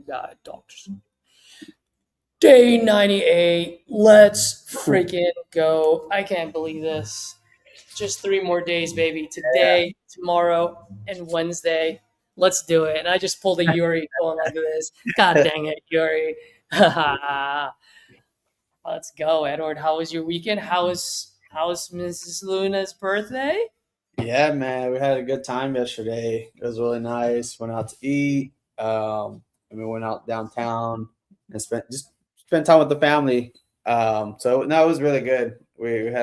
doctors. Day 98. Let's freaking go. I can't believe this. Just 3 more days, baby. Today, tomorrow, and Wednesday. Let's do it. And I just pulled a Yuri going like this. God dang it, Yuri. Let's go, Edward. How was your weekend? How's Mrs. Luna's birthday? Yeah, man, we had a good time yesterday. It was really nice. Went out to eat. And we went out downtown and spent time with the family. So no, it was really good. We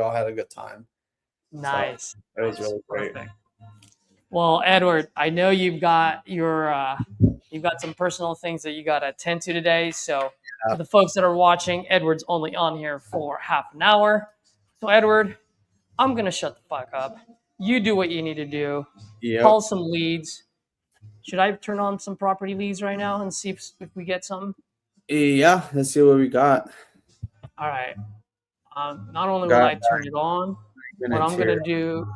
all had a good time. Nice. So it was really great. Perfect. Well, Edward, I know you've got some personal things that you got to attend to today. So for the folks that are watching, Edward's only on here for half an hour. So Edward, I'm gonna shut the fuck up. You do what you need to do. Yep. Call some leads. Should I turn on some property leads right now and see if we get something? Yeah, let's see what we got. All right. Not only will I turn it on, what I'm gonna do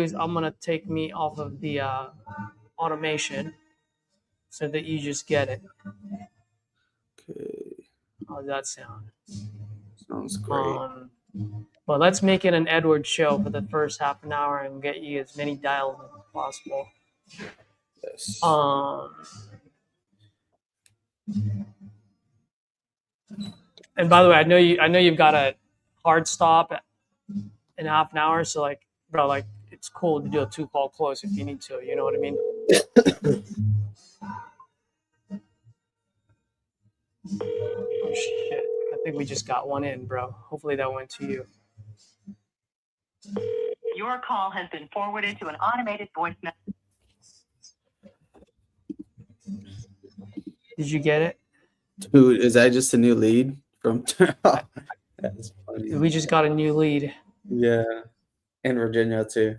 is I'm gonna take me off of the automation so that you just get it. Okay. How does that sound? Sounds great. But let's make it an Edward show for the first half an hour and get you as many dials as possible. Yes. And by the way, I know you've got a hard stop in half an hour, so like, bro, like it's cool to do a 2-call close if you need to. You know what I mean? Oh shit! I think we just got one in, bro. Hopefully that went to you. Your call has been forwarded to an automated voice message. Did you get it? Dude, is that just a new lead from? That's funny. We just got a new lead. Yeah, in Virginia too.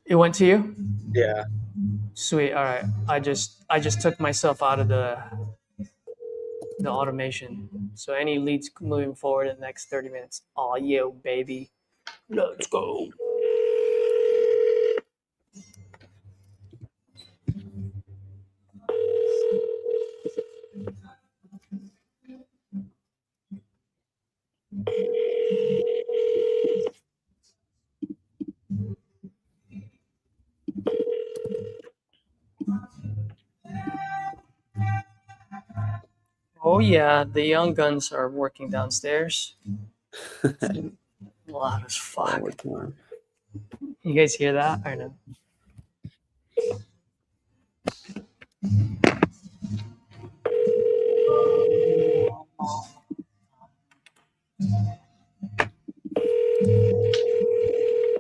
It went to you? Yeah. Sweet. All right. I just took myself out of the automation. So any leads moving forward in the next 30 minutes. Oh, yeah, baby. Let's go. Oh yeah, the young guns are working downstairs. Loud as fuck. You guys hear that or no?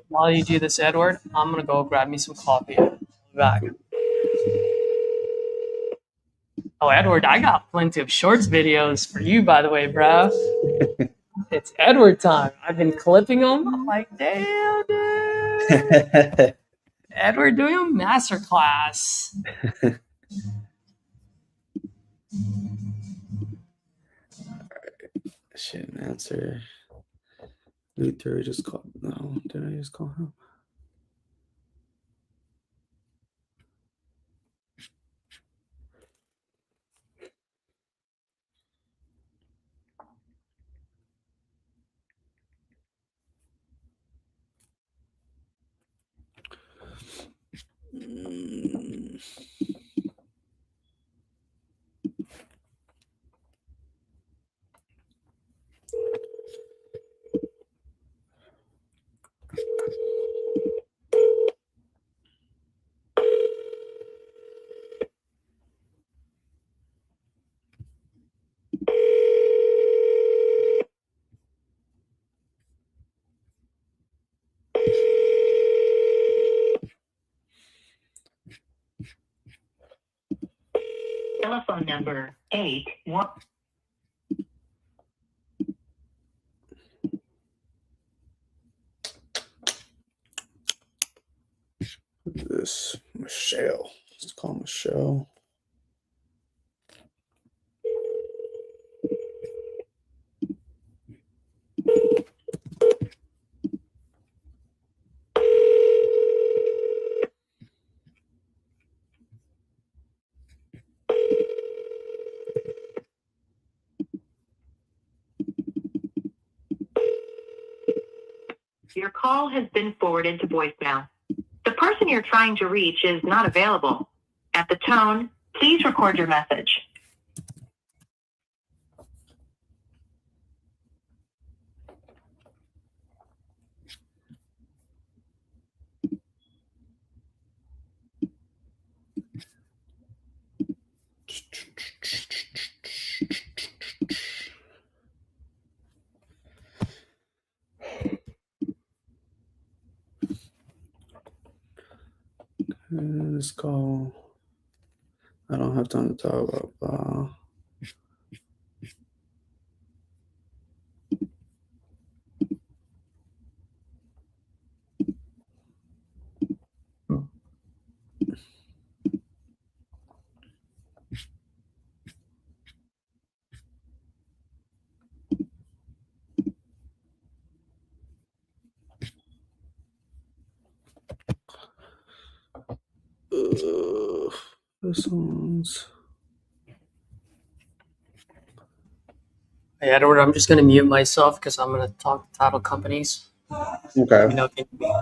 While you do this, Edward, I'm gonna go grab me some coffee. I'll be back. Oh, Edward, I got plenty of shorts videos for you, by the way, bro. It's Edward time. I've been clipping them. I'm like, damn, dude. Edward doing a masterclass. Shouldn't answer. Luther just called. No, did I just call him? Telephone number 81. This Michelle. Let's call Michelle. Your call has been forwarded to voicemail. The person you're trying to reach is not available. At the tone, please record your message. This call. I don't have time to talk about blah. This one's Hey, Edward, I'm just going to mute myself because I'm going to talk to title companies. okay. Let me know if you need me.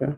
Okay.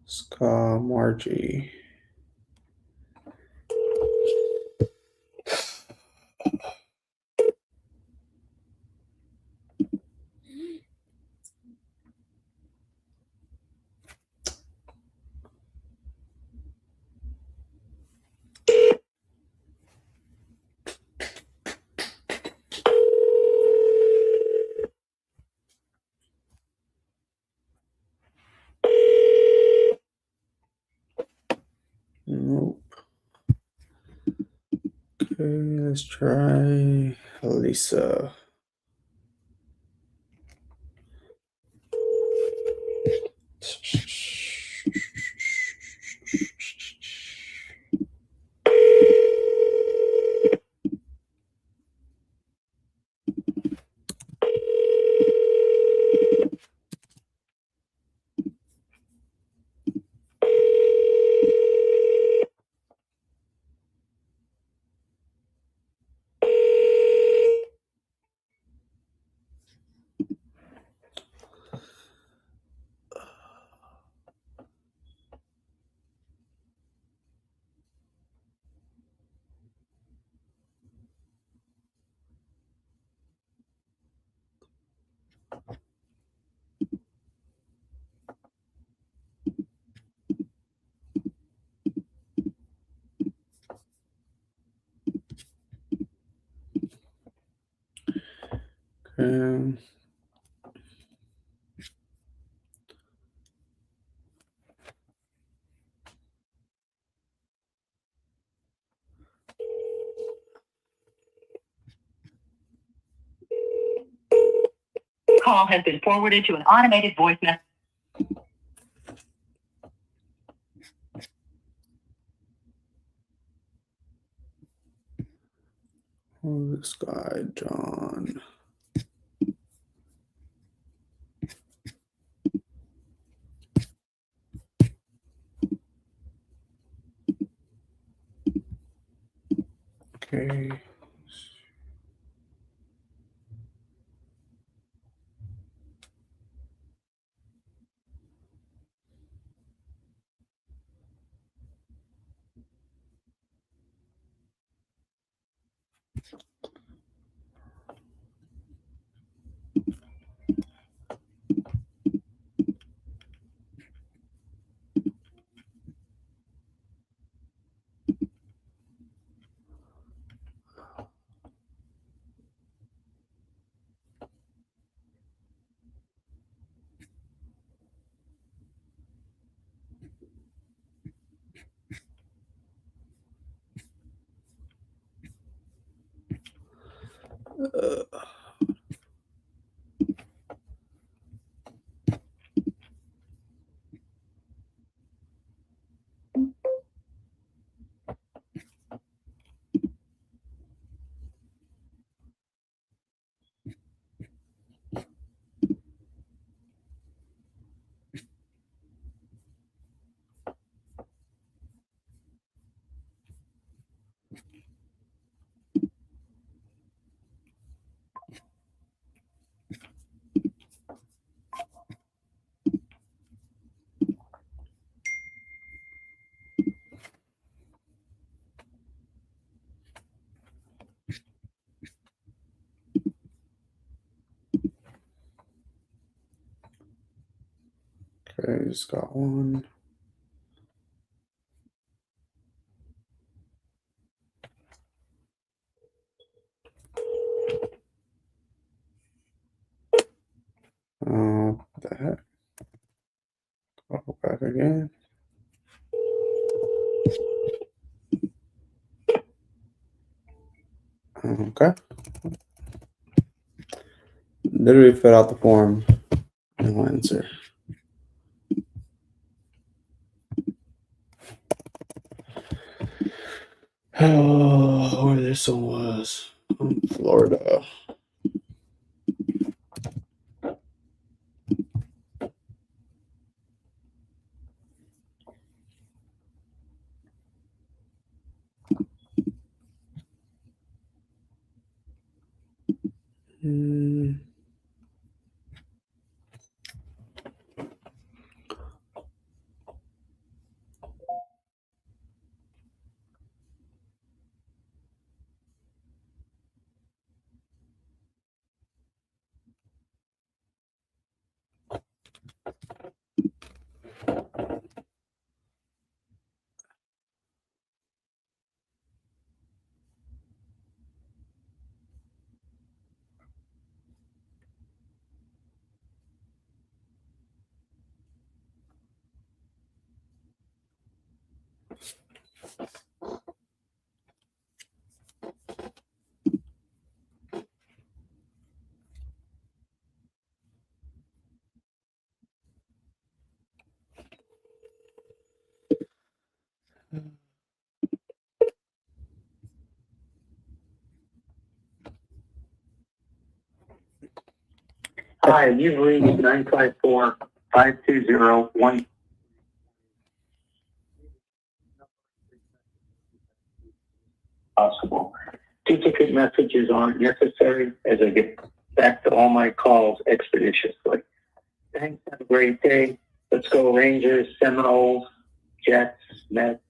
Let's call Margie. Nope. Okay, let's try Lisa. Okay. call has been forwarded to an automated voice message. Oh, this guy, John. Okay. Okay, just got one. What the heck? I'll go back again. Okay. Literally fill out the form. No answer. Oh, where this one was. Florida. Hi, you've reached 954-520-1. Possible. Duplicate messages aren't necessary as I get back to all my calls expeditiously. Thanks. Have a great day. Let's go Rangers, Seminoles, Jets, Mets,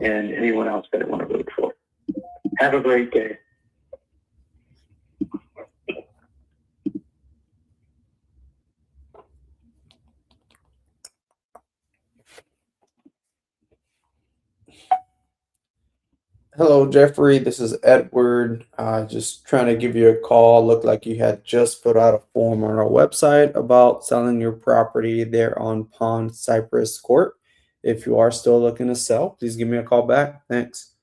and anyone else that I want to root for. Have a great day. Hello, Jeffrey. This is Edward. Just trying to give you a call. Looked like you had just put out a form on our website about selling your property there on Pond Cypress Court. If you are still looking to sell, please give me a call back. Thanks.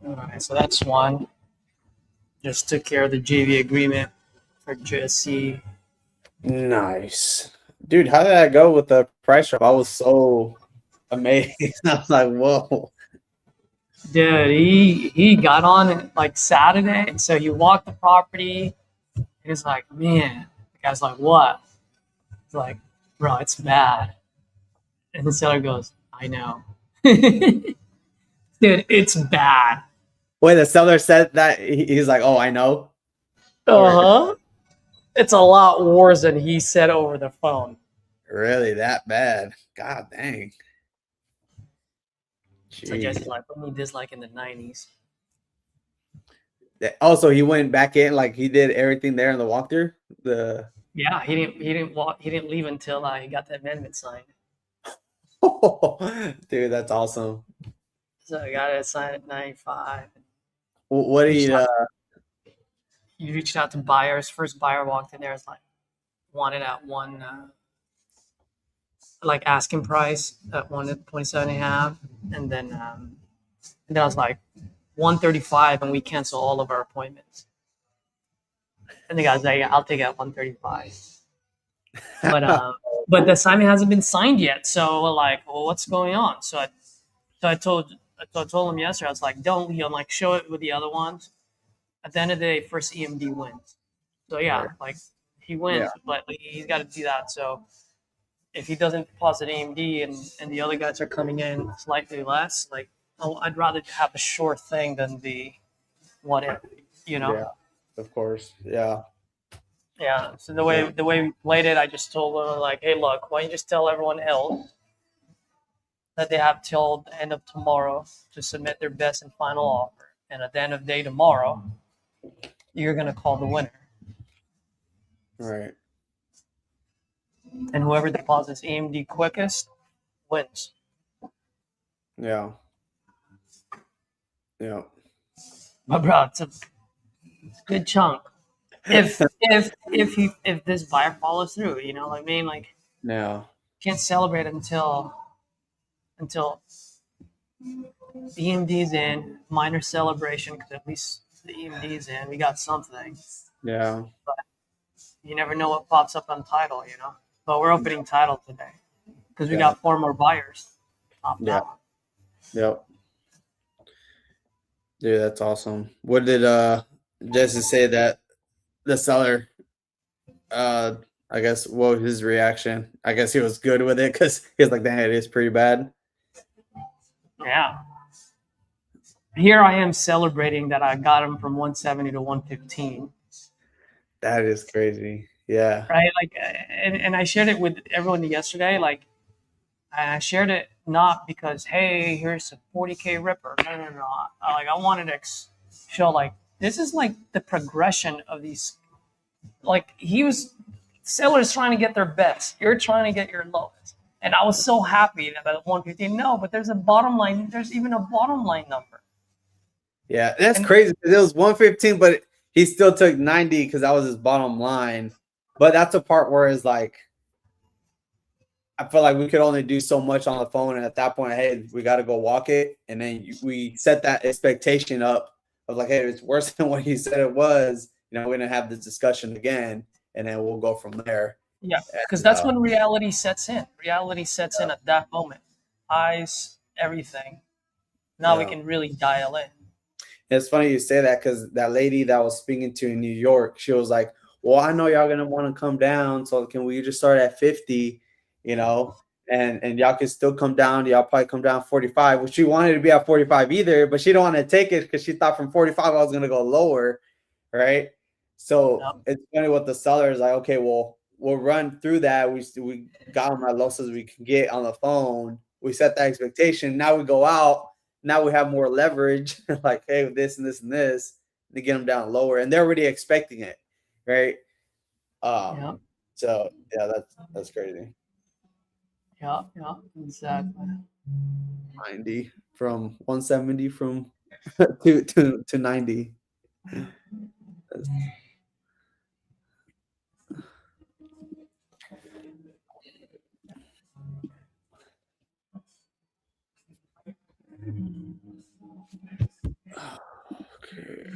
All right, so that's one. Just took care of the JV agreement for JSC. Nice. Dude, how did that go with the price drop? I was so amazed. I was like, whoa. Dude, he got on like Saturday, so he walked the property. He was like, man. The guy's like, what? He's like, bro, it's bad. And the seller goes, I know. Dude, it's bad. Wait, the seller said that he's like, oh, I know. Uh huh. It's a lot worse than he said over the phone. Really that bad? God dang. So Jesse's like, we need this like in the 90s. Also, he went back in, like he did everything there in the walkthrough. Yeah, he didn't leave until he got the amendment signed. Dude, that's awesome. So I got it signed at 95. What do you? He reached out to buyers. First buyer walked in there, is like wanted at one like asking price at 127.5, and then I was like 135, and we cancel all of our appointments. And the guy's like, yeah, I'll take it at 135. But the assignment hasn't been signed yet. So we're like, well, what's going on? So I told him yesterday, I was like, don't leave. I'm like, show it with the other ones. At the end of the day, first EMD wins. So yeah, like he wins, but like, he's got to do that. So if he doesn't deposit AMD and the other guys are coming in slightly less, like I'd rather have a sure thing than the what if, you know? Yeah, of course. Yeah. Yeah. So the way we played it, I just told them like, hey, look, why don't you just tell everyone else that they have till the end of tomorrow to submit their best and final offer, and at the end of the day tomorrow, you're gonna call the winner. Right. And whoever deposits AMD quickest wins. Yeah. Yeah. But bro, it's a good chunk. If this buyer follows through, you know, like I mean, like No. can't celebrate until the EMD's in, minor celebration, because at least the EMD's in, we got something. Yeah. But you never know what pops up on title, you know. But we're opening title today because we got 4 more buyers. Yeah. Yep. Dude, that's awesome. What did Jesse say that the seller I guess what was his reaction? I guess he was good with it because he was like, dang, it is pretty bad. Yeah. Here I am celebrating that I got him from 170 to 115. That is crazy. Yeah. Right. Like, and I shared it with everyone yesterday. Like, and I shared it not because, hey, here's a 40K ripper. No. Like, I wanted to show like this is like the progression of these. Like, sellers trying to get their best. You're trying to get your lowest. And I was so happy that at 115. No, but there's a bottom line. There's even a bottom line number. Yeah, that's crazy because it was 115, but he still took 90 because that was his bottom line. But that's a part where it's like, I feel like we could only do so much on the phone. And at that point, hey, we got to go walk it. And then we set that expectation up of like, hey, it's worse than what he said it was. You know, we're going to have this discussion again, and then we'll go from there. Yeah, because that's when reality sets in. Reality sets in at that moment. Eyes, everything. Now we can really dial in. It's funny you say that because that lady that I was speaking to in New York, she was like, well, I know y'all going to want to come down. So can we just start at 50, you know, and y'all can still come down. Y'all probably come down 45, which she wanted to be at 45 either, but she don't want to take it because she thought from 45 I was going to go lower. Right. So It's funny what the seller is like, okay, well, we'll run through that. We got them as low as we can get on the phone. We set the expectation. Now we go out. Now we have more leverage, like, hey, this and this and this, to get them down lower, and they're already expecting it, right? So yeah, that's crazy. Yeah, exactly. 90 from 170 from to 90. Okay.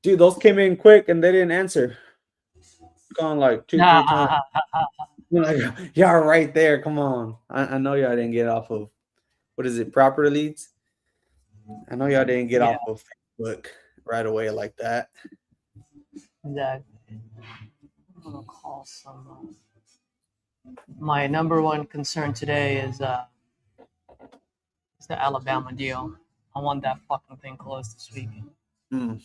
Dude, those came in quick and they didn't answer. Gone like 2-3 times. You're like, y'all right there. Come on. I know y'all didn't get off of, what is it, proper leads? I know y'all didn't get Yeah. off of Facebook right away like that. That I'm gonna call some. My number one concern today is the Alabama deal. I want that fucking thing closed this week. Mm.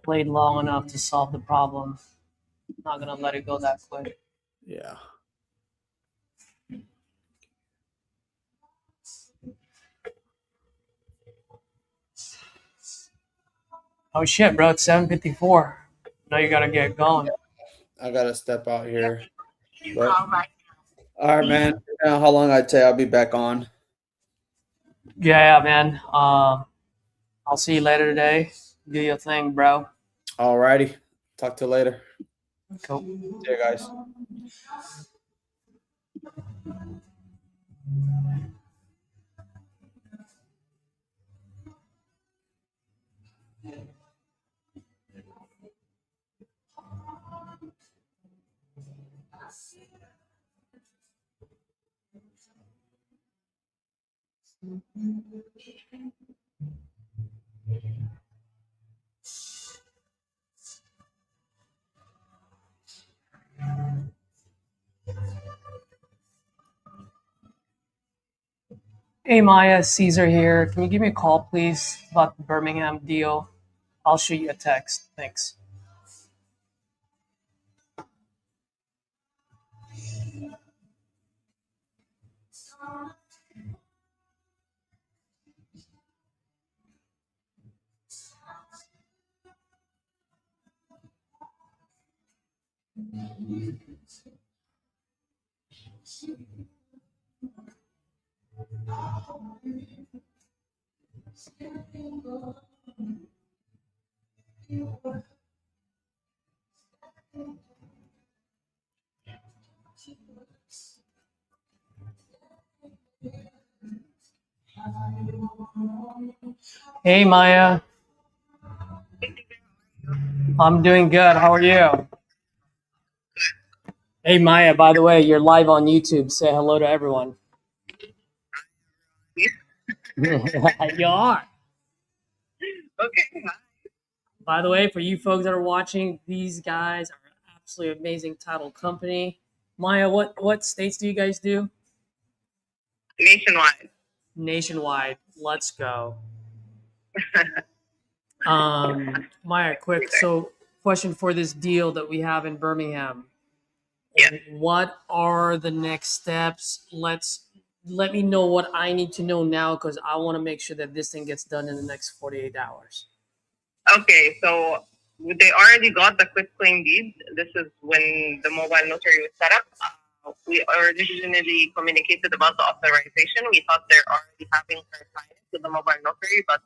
Played long enough to solve the problem. Not gonna let it go that quick. Yeah. Oh shit, bro! It's 7:54. Now you gotta get going. I gotta step out here. But, all right, man. How long I'd say I'll be back on. Yeah, man. I'll see you later today. Do your thing, bro. All righty. Talk to you later. Cool. See you guys. Hey Maya, Caesar here. Can you give me a call, please, about the Birmingham deal? I'll shoot you a text. Thanks. Hey Maya. I'm doing good. How are you? Hey Maya, by the way, you're live on YouTube. Say hello to everyone. You are. Okay. By the way, for you folks that are watching, these guys are an absolutely amazing title company. Maya, what states do you guys do? Nationwide. Nationwide. Let's go. Maya, quick. So, question for this deal that we have in Birmingham. Yeah. What are the next steps? Let me know what I need to know now because I want to make sure that this thing gets done in the next 48 hours. Okay, so they already got the quit claim deed. This is when the mobile notary was set up. We originally communicated about the authorization. We thought they're already having her sign it to the mobile notary, but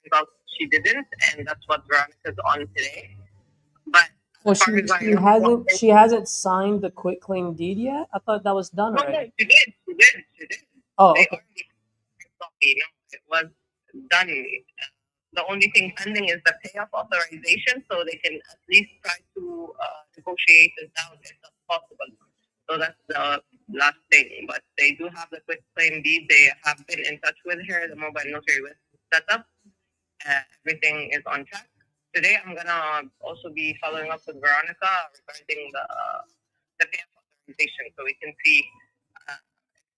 turns out she didn't, and that's what Veronica's on today. But Well, as far as I know, she hasn't signed the quit claim deed yet. I thought that was done no, already. she did. Oh, They okay. already, it was done. The only thing pending is the payoff authorization, so they can at least try to negotiate it down if that's possible. So that's the last thing. But they do have the quit claim deed. They have been in touch with her. The mobile notary was set up. Everything is on track. Today, I'm gonna also be following up with Veronica regarding the payoff authorization, so we can see if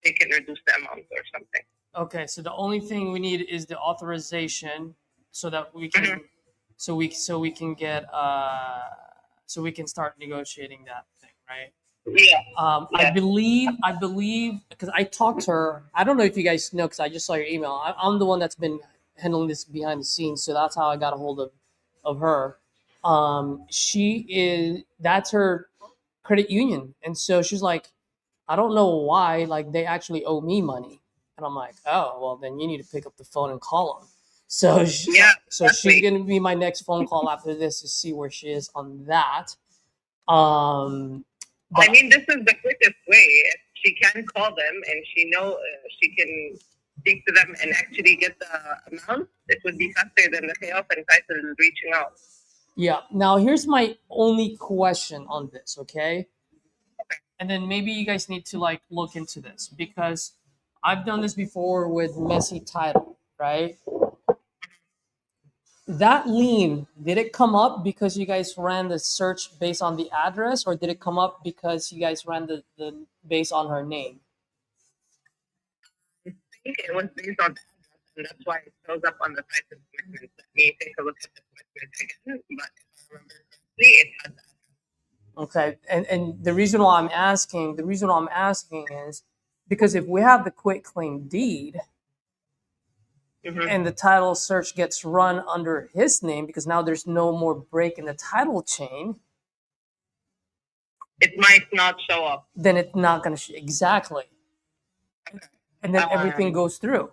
they can reduce the amount or something. Okay, so the only thing we need is the authorization so that we can so we can get so we can start negotiating that thing, right? Yeah. I believe because I talked to her. I don't know if you guys know because I just saw your email. I'm the one that's been handling this behind the scenes, so that's how I got a hold of her. That's her credit union, and so she's like, I don't know why, like they actually owe me money, and I'm like, oh well, then you need to pick up the phone and call them. So she's gonna be my next phone call after this to see where she is on that. I mean, this is the quickest way. If she can call them and she can speak to them and actually get the amount, it would be faster than the payoff and title reaching out. Yeah. Now here's my only question on this, okay? And then maybe you guys need to like look into this because I've done this before with messy title, right? That lien, did it come up because you guys ran the search based on the address, or did it come up because you guys ran the based on her name? I think it was based on the address, and that's why it shows up on the title commitment. Let me take a look at the commitment again, but if I remember correctly, it had that. Okay, and the reason why I'm asking, is because if we have the quit claim deed and the title search gets run under his name, because now there's no more break in the title chain, It might not show up. then it's not going to exactly, and then everything goes through.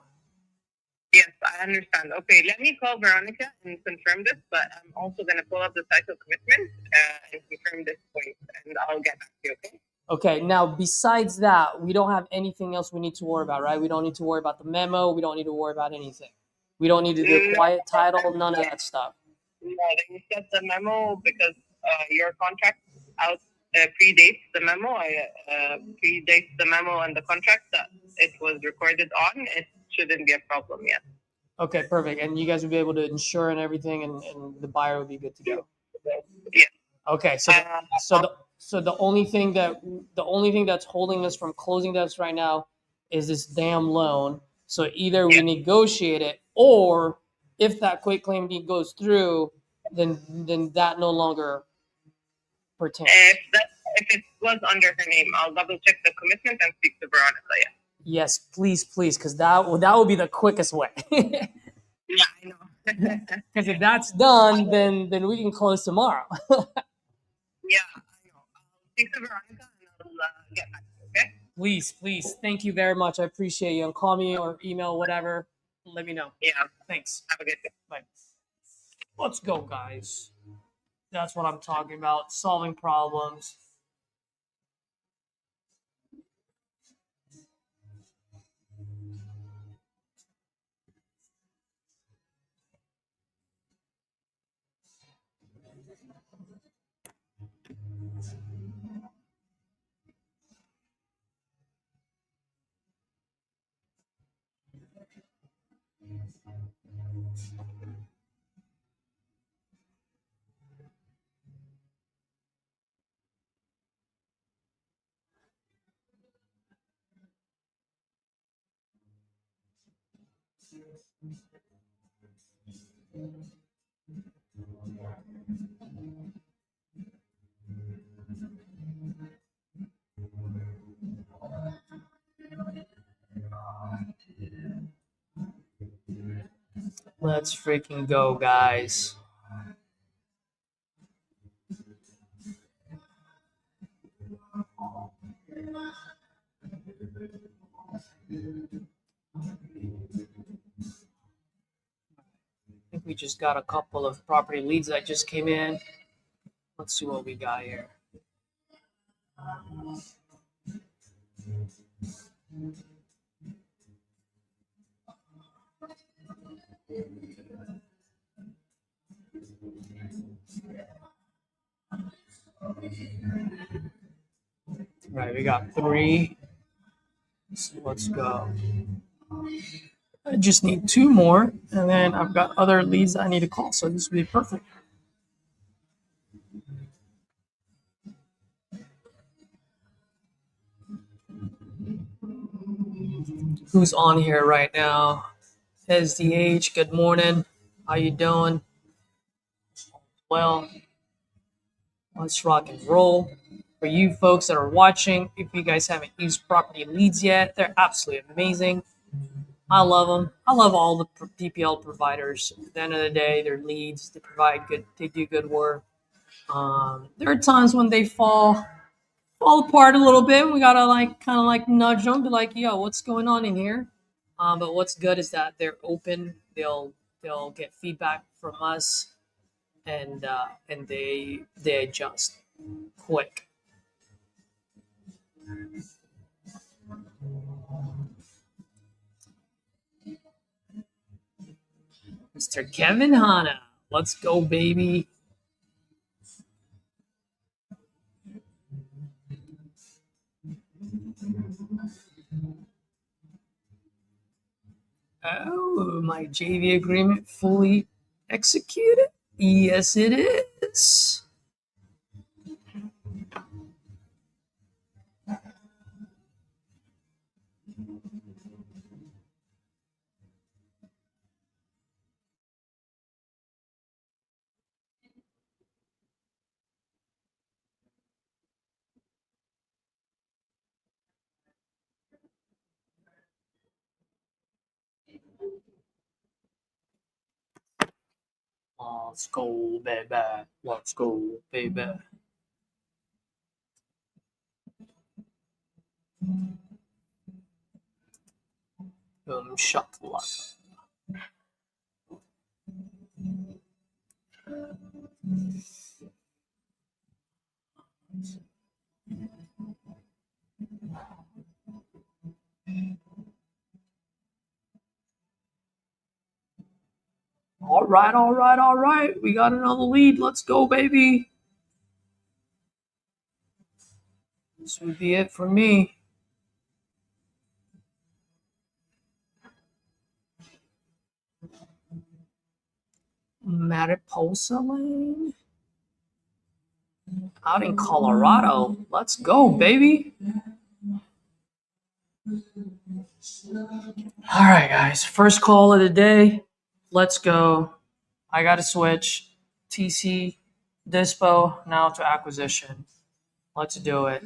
Yes, I understand. Okay, let me call Veronica and confirm this, but I'm also going to pull up the title commitment and confirm this point, and I'll get back to you, okay? Okay, now besides that, we don't have anything else we need to worry about, right? We don't need to worry about the memo. We don't need to worry about anything. We don't need to do a quiet title, none of that stuff. No, they said the memo because your contract out predates the memo. Predates the memo and the contract that it was recorded on. It shouldn't be a problem yet. Okay, perfect. And you guys will be able to insure and everything, and the buyer will be good to go. Yeah. Okay, so the only thing that's holding us from closing this right now is this damn loan. So either we negotiate it, or if that quick claim deed goes through, then that no longer pertains. If it was under her name, I'll double check the commitment and speak to Veronica. Yeah. Yes, please, because that would be the quickest way. Yeah, I know. Because if that's done, then we can close tomorrow. Yeah, I know. I'll speak to Veronica and I'll get back to you, okay? Please. Thank you very much. I appreciate you. And call me or email, whatever. Let me know. Yeah. Thanks. Have a good day. Bye. Let's go, guys. That's what I'm talking about. Solving problems. Let's freaking go, guys. I think we just got a couple of property leads that just came in. Let's see what we got here. Right, we got 3. So let's go. I just need 2 more, and then I've got other leads I need to call, so this will be perfect. Who's on here right now? SDH, good morning. How you doing? Well, let's rock and roll. For you folks that are watching, if you guys haven't used property leads yet, they're absolutely amazing. I love them. I love all the DPL providers. At the end of the day, they're leads. They provide good. They do good work. There are times when they fall apart a little bit. We gotta kind of nudge them, be like, "Yo, what's going on in here?" But what's good is that they're open. They'll get feedback from us, and they adjust quick. Mr. Kevin Hanna. Let's go, baby. Oh, my JV agreement fully executed? Yes, it is. Let's go, baby. Let's go, baby. Shuffle. All right, all right, all right. We got another lead. Let's go, baby. This would be it for me. Mariposa Lane. Out in Colorado. Let's go, baby. All right, guys. First call of the day. Let's go. I got to switch. TC, Dispo, now to acquisition. Let's do it.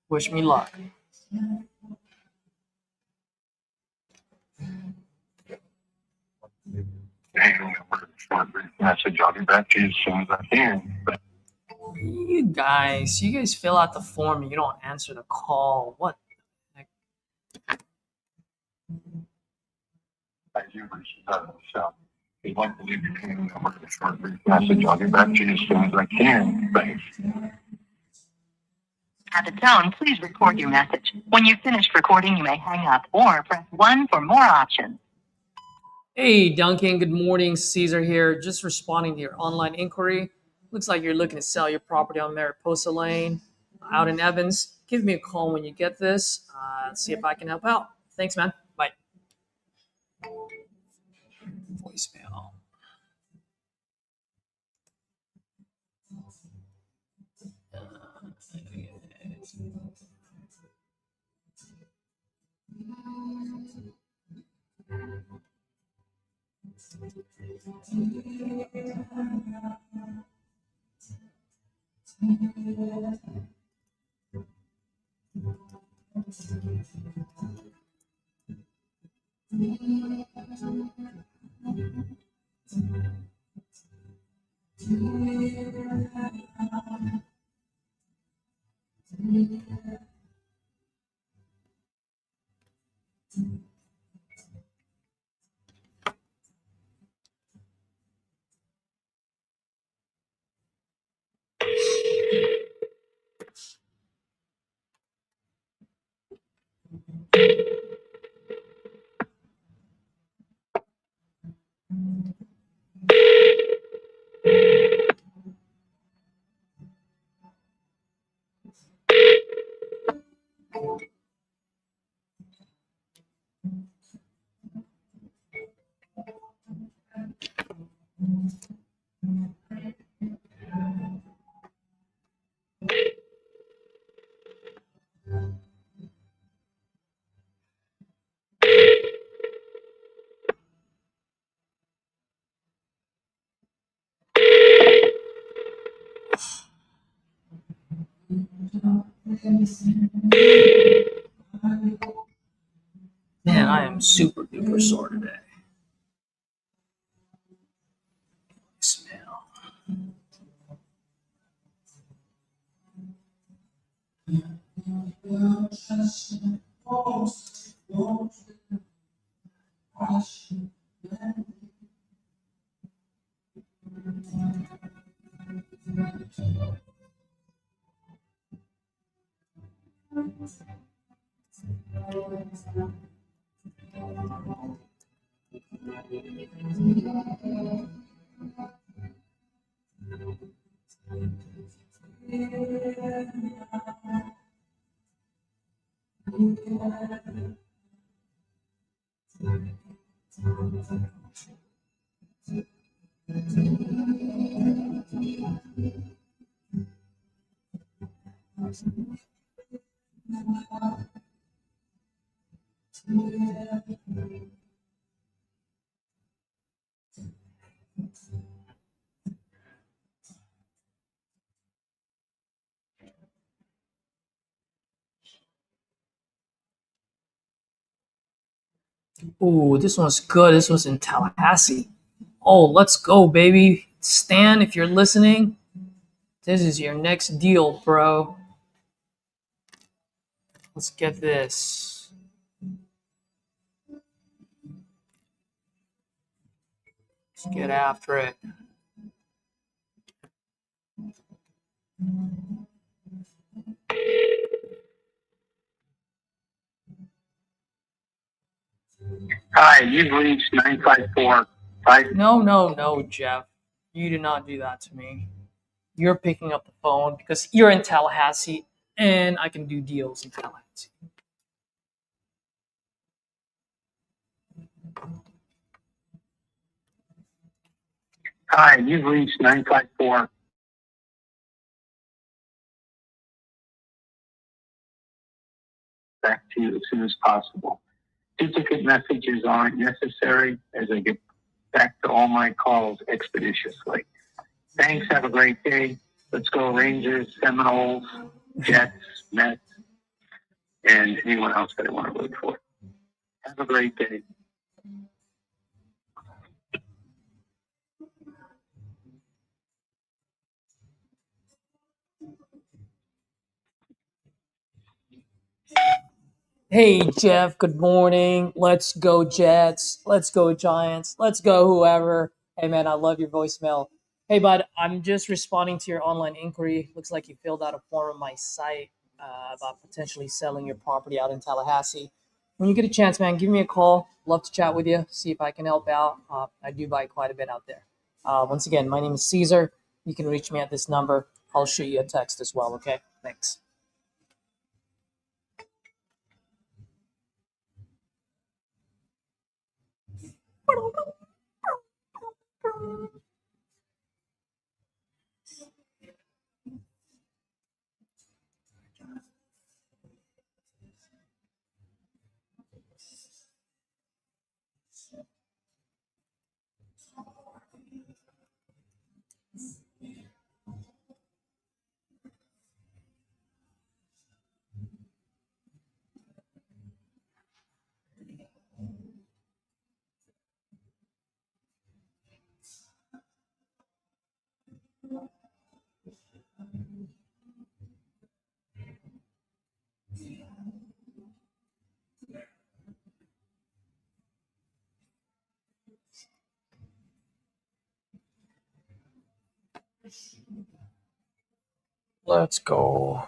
Wish me luck. Message. I'll get back to you as soon as I can. You guys fill out the form and you don't answer the call. What the heck? If you'd like to leave your name number and a short brief message, I'll get back to you as soon as I can. Thanks. At the tone, please record your message. When you've finished recording, you may hang up or press 1 for more options. Hey, Duncan. Good morning. Caesar here. Just responding to your online inquiry. Looks like you're looking to sell your property on Mariposa Lane out in Evans. Give me a call when you get this. See if I can help out. Thanks, man. Bye. Voicemail. Man, I am super duper sore today. Smell. Ooh, this one's good. This one's in Tallahassee. Oh, let's go, baby. Stan, if you're listening, this is your next deal, bro. Let's get this. Let's get after it. Hi, you've reached 954. No, Jeff. You did not do that to me. You're picking up the phone because you're in Tallahassee and I can do deals in Tallahassee. Hi, you've reached 954. Back to you as soon as possible. Duplicate messages aren't necessary as I get back to all my calls expeditiously. Thanks. Have a great day. Let's go Rangers, Seminoles, Jets, Mets, and anyone else that I want to root for. Have a great day. Hey, Jeff, good morning. Let's go, Jets. Let's go, Giants. Let's go, whoever. Hey, man, I love your voicemail. Hey, bud, I'm just responding to your online inquiry. Looks like you filled out a form on my site about potentially selling your property out in Tallahassee. When you get a chance, man, give me a call. Love to chat with you, see if I can help out. I do buy quite a bit out there. Once again, my name is Caesar. You can reach me at this number. I'll shoot you a text as well, okay? Thanks. Let's go.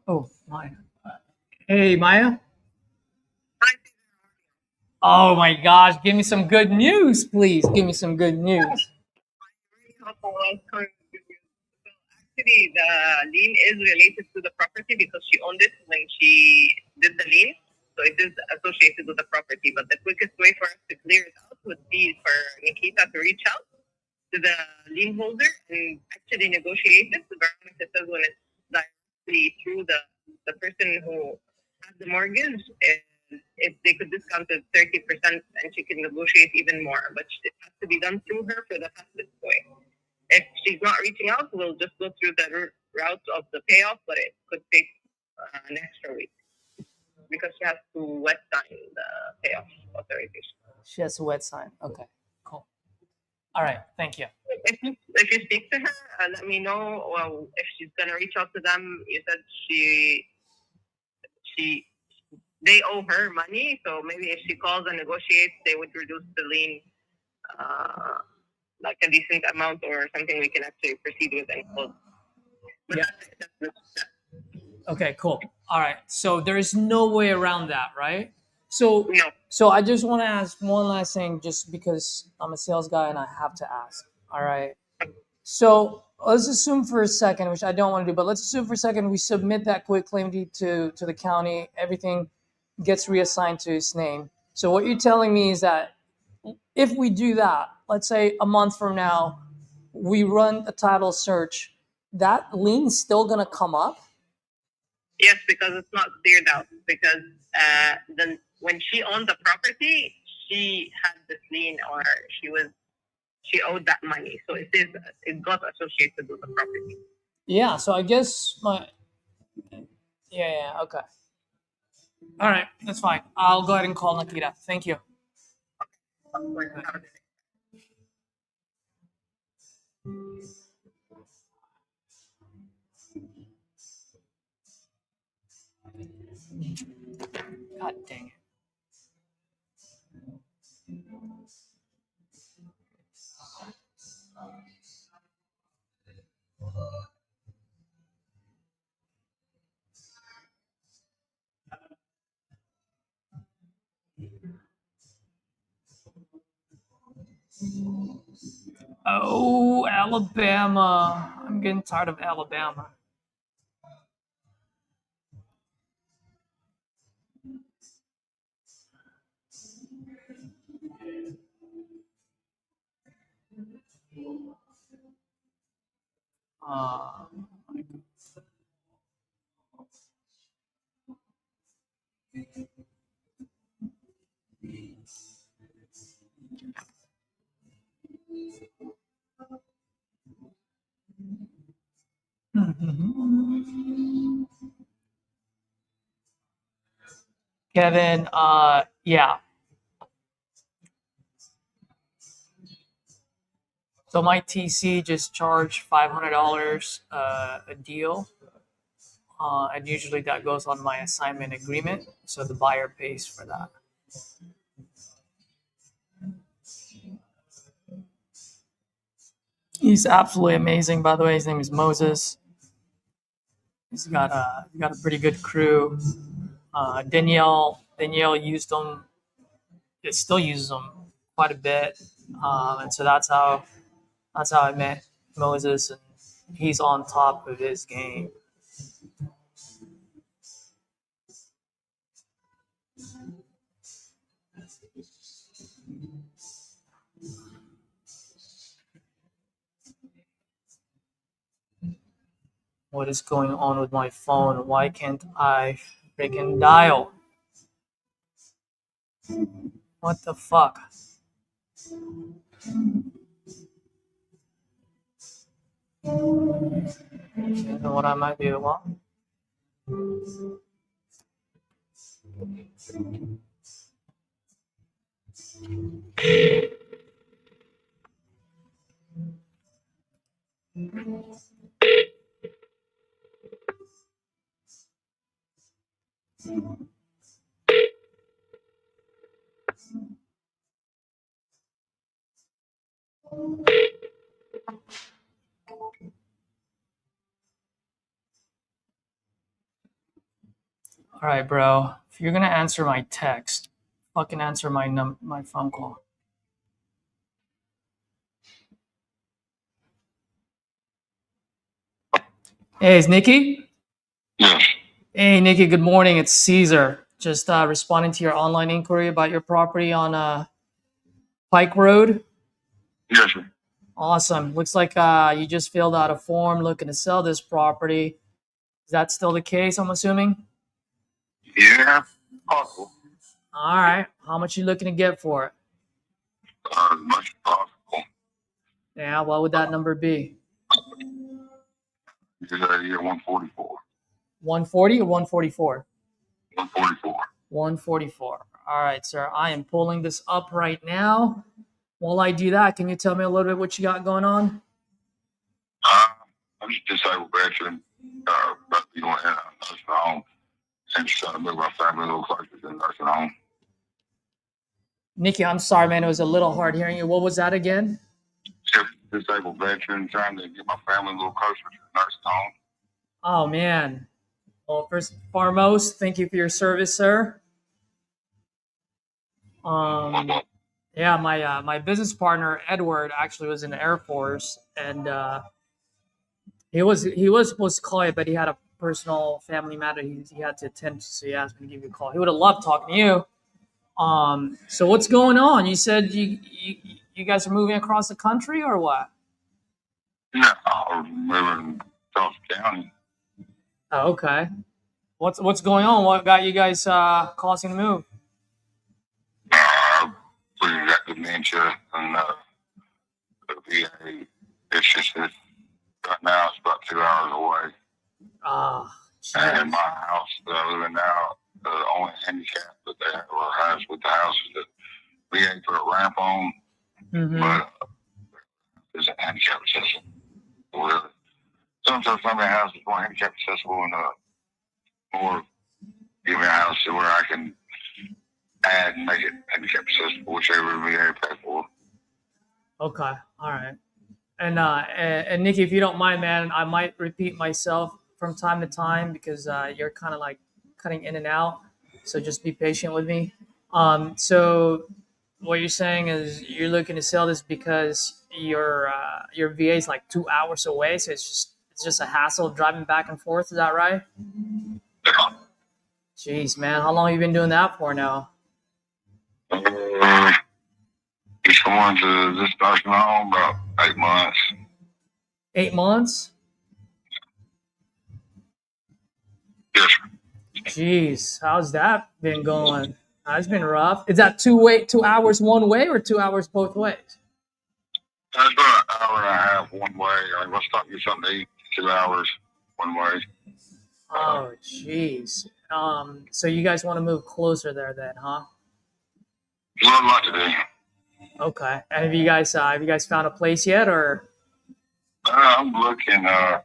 Oh, Maya. Hey, Maya. Oh my gosh, give me some good news, please. Give me some good news. Actually, the lien is related to the property because she owned it when she did the lien. So it is associated with the property. But the quickest way for us to clear it out would be for Nikita to reach out to the lien holder and actually negotiate it. The Veronica says when it's directly through the person who has the mortgage, if they could discount it 30% and she can negotiate even more. But it has to be done through her for the fastest way. If she's not reaching out, we'll just go through the route of the payoff, but it could take an extra week because she has to wet sign the payoff authorization. She has a wet sign. Okay, cool. All right, thank you. If you speak to her, let me know. Well, if she's gonna reach out to them, you said they owe her money, so maybe if she calls and negotiates, they would reduce the lien, like a decent amount or something we can actually proceed with and close. But Yeah. that's it. Okay, cool. All right. So there is no way around that, right? So No. so I just want to ask one last thing, just because I'm a sales guy and I have to ask. All right. So let's assume for a second, which I don't want to do, but let's assume for a second we submit that quick claim deed to the county. Everything gets reassigned to his name. So what you're telling me is that if we do that, let's say a month from now, we run a title search, that lien's still gonna come up. Yes, because it's not cleared out. Because then when she owned the property, she had this lien, or she owed that money, so it got associated with the property. Yeah. So I guess yeah. Okay. All right. That's fine. I'll go ahead and call Nikita. Thank you. God dang it. Oh, Alabama. I'm getting tired of Alabama. Uh, Kevin, yeah. So my TC just charged $500 a deal. And usually that goes on my assignment agreement. So the buyer pays for that. He's absolutely amazing, by the way. His name is Moses. He's got a pretty good crew. Danielle used them. It still uses them quite a bit, and so that's how I met Moses, and he's on top of his game. What is going on with my phone? Why can't I freaking dial? What the fuck? You know what I might be able All right, bro. If you're gonna answer my text, fucking answer my phone call. Hey, is Nikki? Yes. Hey, Nikki. Good morning. It's Caesar. Just responding to your online inquiry about your property on Pike Road. Yes, sir. Awesome. Looks like you just filled out a form looking to sell this property. Is that still the case? I'm assuming. Yeah, possible. All right. How much you looking to get for it? As much as possible. Yeah. What would that number be? You got here 144. 140 or 144? 144. 144. All right, sir. I am pulling this up right now. While I do that, can you tell me a little bit what you got going on? I'm just disabled veteran. About to be going in a nursing home. And just trying to move my family a little closer to the nursing home. Nikki, I'm sorry, man. It was a little hard hearing you. What was that again? Just disabled veteran, trying to get my family a little closer to the nursing home. Oh, man. Well, first and foremost, thank you for your service, sir. Yeah, my business partner Edward actually was in the Air Force, and he was supposed to call you, but he had a personal family matter he had to attend to, so he asked me to give you a call. He would have loved talking to you. So what's going on? You said you guys are moving across the country or what? Yeah, I'm moving across the county. Oh, okay. What's going on? What got you guys causing the move? We got dementia and the VA. It's just that right now it's about 2 hours away. And my house that I live in now, the only handicap that they have or has with the house is that VA put a ramp on, but there's a handicap accessible. Really. Sometimes some of the houses is more handicap accessible and more give me a house where I can add and make it handicap accessible, whichever VA pay for. Okay, all right. And Nikki, if you don't mind, man, I might repeat myself from time to time because you're kind of like cutting in and out. So just be patient with me. So what you're saying is you're looking to sell this because your VA is like 2 hours away, so it's just a hassle driving back and forth. Is that right? Yeah. Jeez, man, how long have you been doing that for now? Just going to this nursing home about 8 months. 8 months? Yes. Jeez, how's that been going? It's been rough. Is that 2 hours one way or 2 hours both ways? That's about an hour and a half one way. I mean, let's stop you something to eat. 2 hours one way. Oh, jeez. So you guys want to move closer there then, huh? What I'd like to do. Okay. And have you guys found a place yet, or? I'm looking. I'm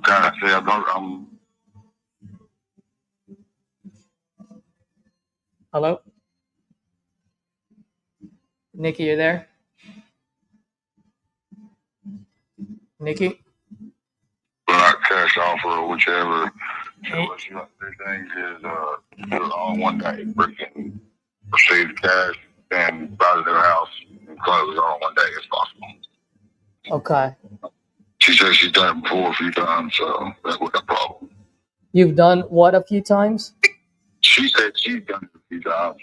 trying to see. I'm. Hello, Nikki, you there? Nikki? Like cash offer or whichever. So what you like to do things is do it on one day. Freaking receive the cash and buy to their house and close all in one day if possible. Okay. She said she's done it before a few times, so that wasn't a problem. You've done what a few times? She said she's done it a few times.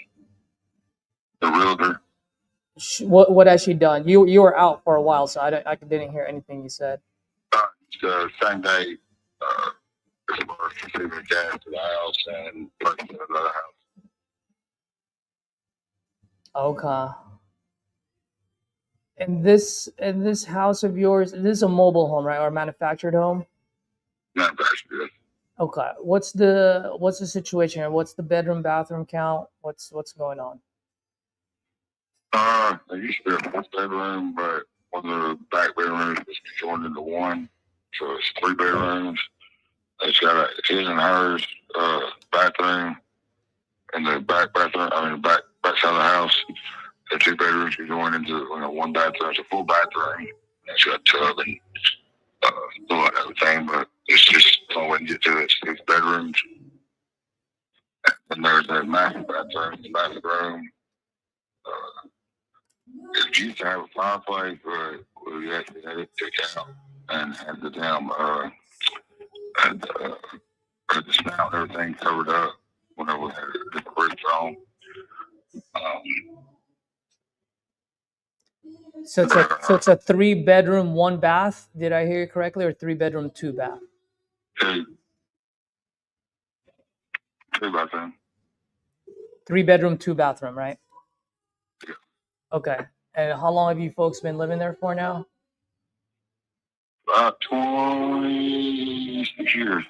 The realtor. What has she done? You were out for a while, so I didn't hear anything you said. The same day, receiving cash to the house and purchasing another house. Okay. And this house of yours, this is a mobile home, right, or a manufactured home? Manufactured. Okay. What's the situation here? What's the bedroom, bathroom count? What's going on? There used to be a 4th bedroom, but one of the back bedrooms was joined into one, so it's 3 bedrooms. It's got his and hers bathroom, and the back bathroom. I mean, the back side of the house. The 2 bedrooms are joined into one bathroom. It's a full bathroom. It's got a tub and everything, but it's just I wouldn't get to it. It's 6 bedrooms. And there's a master bathroom. It used to have a fireplace, but we actually had it took out and had the damn the snout and everything covered up whenever we had the roof on. So it's a 3-bedroom, 1 bath. Did I hear you correctly, or 3-bedroom, 2 bath? Two bathroom. 3-bedroom, 2 bathroom, right? Yeah. Okay. And how long have you folks been living there for now? About 26 years.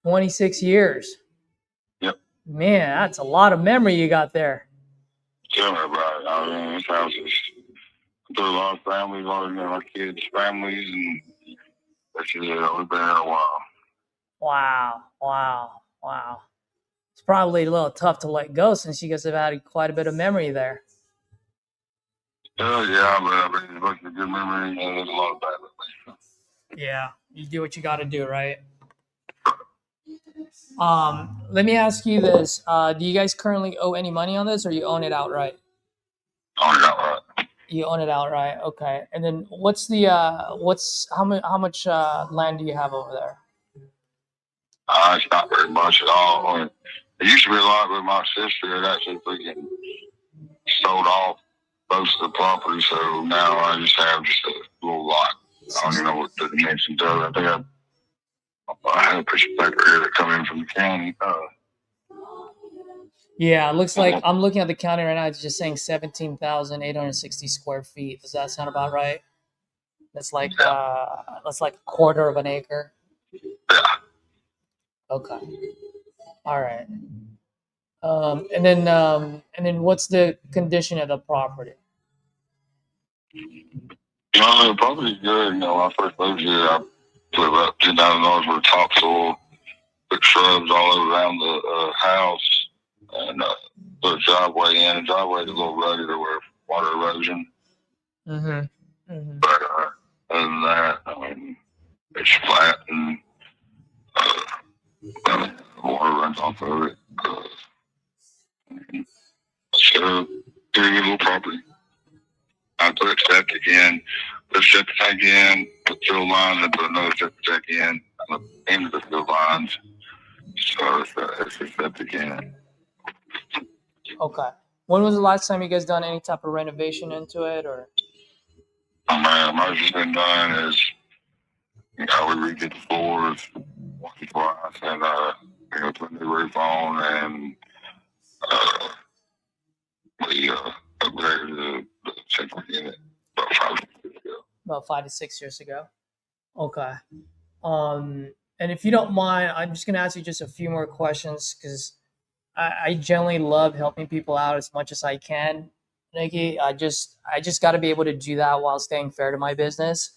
26 years. Yep. Man, that's a lot of memory you got there. Tell me about it. I mean, this house is through a lot of families, a lot of my kids' families, and that's just we've been there a while. Wow. It's probably a little tough to let go since you guys have had quite a bit of memory there. Yeah, but I mean, it's a good memory, and there's a lot of bad memories. Yeah, you do what you got to do, right? Let me ask you this: do you guys currently owe any money on this, or you own it outright? Own it outright. You own it outright, okay. And then what's the how much land do you have over there? It's not very much at all. It used to be a lot, but my sister had actually freaking sold off most of the property, so now I just have just a little lot. I don't even know what the dimensions of it. I think I had a picture paper here that come in from the county. Yeah, it looks like I'm looking at the county right now. It's just saying 17,860 square feet. Does that sound about right? That's like a quarter of an acre. Yeah. Okay. All right. And then what's the condition of the property? The property's good. When I first moved here, I put about $10,000 worth of topsoil, put shrubs all around the house, and put a driveway in. The driveway's a little rugged or where water erosion. Mm-hmm. But other than that, it's flat and water runs off of it. So, pretty good little property. I put septic in, put septic tank in, put fill lines, and put another septic tank in. I'm into the fill lines. So it's a septic in. Okay. When was the last time you guys done any type of renovation into it, or? Most has been done is, we redid the floors once or twice, and put a new roof on, and we upgraded the central unit about 5 years ago. About 5 to 6 years ago. Okay. And if you don't mind, I'm just gonna ask you just a few more questions because I generally love helping people out as much as I can. Nikki, I just got to be able to do that while staying fair to my business.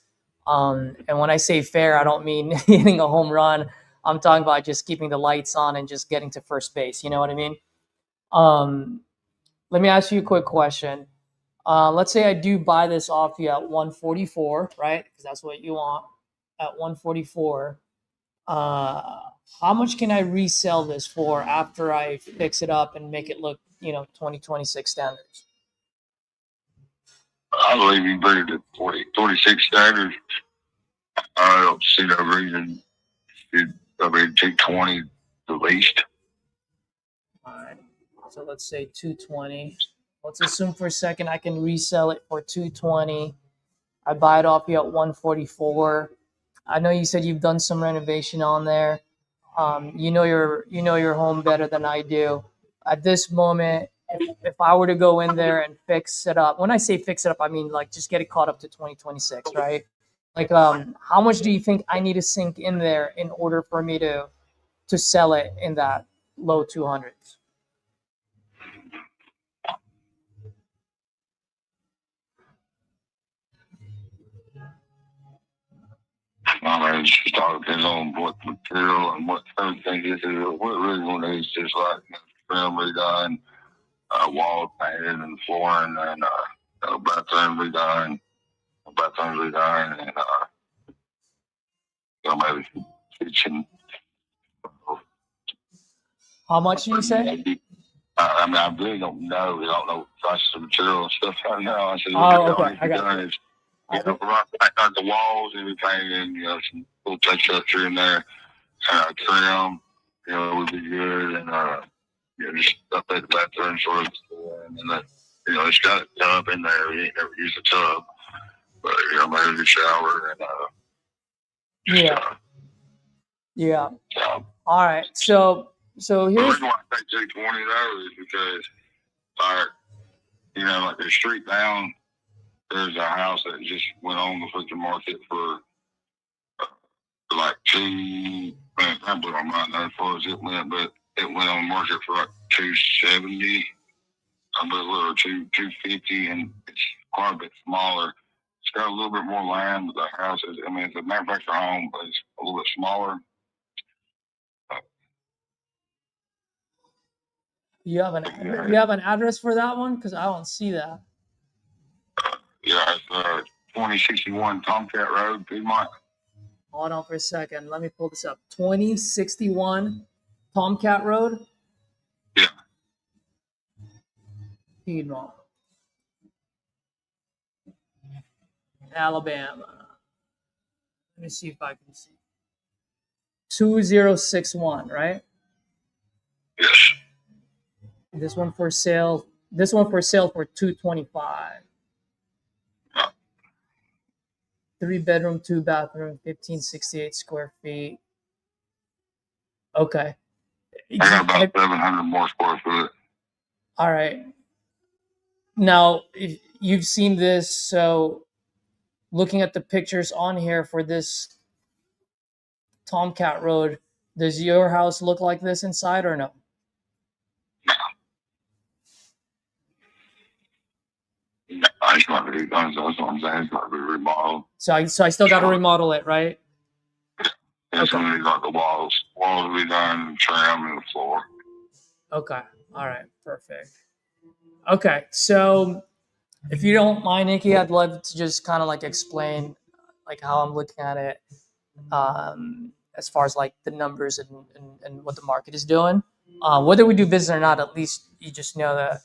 And when I say fair, I don't mean hitting a home run. I'm talking about just keeping the lights on and just getting to first base. You know what I mean? Let me ask you a quick question. Let's say I do buy this off you at 144, right? Because that's what you want at 144. How much can I resell this for after I fix it up and make it look, 2026 standards? I believe you bring it to 26 standards. I don't see no reason. Take 20 the least. All right. So let's say 220. Let's assume for a second I can resell it for 220. I buy it off you at 144. I know you said you've done some renovation on there. You know your home better than I do. At this moment, if I were to go in there and fix it up, when I say fix it up, I mean like just get it caught up to 2026, right? Like, how much do you think I need to sink in there in order for me to sell it in that low 200s? It just all depends on what material and what everything is. What really one is just like trim redone, wall painted and flooring, and bathroom redone, and maybe kitchen. How much do you say? I mean, I really don't know. I don't know prices of material and stuff right now. I said, Oh, okay. I got done is, right the walls, everything, and some little touch ups here and there. Trim, would be good, and just update the bathroom sort of, and then it's got a tub in there. We ain't never used a tub, but maybe a shower and yeah. Yeah. All right. So The here's reason why I take 220 though is because, like the street down, there's a house that just went on the freaking market for like two. Man, I blew my mind as far as it went, but it went on the market for like 270. A little 250, and it's quite a bit smaller. It's got a little bit more land, but the house is. I mean, it's a manufactured home, but it's a little bit smaller. you have an address for that one? Because I don't see that. Yeah, it's 2061 Tomcat Road, Piedmont. Hold on for a second. Let me pull this up. 2061 Tomcat Road? Yeah. Piedmont, Alabama. Let me see if I can see. 2061, right? Yes. This one for sale. This one for sale for 225. 3-bedroom, 2-bathroom, 1568 square feet. Okay. I got about 700 more square foot. All right. Now, if you've seen this, so looking at the pictures on here for this Tomcat Road, does your house look like this inside or no? I just want to be done. So that's what I'm saying. It's got to be remodeled. So I still got to remodel it, right? It's going to be like the walls. Walls will be done, trim, and the floor. Okay. All right. Perfect. Okay. So if you don't mind, Nikki, I'd love to just kind of like explain like how I'm looking at it as far as like the numbers and what the market is doing. Whether we do business or not, at least you just know that,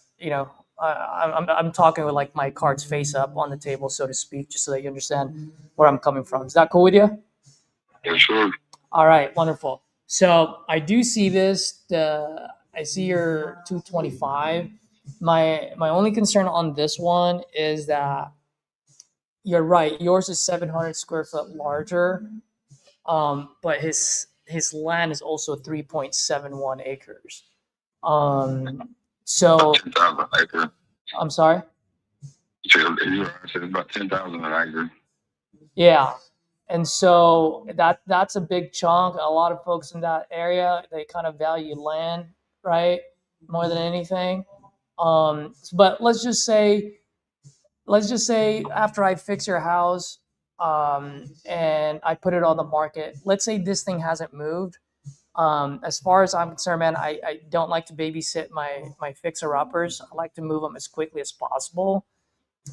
I'm talking with like my cards face up on the table, so to speak, just so that you understand where I'm coming from. Is that cool with you? Yeah, sure. All right, wonderful. So I do see this. I see your 225. My only concern on this one is that you're right. Yours is 700 square foot larger, but his land is also 3.71 acres. So 10,000 an acre. I'm sorry. You said about 10,000 an acre. Yeah. And so that's a big chunk. A lot of folks in that area, they kind of value land, right? More than anything. But let's just say after I fix your house, and I put it on the market, let's say this thing hasn't moved. As far as I'm concerned, man, I don't like to babysit my fixer-uppers. I like to move them as quickly as possible.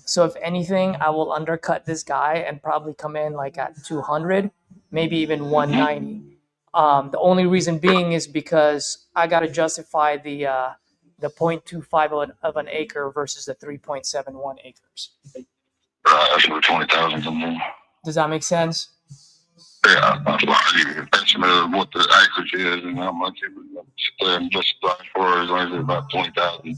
So if anything, I will undercut this guy and probably come in like at 200, maybe even 190. The only reason being is because I got to justify the 0.25 of an acre versus the 3.71 acres. That's for 20,000 something. Does that make sense? Yeah, that's why I need an estimate of what the acreage is and how much it would justify for as long as about 20,000.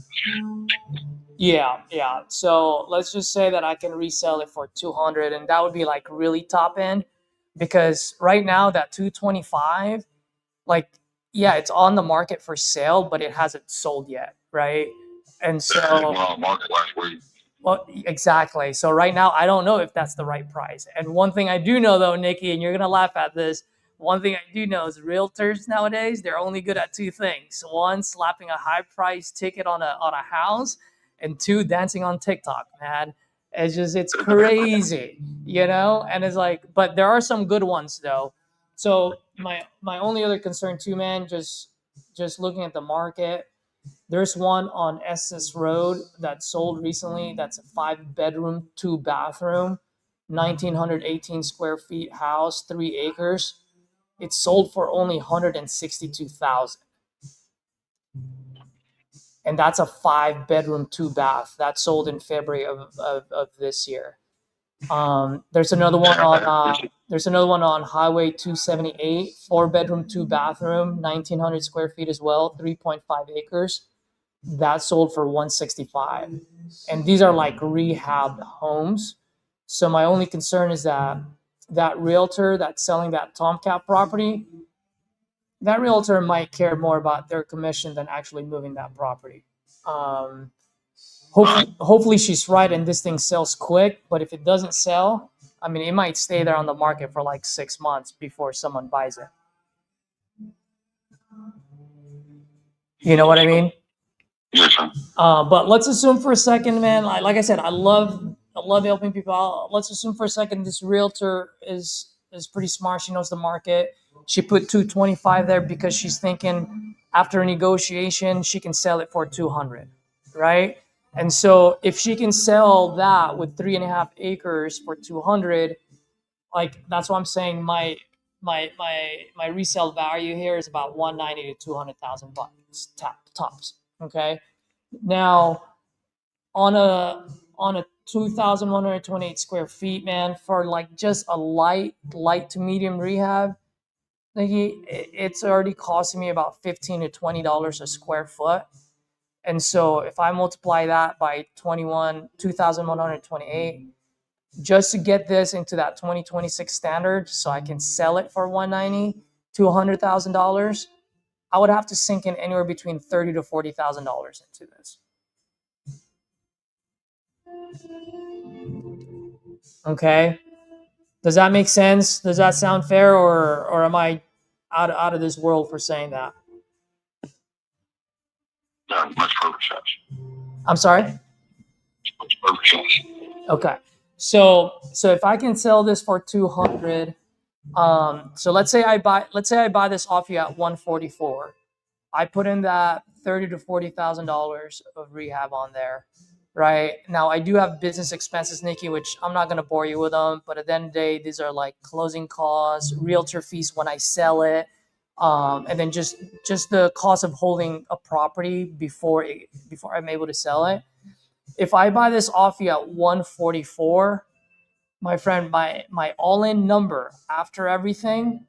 Yeah. So let's just say that I can resell it for 200, and that would be like really top end, because right now that 225, like, yeah, it's on the market for sale, but it hasn't sold yet, right? And so, Well, market last week. well, exactly. So right now, I don't know if that's the right price. And one thing I do know, though, Nikki, and you're gonna laugh at this. One thing I do know is realtors nowadays, they're only good at two things: one, slapping a high price ticket on a house, and two, dancing on TikTok. Man, it's crazy, And it's like, but there are some good ones though. So my only other concern too, man, just looking at the market. There's one on Essex Road that sold recently. That's a 5-bedroom, 2-bathroom, 1,918 square feet house, 3 acres. It sold for only $162,000. and that's a 5-bedroom, 2-bath that sold in February of this year. There's another one on Highway 278, 4-bedroom, 2-bathroom, 1,900 square feet as well, 3.5 acres. That sold for $165, and these are like rehab homes. So my only concern is that realtor that's selling that Tomcat property, that realtor might care more about their commission than actually moving that property. Hopefully she's right and this thing sells quick, but if it doesn't sell, I mean, it might stay there on the market for like 6 months before someone buys it. You know what I mean? Yes, sir. But let's assume for a second, man, like I said, I love helping people out. Let's assume for a second this realtor is pretty smart. She knows the market. She put 225 there because she's thinking after a negotiation she can sell it for 200, right? And so if she can sell that with 3.5 acres for 200, like that's what I'm saying. My resale value here is about 190 to 200,000 bucks tops. Okay. Now on a 2,128 square feet, man, for like just a light to medium rehab, like it's already costing me about $15 to $20 a square foot. And so if I multiply that by 2,128, just to get this into that 2026 standard, so I can sell it for $190 to $100,000, I would have to sink in anywhere between $30,000 to $40,000 into this. Okay, does that make sense? Does that sound fair, or am I out of this world for saying that? Yeah, much perfect sense. I'm sorry? Much perfect sense. Okay. So if I can sell this for 200, so let's say I buy this off you at 144. I put in that $30,000 to $40,000 of rehab on there. Right now, I do have business expenses, Nikki, which I'm not going to bore you with them. But at the end of the day, these are like closing costs, realtor fees when I sell it, and then just the cost of holding a property before I'm able to sell it. If I buy this off you at 144, my friend, my all-in number after everything,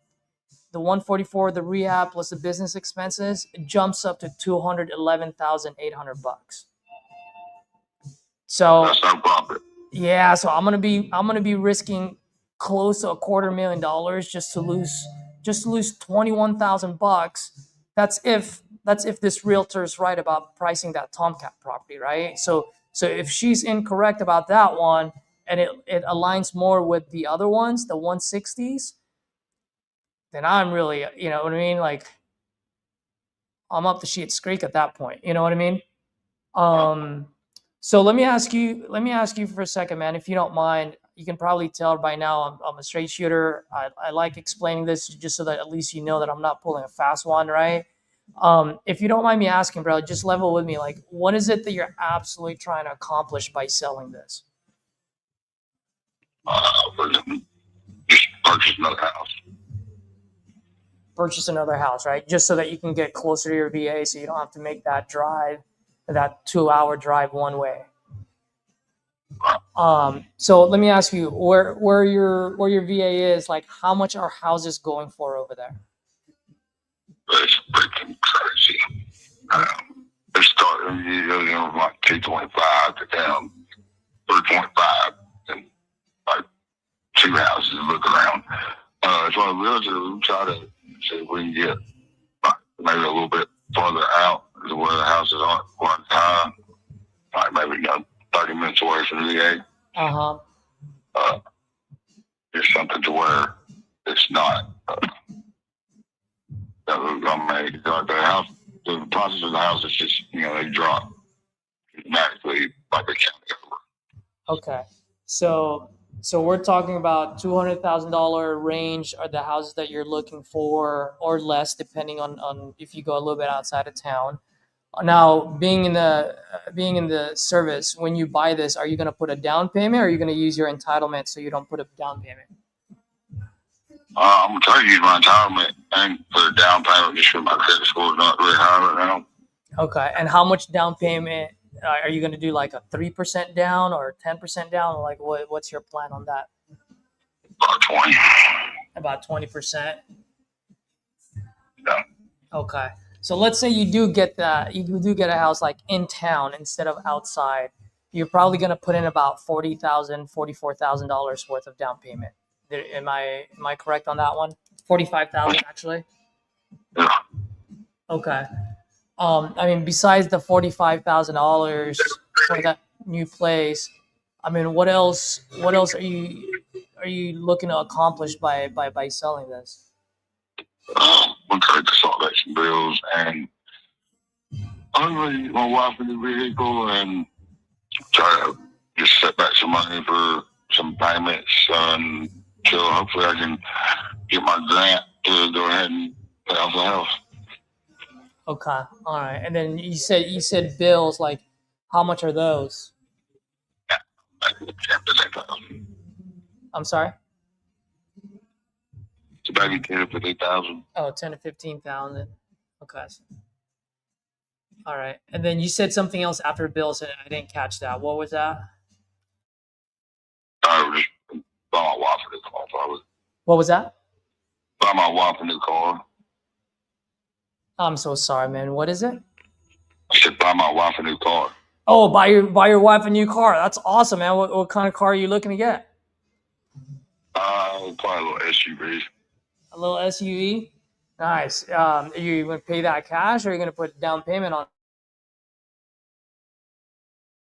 the 144, the rehab plus the business expenses, it jumps up to $211,800. So that's no profit. Yeah, so I'm gonna be risking close to $250,000 just to lose $21,000. That's if this realtor is right about pricing that Tomcat property, right? So if she's incorrect about that one and it aligns more with the other ones, the 160s, then I'm really, you know what I mean? Like I'm up the Schitt's Creek at that point. You know what I mean? So let me ask you for a second, man, if you don't mind. You can probably tell by now I'm a straight shooter. I like explaining this just so that at least you know that I'm not pulling a fast one, right? If you don't mind me asking, bro, just level with me. Like, what is it that you're absolutely trying to accomplish by selling this? Just purchase another house. Purchase another house, right? Just so that you can get closer to your VA, so you don't have to make that drive, that 2-hour drive one way. So let me ask you, where your VA is, like, how much are houses going for over there? It's freaking crazy. They're starting, like 225 to down 3.5, and like 2 houses to look around. So I realized we try to see if we can get like, maybe a little bit farther out to where the houses aren't quite high, like maybe 30 minutes away from the VA. Just something to where it's not. I mean, the prices of the house is just, they drop dramatically like a county over. Okay, so we're talking about $200,000 range are the houses that you're looking for, or less, depending on if you go a little bit outside of town. Now, being in the service, when you buy this, are you going to put a down payment, or are you going to use your entitlement so you don't put a down payment? I'm going to try to use my entitlement and put a down payment just because my credit score is not really high right now. Okay. And how much down payment are you going to do? Like a 3% down or 10% down? Like what's your plan on that? About 20. About 20%. Yeah. Okay. So let's say you do get a house like in town instead of outside. You're probably going to put in about $44,000 worth of down payment. Am I correct on that one? 45,000 actually. Yeah. Okay. I mean, besides the $45,000 for that new place, I mean, what else? What else are you looking to accomplish by selling this? We could consolidation bills and only my wife in the vehicle and try to just set back some money for some payments until hopefully I can get my grant to go ahead and pay off the house. Okay, all right. And then you said bills. Like, how much are those? I'm sorry. It's maybe 10 to 50,000. Oh, 10 to 15,000. Okay. All right. And then you said something else after bills, and I didn't catch that. What was that? I was just buy my wife a new car, probably. What was that? Buy my wife a new car. I'm so sorry, man. What is it? I said buy my wife a new car. Oh, buy your wife a new car. That's awesome, man. What kind of car are you looking to get? Probably a little SUV. A little SUV. Nice. Are you going to pay that cash, or are you going to put down payment on?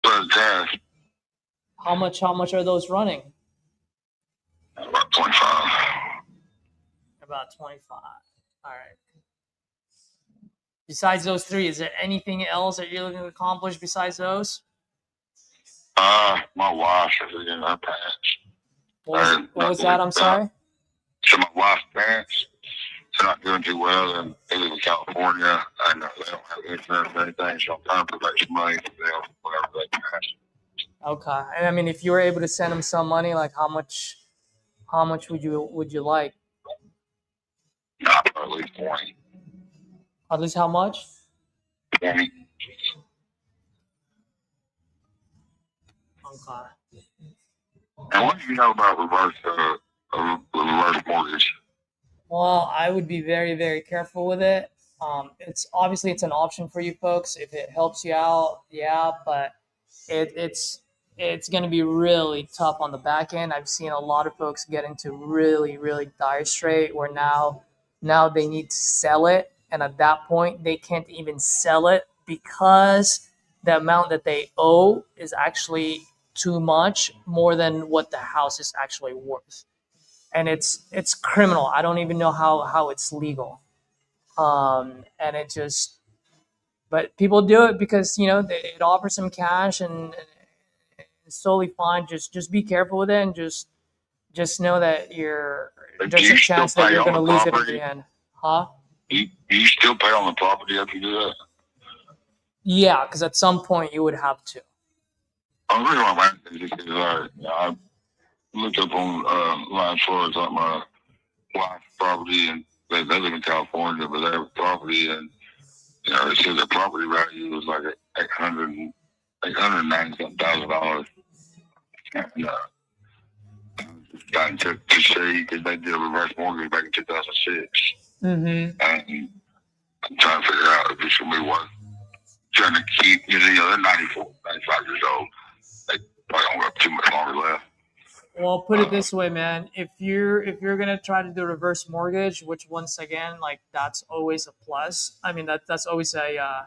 But cash, How much are those running? about 25. About 25. All right. Besides those three, is there anything else that you're looking to accomplish besides those? My wife is in her pants. What was that? I'm sorry. So my wife's parents, they're not doing too well, and they live in California, and they don't have insurance or anything, so I'm trying to collect some money from them, whatever they can. Okay. And I mean, if you were able to send them some money, like how much would you like? Not at least 20. At least how much? 20. Okay. And what do you know about reverse mortgage? Well, I would be very, very careful with it. It's obviously it's an option for you folks if it helps you out, yeah, but it's going to be really tough on the back end. I've seen a lot of folks get into really, really dire strait where now they need to sell it, and at that point they can't even sell it because the amount that they owe is actually too much more than what the house is actually worth, and it's criminal. I don't even know how it's legal. And it just, but people do it because it offers some cash, and it's totally fine. Just be careful with it, and just know that there's a chance that you're going to lose it at the end. Huh? Do you still pay on the property after you do that? Yeah, because at some point you would have to. The reason why I'm asking is because I looked up on line for like my wife's property, and they live in California, but they have a property, and it said the property value was like $890,000. And got in touch to see because they did a reverse mortgage back in 2006. Mm-hmm. And I'm trying to figure out if it's going to be worth trying to keep, they're 94, 95 years old. They probably don't have too much longer left. Well, put it this way, man. If you're gonna try to do a reverse mortgage, which once again, like that's always a plus. I mean that's always a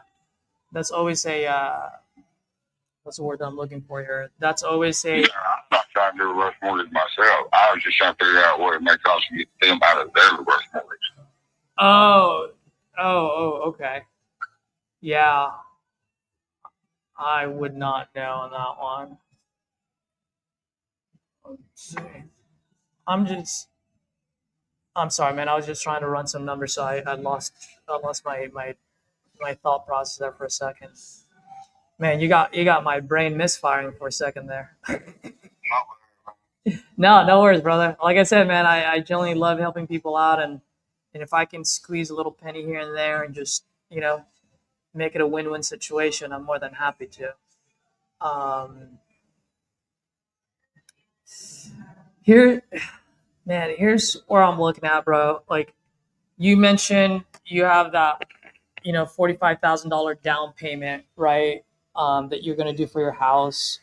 what's the word that I'm looking for here? That's always a I'm not trying to do a reverse mortgage myself. I was just trying to figure out what it may cost to get them out of their reverse mortgage. Oh, okay. Yeah, I would not know on that one. Let's see. I'm sorry, man. I was just trying to run some numbers, so I lost my thought process there for a second. Man, you got my brain misfiring for a second there. No worries, brother. Like I said, man, I generally love helping people out, and if I can squeeze a little penny here and there, and just make it a win-win situation, I'm more than happy to. Here, man, here's where I'm looking at, bro. Like you mentioned, you have that, $45,000 down payment, right? That you're gonna do for your house.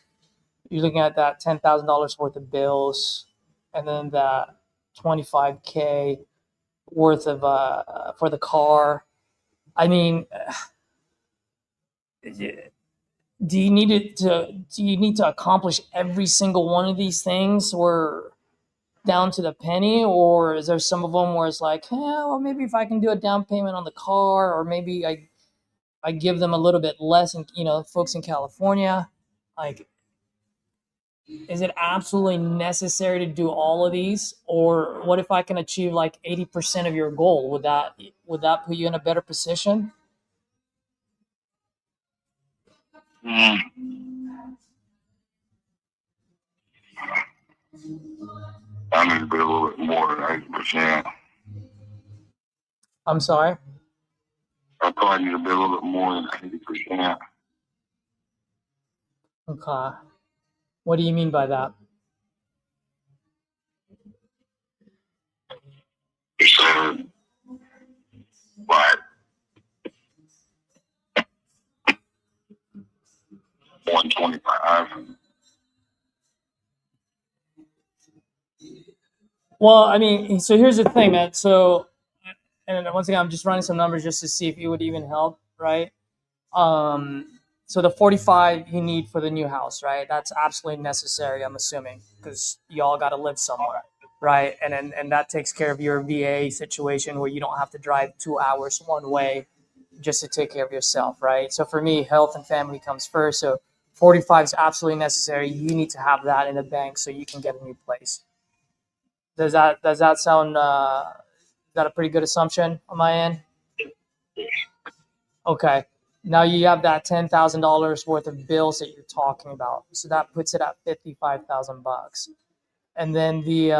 You're looking at that $10,000 worth of bills, and then that 25K worth of for the car. I mean, do you need to accomplish every single one of these things, or down to the penny, or is there some of them where it's like, well, maybe if I can do a down payment on the car, or maybe I give them a little bit less, and folks in California, like, is it absolutely necessary to do all of these, or what if I can achieve like 80% of your goal? Would that put you in a better position? Mm. I need to be a little bit more than 80%. I'm sorry. I thought I need to be a little bit more than 80%. Okay. What do you mean by that? So, like 125. Well, I mean, so here's the thing, man. So, and once again, I'm just running some numbers just to see if it would even help, right? So the 45 you need for the new house, right? That's absolutely necessary, I'm assuming, because y'all got to live somewhere, right? And that takes care of your VA situation where you don't have to drive 2 hours one way just to take care of yourself, right? So for me, health and family comes first. So 45 is absolutely necessary. You need to have that in the bank so you can get a new place. Does that sound is that a pretty good assumption on my end? Okay. Now you have that $10,000 worth of bills that you're talking about, so that puts it at $55,000. And then the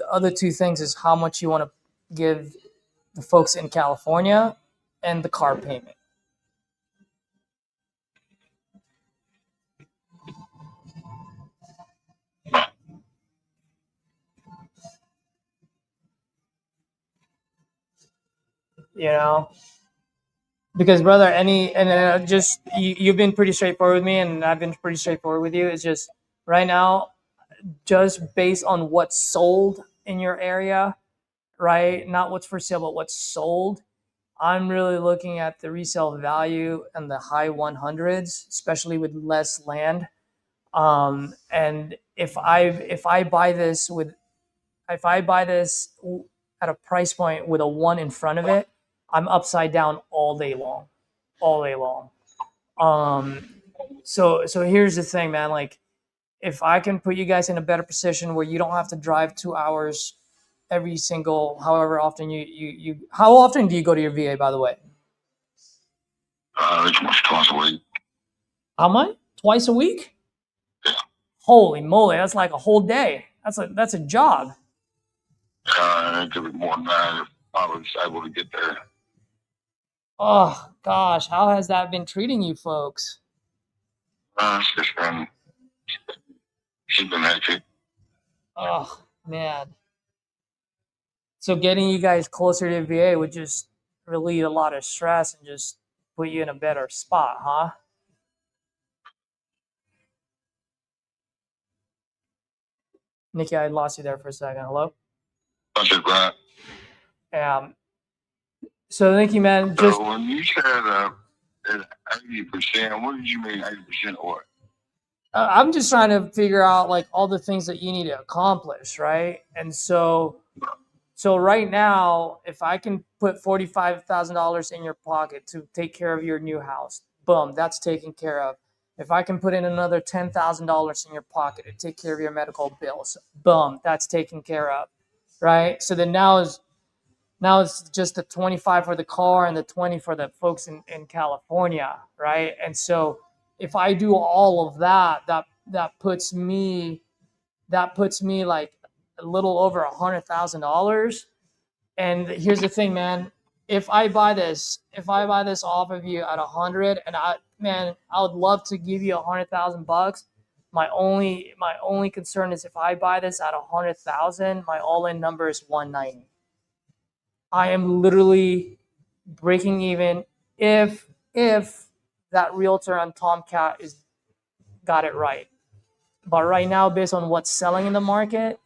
other two things is how much you want to give the folks in California and the car payment. Because brother, just you've been pretty straightforward with me, and I've been pretty straightforward with you. It's just right now, just based on what's sold in your area, right? Not what's for sale, but what's sold. I'm really looking at the resale value and the high 100s, especially with less land. And if I buy this at a price point with a 1 in front of it, I'm upside down all day long, all day long. So here's the thing, man. Like, if I can put you guys in a better position where you don't have to drive 2 hours every single, however often how often do you go to your VA, by the way? It's much twice a week. How much? Twice a week? Yeah. Holy moly, that's like a whole day. That's a job. It could be more than that if I was able to get there. Oh gosh, how has that been treating you folks? It's been hectic. Oh man. So getting you guys closer to VA would just relieve a lot of stress and just put you in a better spot, huh? Nikki, I lost you there for a second. Hello? That's it, right? So thank you, man. Just So when you said 80%, what did you mean 80% of what? I'm just trying to figure out like all the things that you need to accomplish, right? And so right now, if I can put $45,000 in your pocket to take care of your new house, boom, that's taken care of. If I can put in another $10,000 in your pocket to take care of your medical bills, boom, that's taken care of, right? So then now it's just the 25 for the car and the 20 for the folks in California, right? And so if I do all of that, that puts me like a little over $100,000. And here's the thing, man. if I buy this off of you at 100, and I would love to give you $100,000. My only concern is if I buy this at 100,000, my all-in number is 190. I am literally breaking even if that realtor on Tomcat is got it right. But right now, based on what's selling in the market,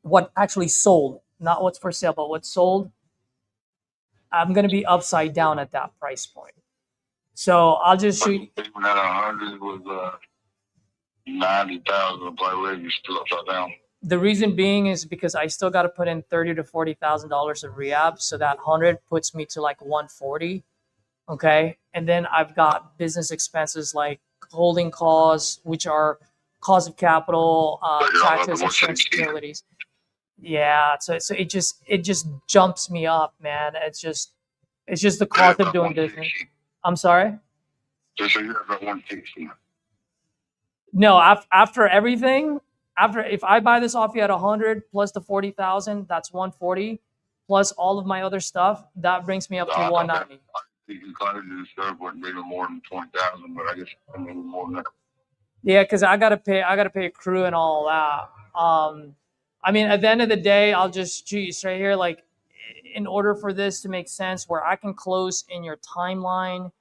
what actually sold, not what's for sale, but what's sold, I'm gonna be upside down at that price point. So I'll just shoot. Even at 100 was 90,000 to play with, you're still upside down. The reason being is because I still got to put in $30,000 to $40,000 of rehab, so that 100 puts me to like 140. Okay, and then I've got business expenses like holding costs, which are cost of capital, taxes, insurance, utilities. Yeah, so it just jumps me up, man. It's just the cost of doing business. I'm sorry. Just so you're about 160. No, after everything, if I buy this off you at 100 plus the 40,000, that's 140, plus all of my other stuff, that brings me up to 190. I think you closed and stuff wouldn't be no more than 20,000, but I guess I mean more than that. Yeah, because I gotta pay a crew and all that. I mean, at the end of the day, I'll just shoot you straight here. Like, in order for this to make sense, where I can close in your timeline,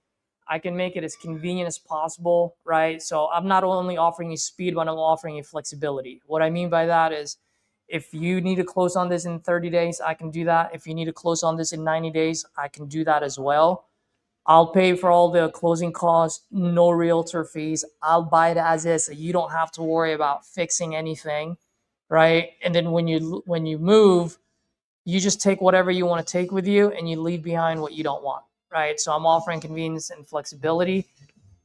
I can make it as convenient as possible, right? So I'm not only offering you speed, but I'm offering you flexibility. What I mean by that is, if you need to close on this in 30 days, I can do that. If you need to close on this in 90 days, I can do that as well. I'll pay for all the closing costs, no realtor fees. I'll buy it as is, so you don't have to worry about fixing anything, right? And then when you move, you just take whatever you want to take with you, and you leave behind what you don't want, right? So I'm offering convenience and flexibility.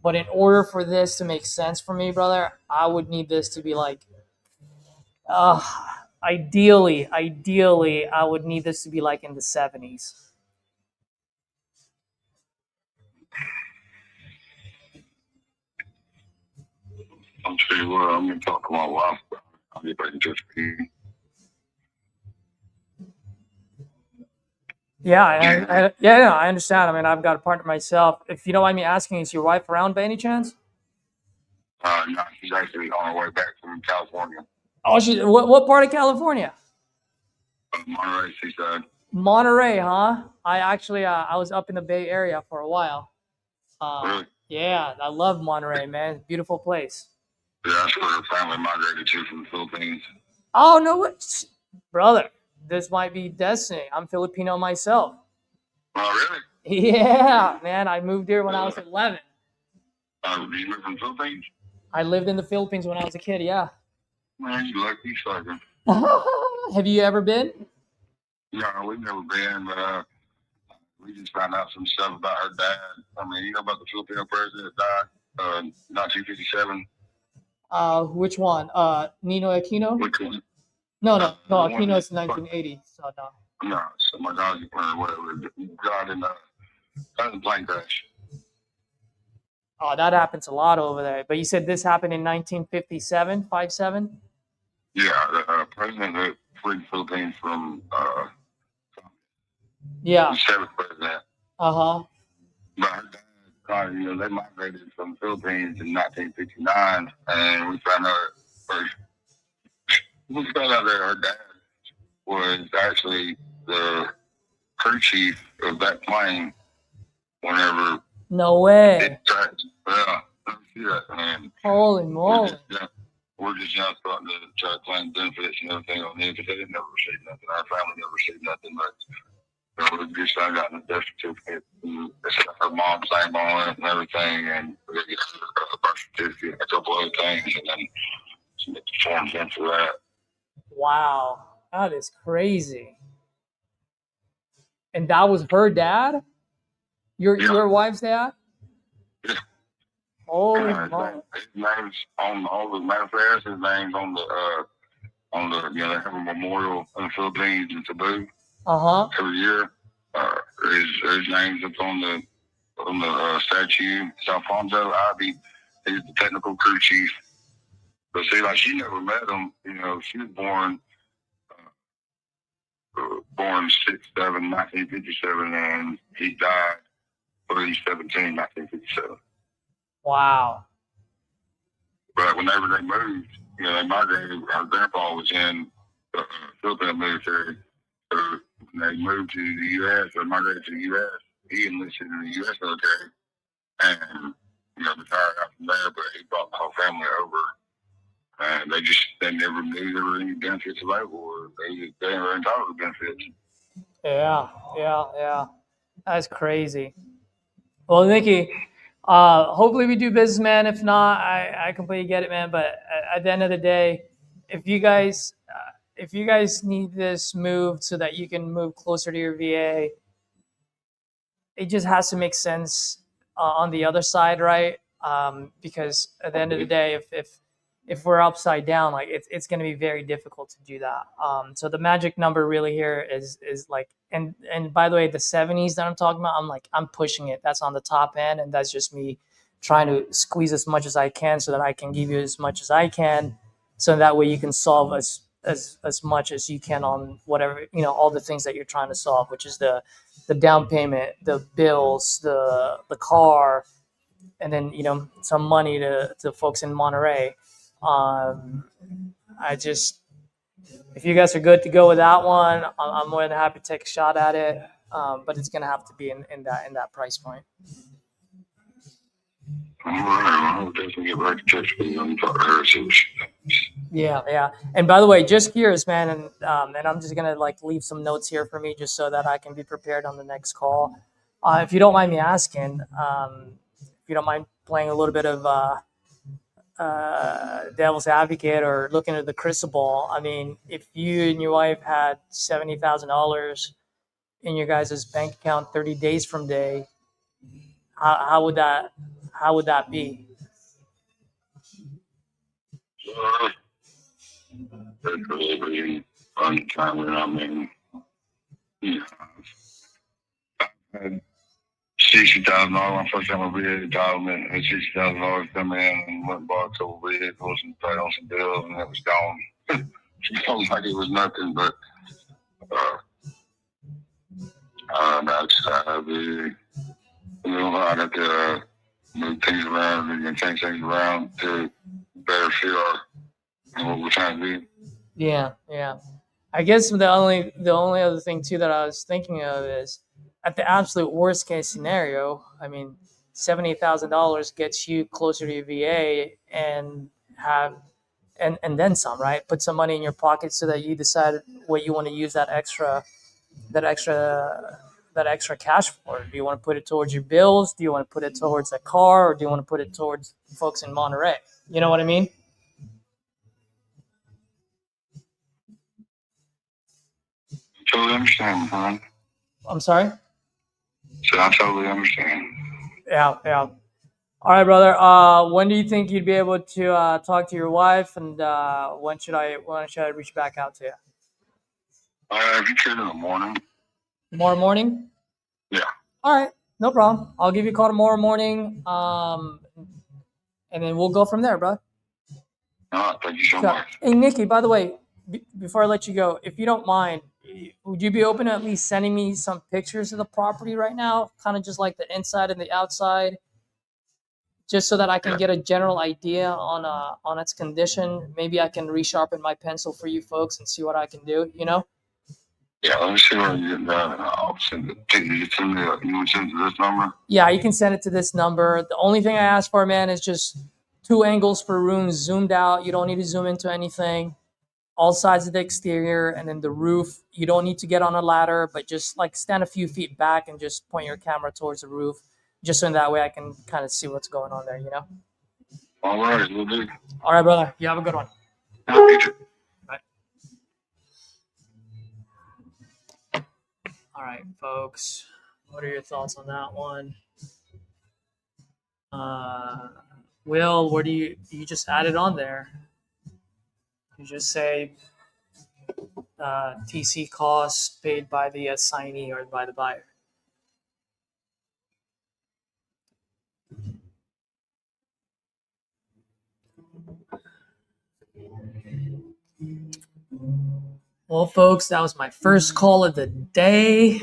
But in order for this to make sense for me, brother, I would need this to be like, ideally, I would need this to be like in the 70s. I'm sure what, I'm going to talk to my wife. I'll get back in touch with you. Yeah, I understand. I mean, I've got a partner myself. If you don't mind me asking, is your wife around by any chance? No, she's actually on her way back from California. Oh, what part of California? Monterey, Seaside. Monterey, huh? I actually, I was up in the Bay Area for a while. Really? Yeah, I love Monterey, man. Beautiful place. Yeah, that's where her family migrated to from the Philippines. Oh, no way. Brother, this might be destiny. I'm Filipino myself. Oh, really? Yeah, man. I moved here when I was 11. Did you move from the Philippines? I lived in the Philippines when I was a kid, yeah. Man, you lucky sucker. Have you ever been? No, we've never been, but we just found out some stuff about her dad. I mean, you know about the Filipino president that died 1957? Which one? Nino Aquino? Which one? No, Aquino's 1980, so no. No, so my dog or whatever died in a plane crash. Oh, that happens a lot over there. But you said this happened in 1957, 57? Yeah, the president that freed the Philippines from yeah. the seventh president. Uh-huh. But her dad, they migrated from the Philippines in 1959, and we found out that her dad was actually the crew chief of that plane whenever. No way. Yeah, see that, man. Holy moly. We're just starting to try to claim benefits and everything on him because they didn't never receive nothing. Our family never received nothing, but we just found out in the death certificate. It's got her mom's name on it and everything, and we get a birth certificate, a couple other things, and then submit the forms in for that. Wow, that is crazy. And that was her dad? Your wife's dad? Yeah. Holy moly. His name's on all the manifests. His name's on the they have a memorial in the Philippines in Cebu. Every year. His name's up on the statue. It's Alfonso Ivy. He's the technical crew chief. But see, like, she never met him. She was born born 6/7/1957, and he died 3/17/1957. Wow. But whenever they moved, they migrated. Our grandpa was in the Filipino military. So when they moved to the U.S. or migrated to the U.S., he enlisted in the U.S. military and retired out from there. But he brought the whole family over, and they never knew there were any benefits available, or they were entitled to benefits. Yeah. That's crazy. Well, Nikki, hopefully we do business, man. If not, I completely get it, man. But at the end of the day, if you guys need this moved so that you can move closer to your VA, it just has to make sense on the other side, right? Because at the end of the day, if we're upside down, like it's going to be very difficult to do that. So the magic number really here is like, and by the way, the 70s that I'm talking about, I'm pushing it. That's on the top end, and that's just me trying to squeeze as much as I can so that I can give you as much as I can, so that way you can solve as much as you can on whatever, all the things that you're trying to solve, which is the down payment, the bills, the car, and then some money to folks in Monterey. If you guys are good to go with that one, I'm more than happy to take a shot at it. But it's gonna have to be in that price point. All right, I'll definitely get back to touch with you and talk to her, see what she thinks. Yeah. And by the way, just curious, man, and I'm just gonna leave some notes here for me just so that I can be prepared on the next call. If you don't mind me asking, if you don't mind playing a little bit of devil's advocate or looking at the crystal ball, I mean, if you and your wife had $70,000 in your guys' bank account 30 days from day, how would that be? That's really untimely. I mean, I had $60,000 my first time I did entitlement. Had $60,000 come in and went and bought a couple vehicles and paid on some bills, and it was gone. It felt like it was nothing, but I'd have to move things around and change things around to better fit what we're trying to do. Yeah. I guess the only other thing too that I was thinking of is, at the absolute worst case scenario, I mean, $70,000 gets you closer to your VA and then some, right? Put some money in your pocket so that you decide what you want to use that extra cash for. Do you want to put it towards your bills? Do you want to put it towards a car, or do you want to put it towards folks in Monterey? You know what I mean? Totally understand, man. I'm sorry? So I totally understand. Yeah. All right, brother. When do you think you'd be able to talk to your wife, and when should I reach back out to you? If you could in the morning. Tomorrow morning? Yeah. All right, no problem. I'll give you a call tomorrow morning, and then we'll go from there, bro. All right, thank you so much. Hey, Nikki, by the way, before I let you go, if you don't mind, would you be open to at least sending me some pictures of the property right now, kind of just like the inside and the outside, just so that I can get a general idea on its condition? Maybe I can resharpen my pencil for you folks and see what I can do, Yeah, let me see where you get that. I'll send it to you. You would send it to this number? Yeah, you can send it to this number. The only thing I ask for, man, is just 2 angles for rooms zoomed out. You don't need to zoom into anything. All sides of the exterior, and then the roof. You don't need to get on a ladder, but just stand a few feet back and just point your camera towards the roof, just so in that way I can kind of see what's going on there, All right, we'll do. All right, brother. You have a good one. You too. Bye. All right, folks. What are your thoughts on that one? Will, where do you just add it on there? You just say TC costs paid by the assignee or by the buyer. Well, folks, that was my first call of the day.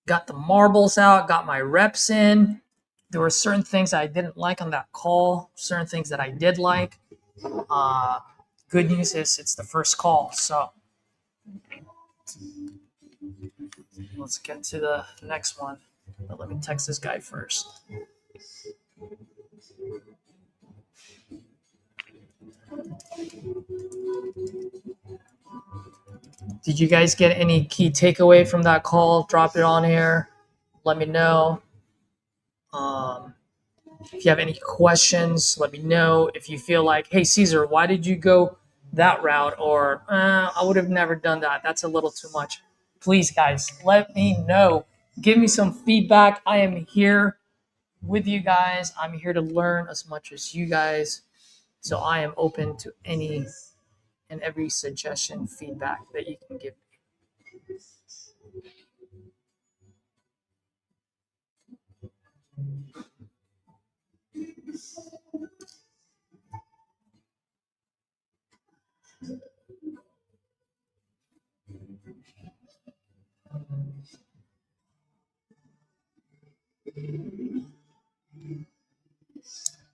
Got the marbles out, got my reps in. There were certain things I didn't like on that call, certain things that I did like. Good news is it's the first call, so let's get to the next one. But let me text this guy first. Did you guys get any key takeaway from that call? Drop it on here. Let me know. If you have any questions, let me know. If you feel like, hey, Caesar, why did you go that route? Or I would have never done that. That's a little too much. Please, guys, let me know. Give me some feedback. I am here with you guys. I'm here to learn as much as you guys. So I am open to any and every suggestion, feedback that you can give me.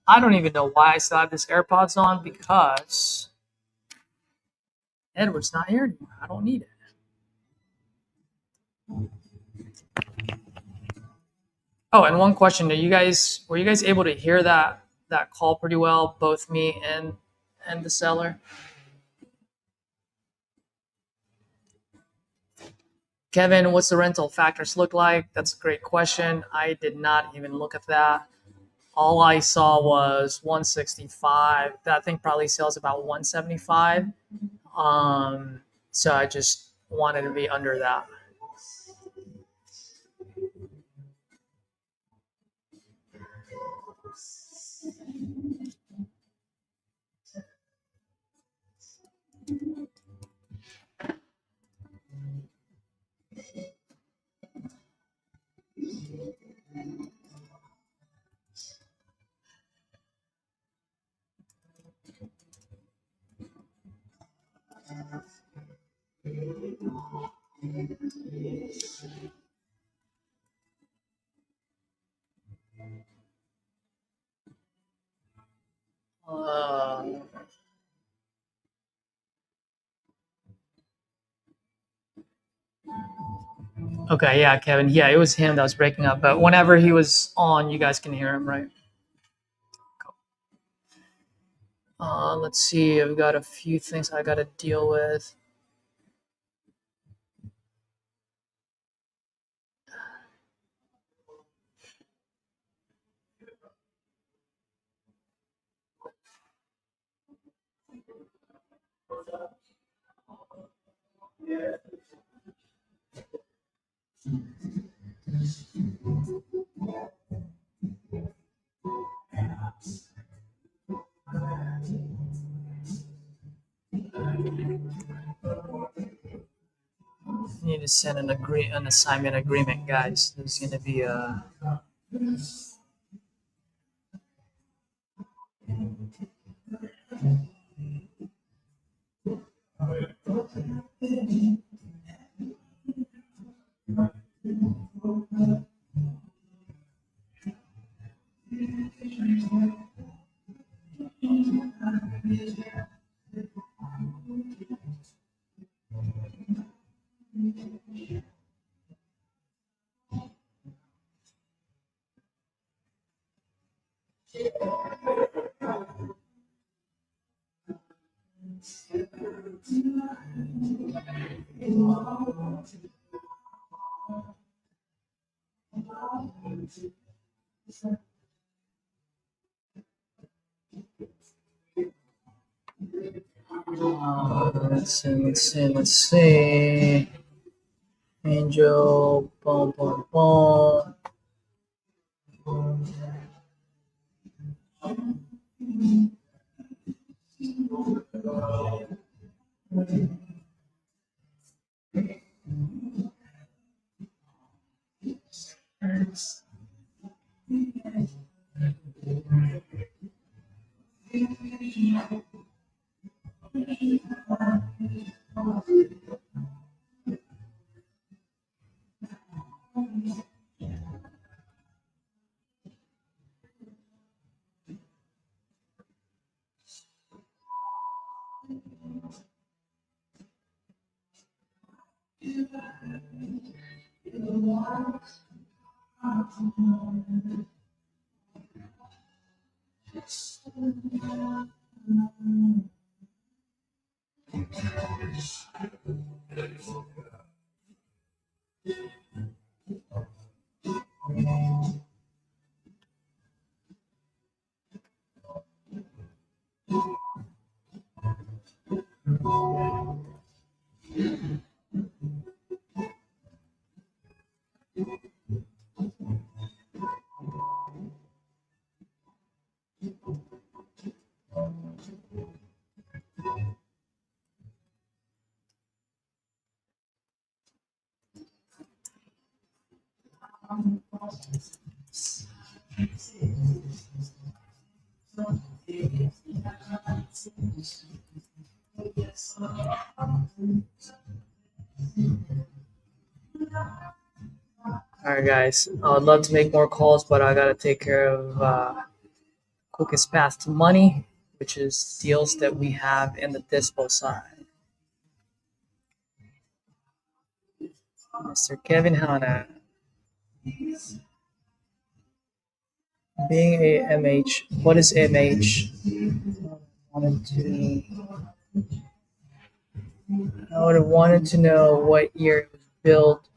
I don't even know why I still have this AirPods on because Edward's not here anymore. I don't need it. Oh, and one question: were you guys able to hear that call pretty well, both me and the seller? Kevin, what's the rental factors look like? That's a great question. I did not even look at that. All I saw was 165. That thing probably sells about 175. So I just wanted to be under that. Okay, yeah, Kevin. Yeah, it was him that was breaking up. But whenever he was on, you guys can hear him, right? Let's see. I've got a few things I got to deal with. Need to send an assignment agreement, guys. There's gonna be a let's see. Angel, boom, boom, boom. All right, guys. I would love to make more calls, but I gotta take care of quickest path to money, which is deals that we have in the dispo side. Mr. Kevin Hanna. Being a MH, what is MH? I would have wanted to know what year it was built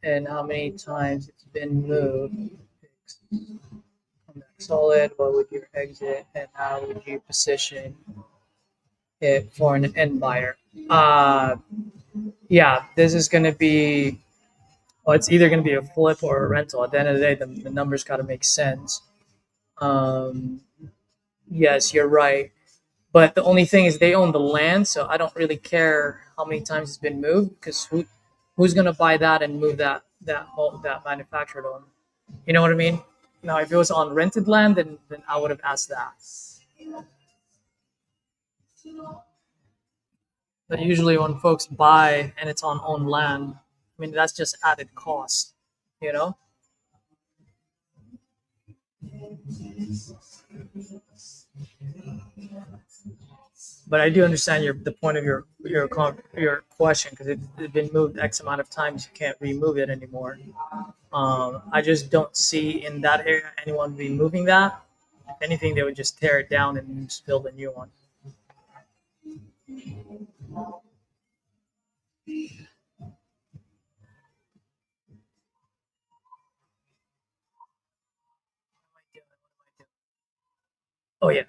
and how many times it's been moved. On that solid, what would your exit and how would you position it for an end buyer? Yeah, this is going to be, well, it's either going to be a flip or a rental. At the end of the day, the numbers got to make sense. Yes, you're right. But the only thing is they own the land, so I don't really care how many times it's been moved because who's gonna buy that and move that manufactured home? You know what I mean? Now, if it was on rented land, then I would have asked that. But usually, when folks buy and it's on owned land, I mean that's just added cost, you know. But I do understand the point of your question because it's been moved X amount of times. You can't remove it anymore. I just don't see in that area anyone removing that. If anything, they would just tear it down and just build a new one. Oh yeah.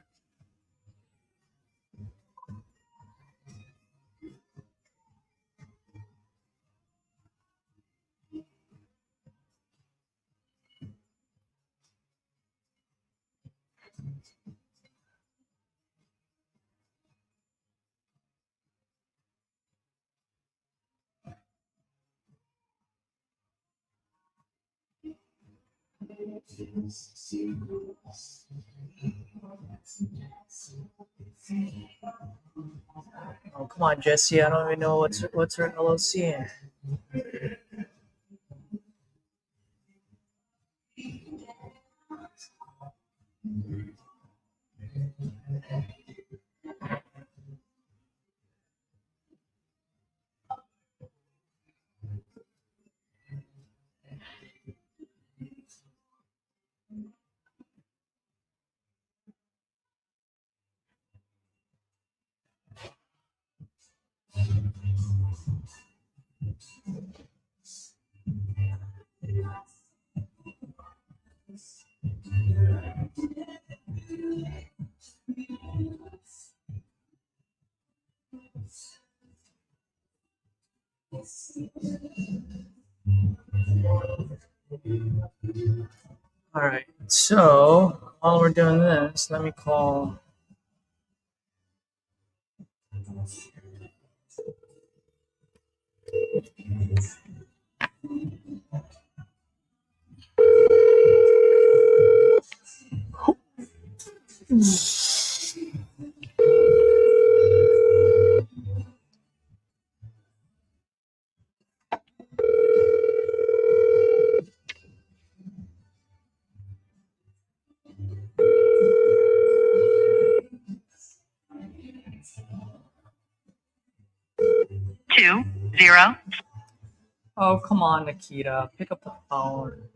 Oh come on, Jesse. I don't even know what's her LLC in. All right. So while we're doing this, let me call. Two, zero. Oh, come on, Nikita. Pick up the phone.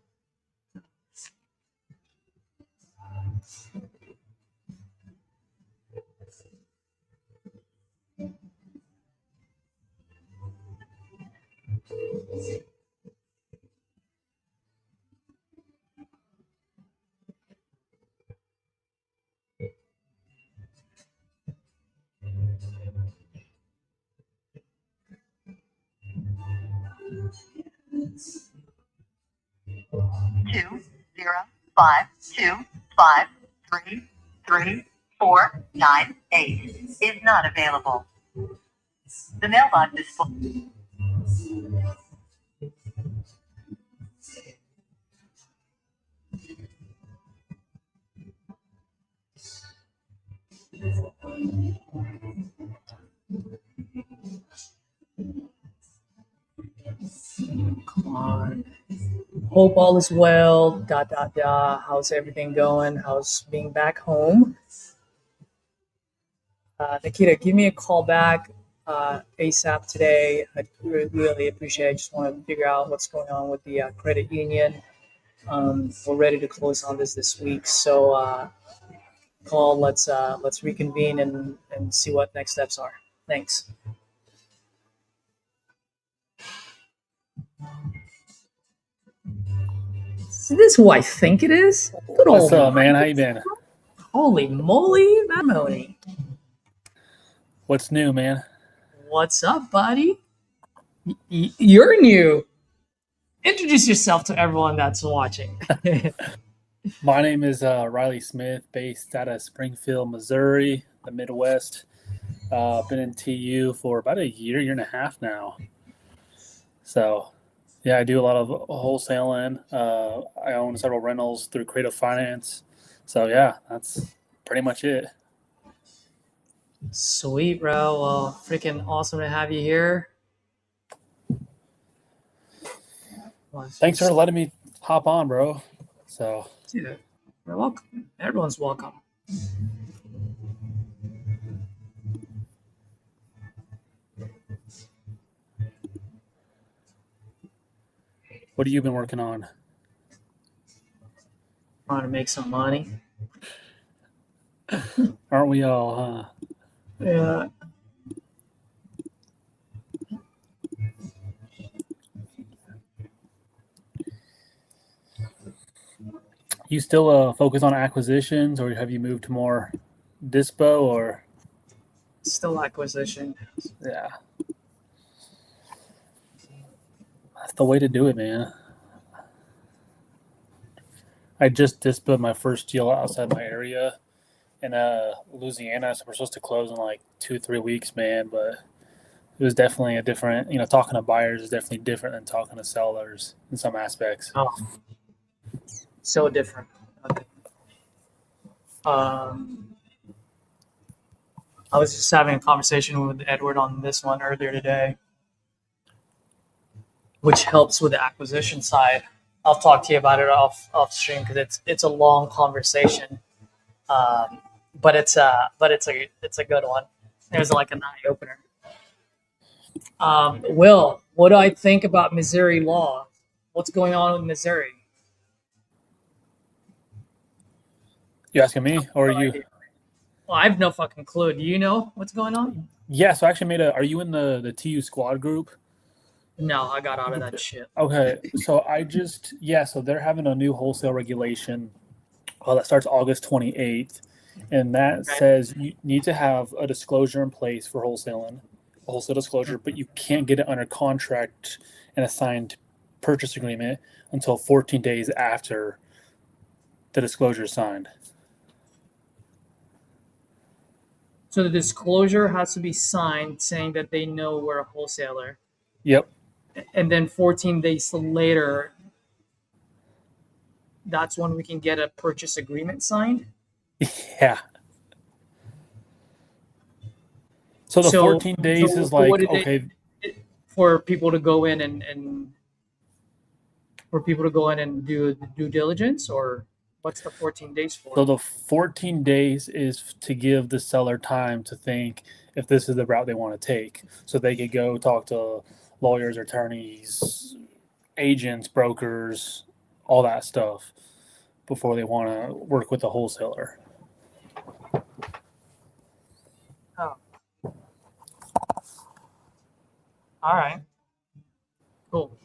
Two zero 5 2 5 3 3 4 9 8 is not available. The mailbox is full. Come on. Hope all is well. How's everything going? How's being back home? Nikita, give me a call back ASAP today. I'd really appreciate it. I just want to figure out what's going on with the credit union. We're ready to close on this week, so call. Let's reconvene and see what next steps are. Thanks. Is this who I think it is? Good What's old up, man? How you been? Holy moly, matrimony. What's new, man? What's up, buddy? You're new. Introduce yourself to everyone that's watching. My name is Riley Smith, based out of Springfield, Missouri, the Midwest. Been in TU for about a year and a half now. So, yeah, I do a lot of wholesaling. I own several rentals through Creative Finance. So, yeah, that's pretty much it. Sweet, bro. Well, freaking awesome to have you here. Thanks for letting me hop on, bro. So, Dude, you're welcome. Everyone's welcome. what have you been working on? Trying to make some money. Aren't we all, huh? Yeah. You still focus on acquisitions, or have you moved to more dispo, or? Still acquisition. Yeah. That's the way to do it, man. I just disposed my first deal outside my area in Louisiana, so we're supposed to close in like 2-3 weeks, man. But it was definitely a different, talking to buyers is definitely different than talking to sellers in some aspects. Oh, so different. Okay. I was just having a conversation with Edward on this one earlier today, which helps with the acquisition side. I'll talk to you about it off stream because it's a long conversation, but it's a good one. It was like an eye opener. Will, what do I think about Missouri law? What's going on with Missouri? You asking me, or are you? Well, I have no fucking clue. Do you know what's going on? Yeah, so I actually are you in the TU squad group? No, I got out of that shit. Okay, so so they're having a new wholesale regulation that starts August 28th, and that says you need to have a disclosure in place for wholesaling, a wholesale disclosure, but you can't get it under contract and a signed purchase agreement until 14 days after the disclosure is signed. So the disclosure has to be signed saying that they know we're a wholesaler. Yep. And then 14 days later, that's when we can get a purchase agreement signed? Yeah. So the 14 days is like, okay. For people to go in and do due diligence, or what's the 14 days for? So the 14 days is to give the seller time to think if this is the route they want to take. So they could go talk to lawyers, attorneys, agents, brokers, all that stuff before they want to work with the wholesaler. Oh. All right. Cool.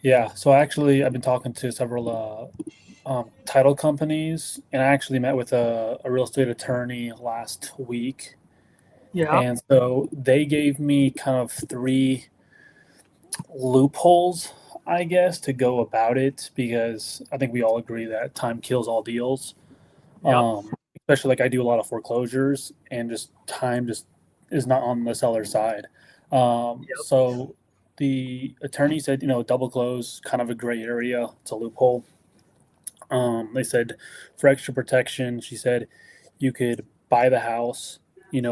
Yeah. So actually, I've been talking to several title companies, and I actually met with a real estate attorney last week. Yeah. And so they gave me kind of 3 loopholes, I guess, to go about it, because I think we all agree that time kills all deals. Yep. Especially like I do a lot of foreclosures, and just time just is not on the seller's side. So the attorney said, double close, kind of a gray area. It's a loophole. They said for extra protection, she said you could buy the house,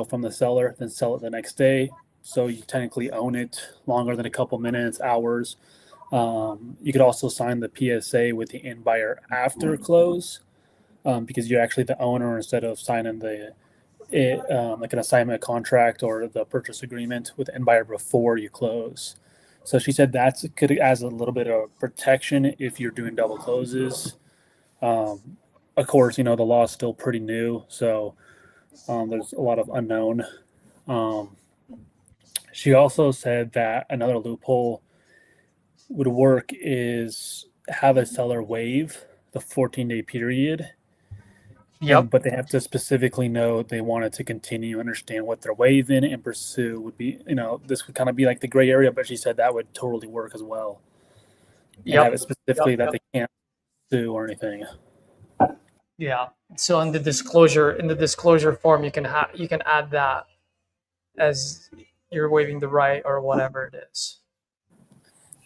from the seller, then sell it the next day. So you technically own it longer than a couple minutes, hours. You could also sign the PSA with the end buyer after close, because you're actually the owner instead of signing like an assignment contract or the purchase agreement with the end buyer before you close. So she said that could add a little bit of protection if you're doing double closes. Of course, the law is still pretty new, so there's a lot of unknown. She also said that another loophole would work is have a seller waive the 14-day period. Yep. But they have to specifically know they wanted to continue, understand what they're waiving, and pursue would be, this would kind of be like the gray area, but she said that would totally work as well. And have it specifically that they can't sue or anything. Yeah. So in the disclosure form, you can add that as you're waiving the right or whatever it is.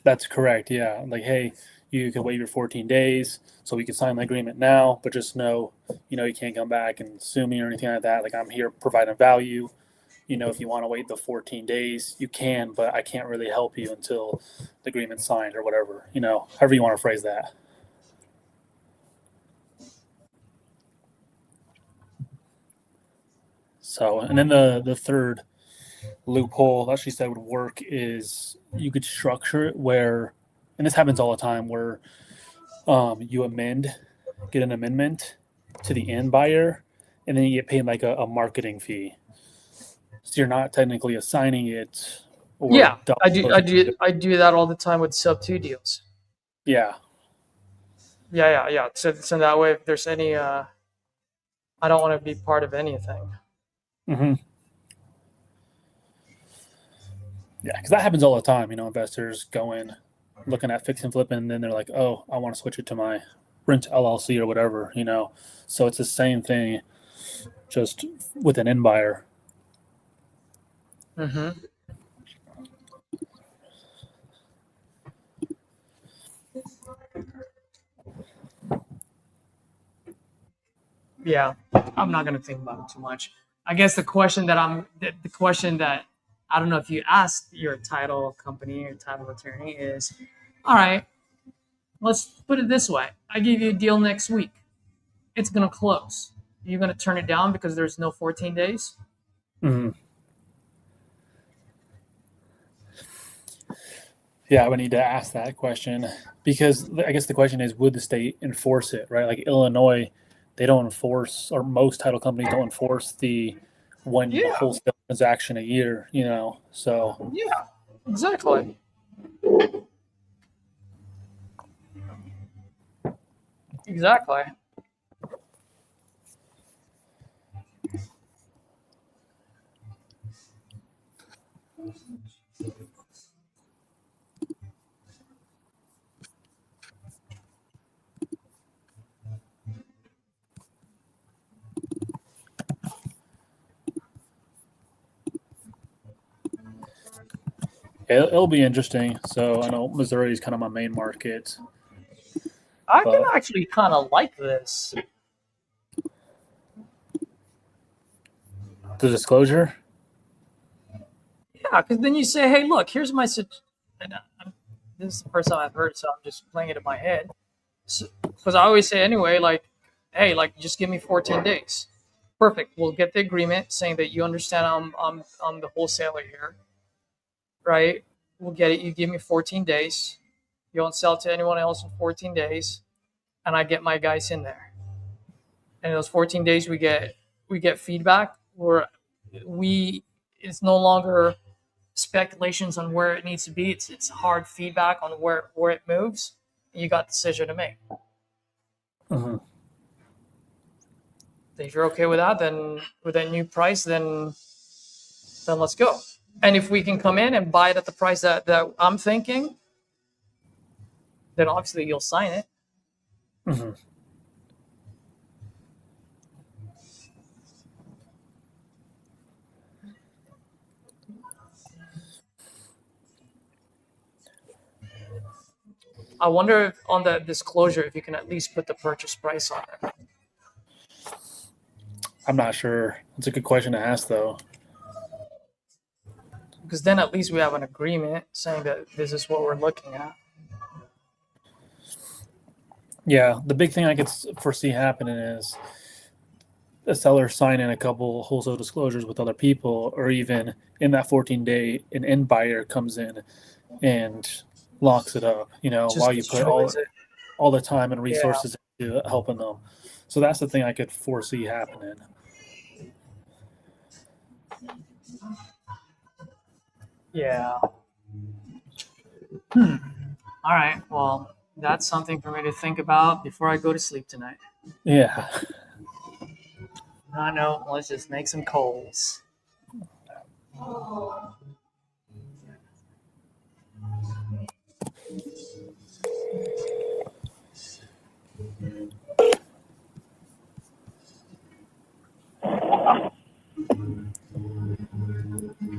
That's correct. Yeah. Like, hey, you can waive your 14 days, so we can sign the agreement now, but just know, you can't come back and sue me or anything like that. Like, I'm here providing value. If you want to wait the 14 days, you can, but I can't really help you until the agreement's signed or whatever, however you want to phrase that. So, and then the third loophole that she said would work is you could structure it where, and this happens all the time, where you get an amendment to the end buyer, and then you get paid like a marketing fee. So you're not technically assigning it. Yeah, I do that all the time with sub 2 deals. Yeah. Yeah. So that way, if there's any, I don't want to be part of anything. Mm-hmm. Yeah, because that happens all the time. Investors go in, looking at fix and flip, and then they're like, "Oh, I want to switch it to my rent LLC or whatever." So it's the same thing, just with an end buyer. Mm-hmm. Yeah, I'm not gonna think about it too much. I guess the question that I don't know if you asked your title company or title attorney is, all right, let's put it this way. I give you a deal next week. It's going to close. You're going to turn it down because there's no 14 days? Mm-hmm. Yeah, I would need to ask that question, because I guess the question is, would the state enforce it, right? Like Illinois, they don't enforce, or most title companies don't enforce the one wholesale transaction a year, so. Yeah, exactly. Exactly. It'll be interesting. So I know Missouri is kind of my main market. I can actually kind of like this. The disclosure? Yeah, because then you say, hey, look, here's my situation. This is the first time I've heard it, so I'm just playing it in my head. Because I always say anyway, like, hey, like, just give me 14 days. Perfect. We'll get the agreement saying that you understand I'm the wholesaler here. right? We'll get it. You give me 14 days. You don't sell it to anyone else in 14 days, and I get my guys in there. And in those 14 days, we get feedback. It's no longer speculations on where it needs to be. It's hard feedback on where it moves. You got the decision to make. Uh-huh. If you're okay with that, then with that new price, then let's go. And if we can come in and buy it at the price that I'm thinking, then obviously you'll sign it. Mm-hmm. I wonder if on the disclosure if you can at least put the purchase price on it. I'm not sure. It's a good question to ask, though. Because then at least we have an agreement saying that this is what we're looking at. Yeah, the big thing I could foresee happening is a seller signing a couple wholesale disclosures with other people, or even in that 14-day, an end buyer comes in and locks it up, Just while you put destroys it. all the time and resources into helping them. So that's the thing I could foresee happening. Yeah. All right. Well, that's something for me to think about before I go to sleep tonight. Yeah. I know. Let's just make some calls.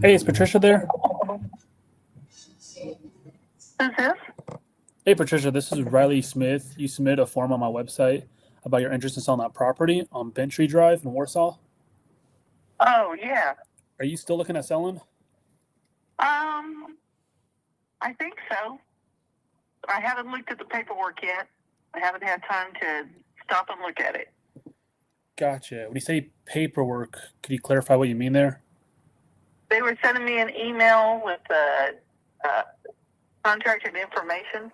Hey, is Patricia there? Who's this? Hey, Patricia, this is Riley Smith. You submitted a form on my website about your interest in selling that property on Bentry Drive in Warsaw. Oh, yeah. Are you still looking at selling? I think so. I haven't looked at the paperwork yet. I haven't had time to stop and look at it. Gotcha. When you say paperwork, could you clarify what you mean there? They were sending me an email with the contract and information.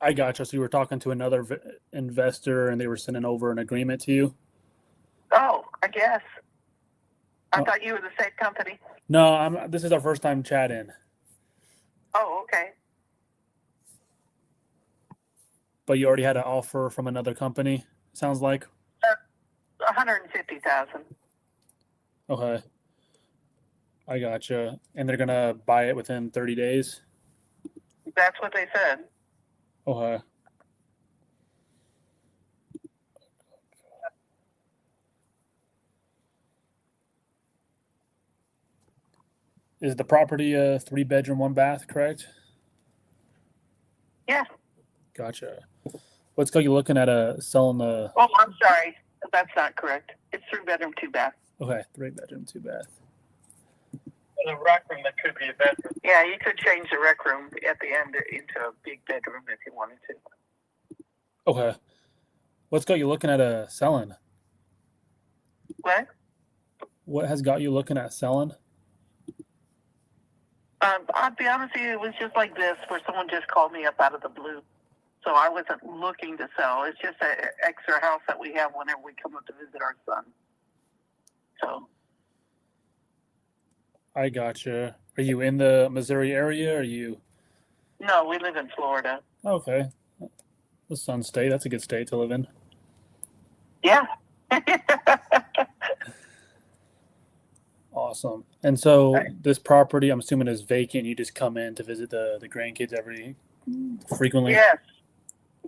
I gotcha. So you were talking to another investor and they were sending over an agreement to you? Oh, I guess. I thought you were the same company. No, this is our first time chatting. Oh, okay. But you already had an offer from another company, sounds like? $150,000. Okay. I gotcha. And they're going to buy it within 30 days? That's what they said. Okay. Is the property a 3-bedroom, 1-bath, correct? Yeah. Gotcha. What's got you looking at selling the... Oh, I'm sorry. That's not correct. It's 3-bedroom, 2-bath. Okay, 3-bedroom, 2-bath. There's a rec room that could be a bedroom. Yeah, you could change the rec room at the end into a big bedroom if you wanted to. Okay. What's got you looking at selling? What? What has got you looking at selling? I'll be honest with you, it was just like this, where someone just called me up out of the blue. So I wasn't looking to sell. It's just an extra house that we have whenever we come up to visit our son. So. I gotcha. Are you in the Missouri area? Or are you? No, we live in Florida. Okay. The Sun State. That's a good state to live in. Yeah. Awesome. And so this property, I'm assuming, is vacant. You just come in to visit the grandkids frequently? Yes.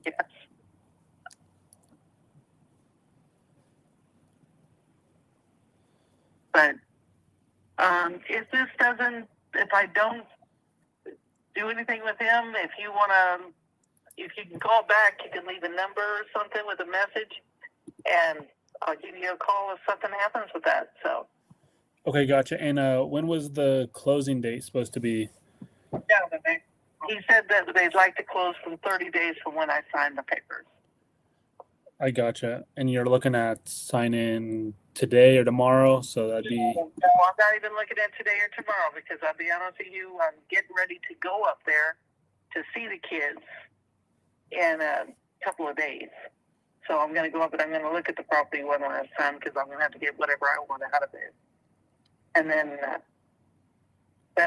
Yes. But if I don't do anything with him, if you can call back, you can leave a number or something with a message, and I'll give you a call if something happens with that. So. Okay, gotcha. And when was the closing date supposed to be? Yeah, he said that they'd like to close from 30 days from when I signed the papers. I gotcha. And you're looking at signing today or tomorrow, so that'd be. No, I'm not even looking at today or tomorrow because I'll be honest with you, I'm getting ready to go up there to see the kids in a couple of days. So I'm going to go up and I'm going to look at the property one last time because I'm going to have to get whatever I want out of it. And then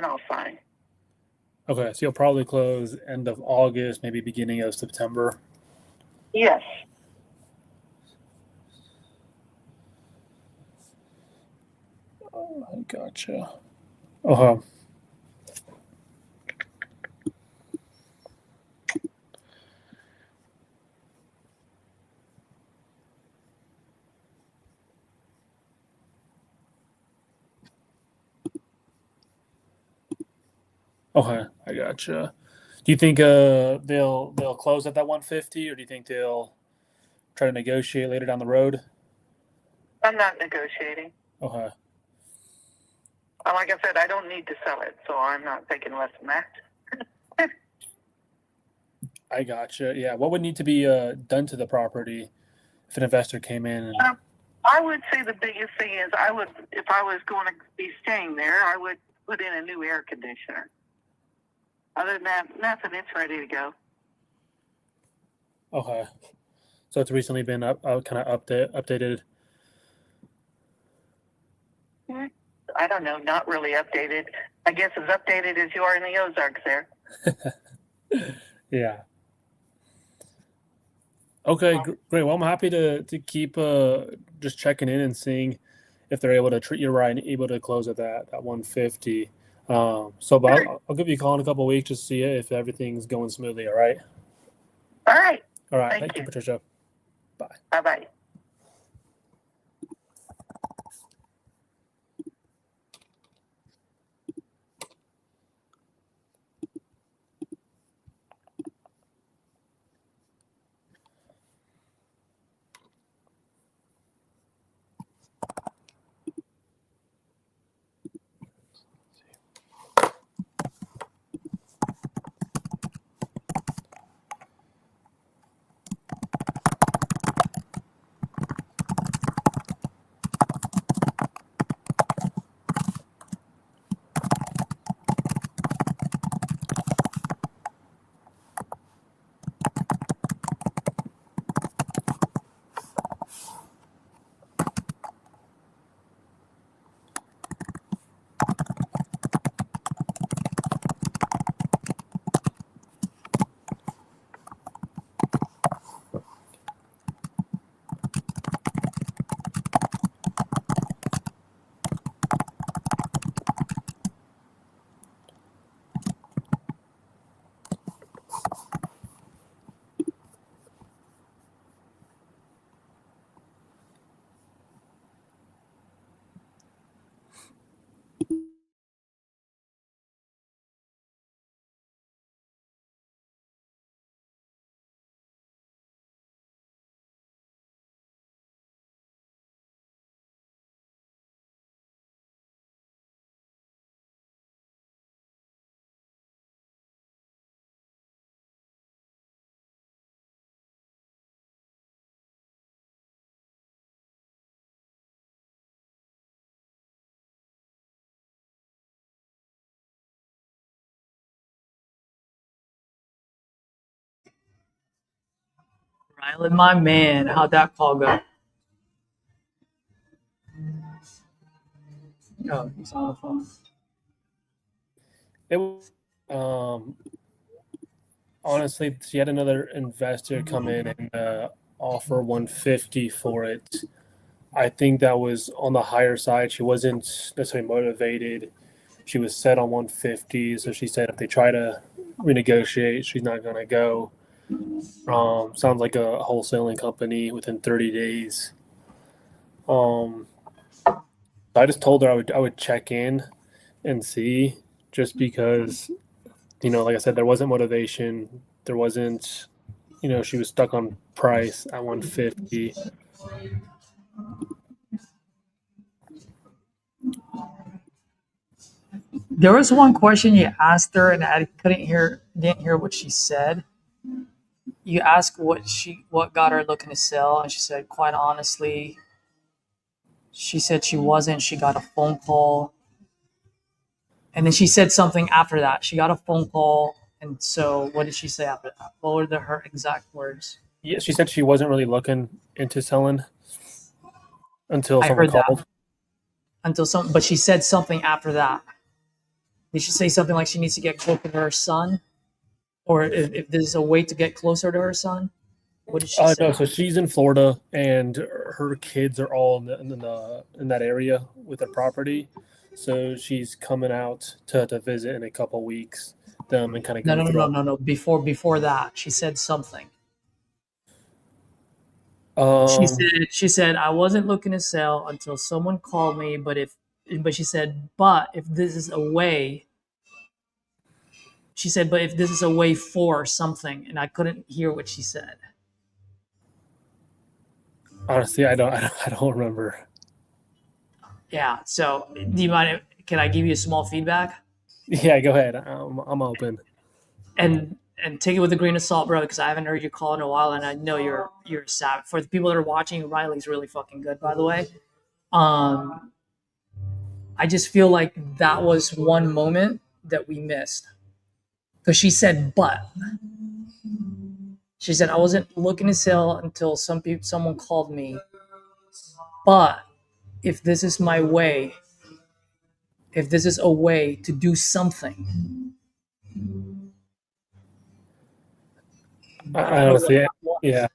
I'll sign. Okay, so you'll probably close end of August, maybe beginning of September. Yes. Oh, I gotcha. Uh-huh. Okay, I gotcha. Do you think they'll close at that 150, or do you think they'll try to negotiate later down the road? I'm not negotiating. Okay. Like I said, I don't need to sell it, so I'm not taking less than that. I gotcha. Yeah. What would need to be done to the property if an investor came in? And... I would say the biggest thing is if I was going to be staying there, I would put in a new air conditioner. Other than that, nothing. It's ready to go. Okay. So it's recently been kind of updated. I don't know. Not really updated. I guess as updated as you are in the Ozarks there. Yeah. Okay, great. Well, I'm happy to keep just checking in and seeing if they're able to treat you right and able to close at that 150. But I'll give you a call in a couple of weeks just to see if everything's going smoothly. All right. All right. All right. Thank you, Patricia. Bye. Bye-bye. Rylan, my man, how'd that call go? Oh, he's on the phone. It honestly, she had another investor come in and offer 150 for it. I think that was on the higher side. She wasn't necessarily motivated. She was set on 150, so she said if they try to renegotiate, she's not going to go. Sounds like a wholesaling company within 30 days. I just told her I would check in and see, just because, like I said, there wasn't motivation. There wasn't, she was stuck on price at 150. There was one question you asked her, and I didn't hear what she said. You asked what got her looking to sell, and she said, quite honestly, She said she wasn't. She got a phone call. And then she said something after that. She got a phone call. And so what did she say after that? What were her exact words? Yeah, she said she wasn't really looking into selling until I someone heard that. called. But she said something after that. Did she say something like she needs to get closer to her son? Or if there's a way to get closer to her son? What did she say? No, so she's in Florida, and her kids are all in that area with the property. So she's coming out to visit in a couple weeks, them and kind of go through. No. Before that, she said something. She said I wasn't looking to sell until someone called me, but she said, but if this is a way. She said, but if this is a way for something, and I couldn't hear what she said. Honestly, I don't remember. Yeah. So, do you mind? Can I give you a small feedback? Yeah, go ahead. I'm open. And take it with a grain of salt, bro, because I haven't heard you call in a while, and I know you're savage. For the people that are watching, Riley's really fucking good, by the way. I just feel like that was one moment that we missed, because she said, but. She said, I wasn't looking to sell until someone called me. But if this is my way, if this is a way to do something. I honestly, yeah.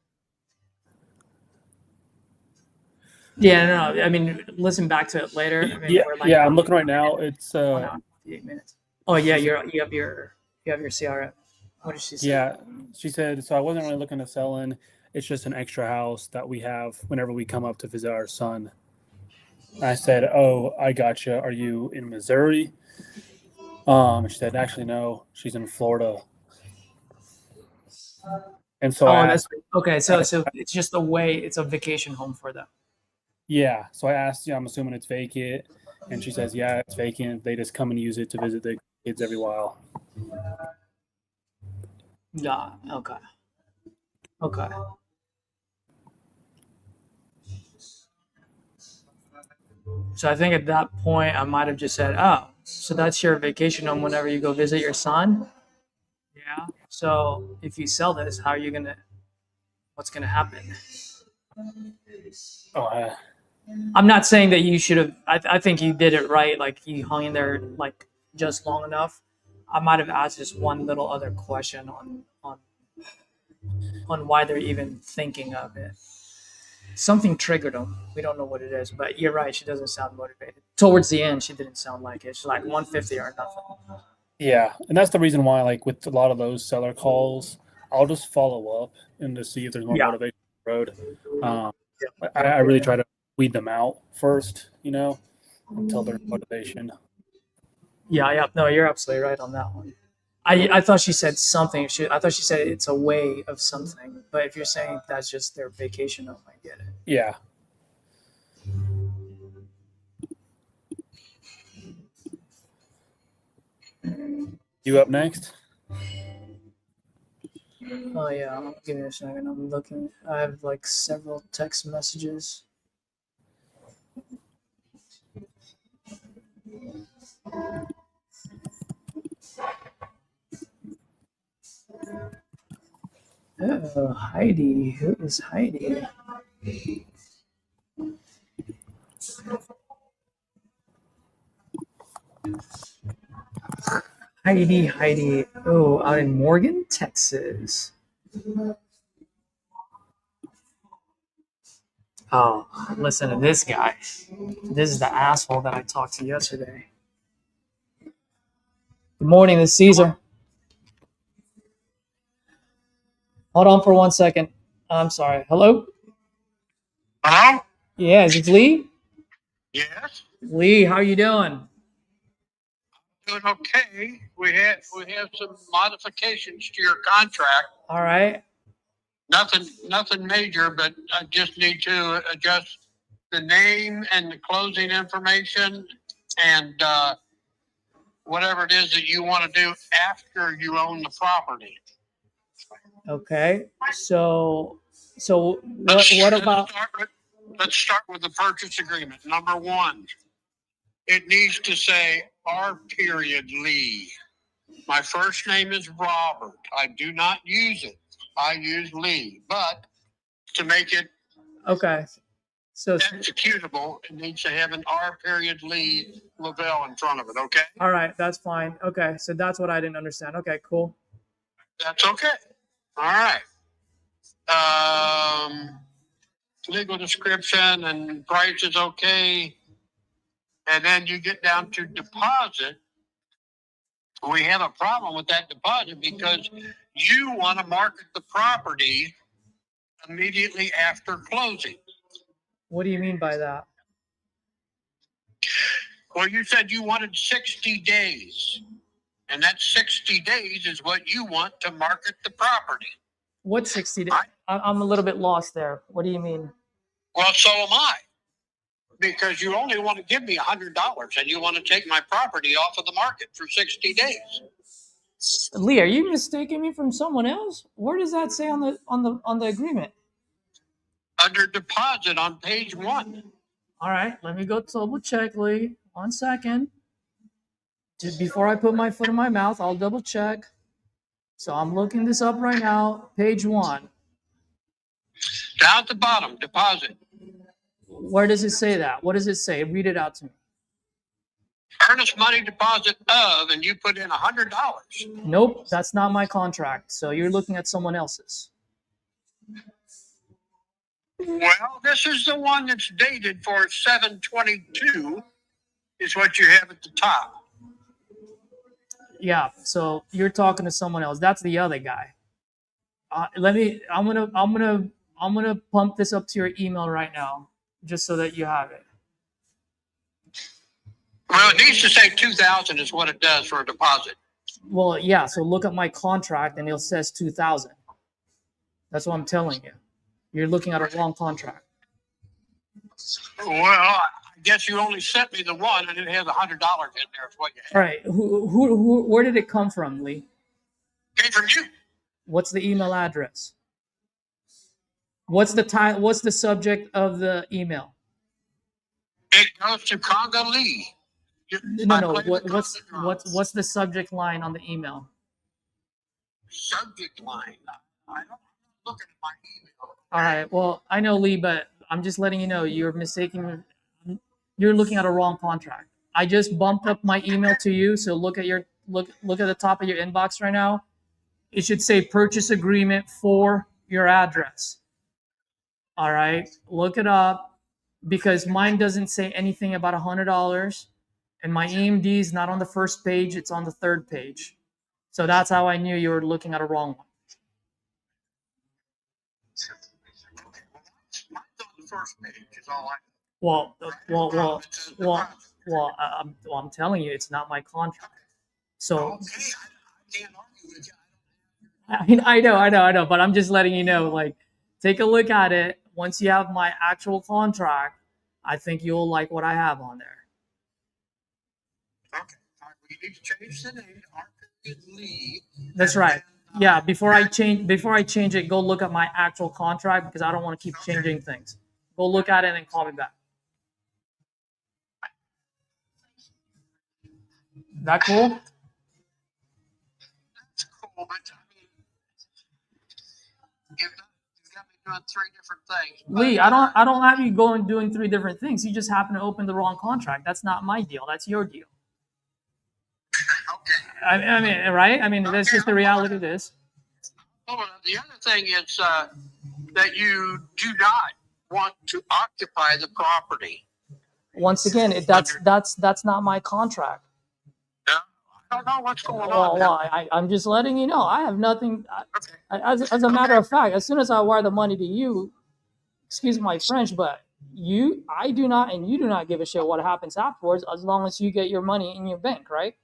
Yeah, no. I mean, listen back to it later. I mean, I'm looking right now. It's 8 minutes. Oh yeah, you have your CRM. What did she say? Yeah, she said, so I wasn't really looking to sell in. It's just an extra house that we have whenever we come up to visit our son. I said, oh, I gotcha. Are you in Missouri? She said, actually, no. She's in Florida. And so I asked, okay. So it's just a way. It's a vacation home for them. Yeah. So I asked, I'm assuming it's vacant. And she says, yeah, it's vacant. They just come and use it to visit their kids every while. Yeah. Okay. So I think at that point I might have just said, "Oh, so that's your vacation home whenever you go visit your son." Yeah. So if you sell this, how are you gonna? What's gonna happen? I'm not saying that you should have. I think you did it right. Like you hung in there like just long enough. I might have asked just one little other question on why they're even thinking of it. Something triggered them. We don't know what it is, but you're right. She doesn't sound motivated. Towards the end, she didn't sound like it. She's like 150 or nothing. Yeah, and that's the reason why, like with a lot of those seller calls, I'll just follow up and to see if there's more motivation on the road. I really try to weed them out first, until there's motivation. Yeah. No, you're absolutely right on that one. I thought she said something. I thought she said it's a way of something. But if you're saying that's just their vacation home, I get it. Yeah. You up next? Oh yeah, give me a second. I'm looking. I have like several text messages. Oh, Heidi. Who is Heidi? Heidi. Oh, out in Morgan, Texas. Oh, listen to this guy. This is the asshole that I talked to yesterday. Good morning, this is Caesar. Hold on for 1 second. I'm sorry. Hello? Hello? Yeah, is it Lee? Yes. Lee, how you doing? Doing okay. We have some modifications to your contract. All right. Nothing major, but I just need to adjust the name and the closing information and whatever it is that you want to do after you own the property. Okay. So what about? let's start with the purchase agreement. Number one, it needs to say R. Lee. My first name is Robert. I do not use it. I use Lee. But to make it Okay. So executable, it needs to have an R. Lee Lavelle in front of it, okay? all right, that's fine. Okay, so that's what I didn't understand. Okay, cool. That's okay. All right. Legal description and price is okay. And then you get down to deposit. We have a problem with that deposit because you want to market the property immediately after closing. What do you mean by that? Well, you said you wanted 60 days. And that 60 days is what you want to market the property. What 60 days? I'm a little bit lost there. What do you mean? Well, so am I. Because you only want to give me $100 and you want to take my property off of the market for 60 days. Lee, are you mistaking me from someone else? Where does that say on the agreement? Under deposit on page 1. All right, let me go double check, Lee. 1 second. Just before I put my foot in my mouth, I'll double check. So I'm looking this up right now. Page 1. Down at the bottom, deposit. Where does it say that? What does it say? Read it out to me. Earnest money deposit of, and you put in $100. Nope, that's not my contract. So you're looking at someone else's. Well, this is the one that's dated for 7/22 is what you have at the top. Yeah, so you're talking to someone else. That's the other guy. I'm gonna pump this up to your email right now, just so that you have it. Well, it needs to say 2,000 is what it does for a deposit. Well, yeah. So look at my contract, and it says 2,000. That's what I'm telling you. You're looking at a wrong contract. Well, I guess you only sent me the one, and it has $100 in there. Is what you have. All right. Who? Where did it come from, Lee? Came from you. What's the email address? What's the time? What's the subject of the email? It goes to Conga Lee. No. What's the subject line on the email? Subject line. I don't look at my email. All right. Well, I know, Lee, but I'm just letting you know you're mistaking. You're looking at a wrong contract. I just bumped up my email to you, so look at the top of your inbox right now. It should say purchase agreement for your address. All right. Look it up, because mine doesn't say anything about $100, and my EMD is not on the first page; it's on the third page. So that's how I knew you were looking at a wrong one. Mine's on the first page. Is all I. I'm telling you, it's not my contract. So Okay, I can't argue with you. I know, but I'm just letting you know. Like, take a look at it. Once you have my actual contract, I think you'll like what I have on there. Okay, all right, we need to change the name to R. Lee. That's right. Yeah. Before I change it, go look at my actual contract, because I don't want to keep changing things. Go look at it and then call me back. That cool? That's cool, but I mean, you've got me doing 3 different things. Lee, I don't have you going doing 3 different things. You just happen to open the wrong contract. That's not my deal. That's your deal. Okay. I mean, right? I mean, that's just the reality of this. Oh, the other thing is that you do not want to occupy the property. Once again, that's not my contract. Yeah, I don't know what's going on. Well, I'm just letting you know. I have nothing. As a matter of fact, as soon as I wire the money to you, excuse my French, but I do not, and you do not give a shit what happens afterwards, as long as you get your money in your bank, right?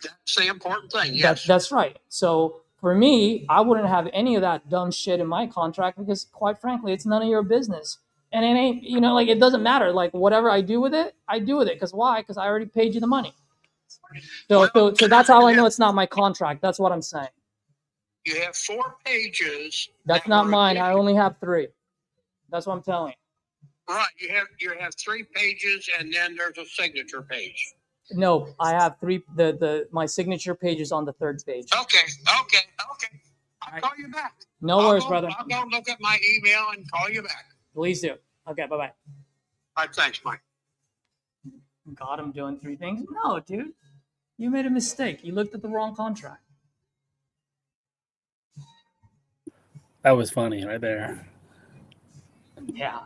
That's the important thing. Yes. That's right. So for me, I wouldn't have any of that dumb shit in my contract, because quite frankly, it's none of your business. And it ain't, like, it doesn't matter. Like, whatever I do with it, I do with it. Because why? Because I already paid you the money. So that's how I know it's not my contract. That's what I'm saying. You have 4 pages. That's not mine. I only have 3. That's what I'm telling you. Right. You have 3 pages, and then there's a signature page. No, I have 3. My signature page is on the 3rd page. Okay. I'll call you back. No worries, brother. I'll go look at my email and call you back. Please do. Okay, bye-bye. All right, thanks, Mike. God, I'm doing 3 things? No, dude. You made a mistake. You looked at the wrong contract. That was funny right there. Yeah.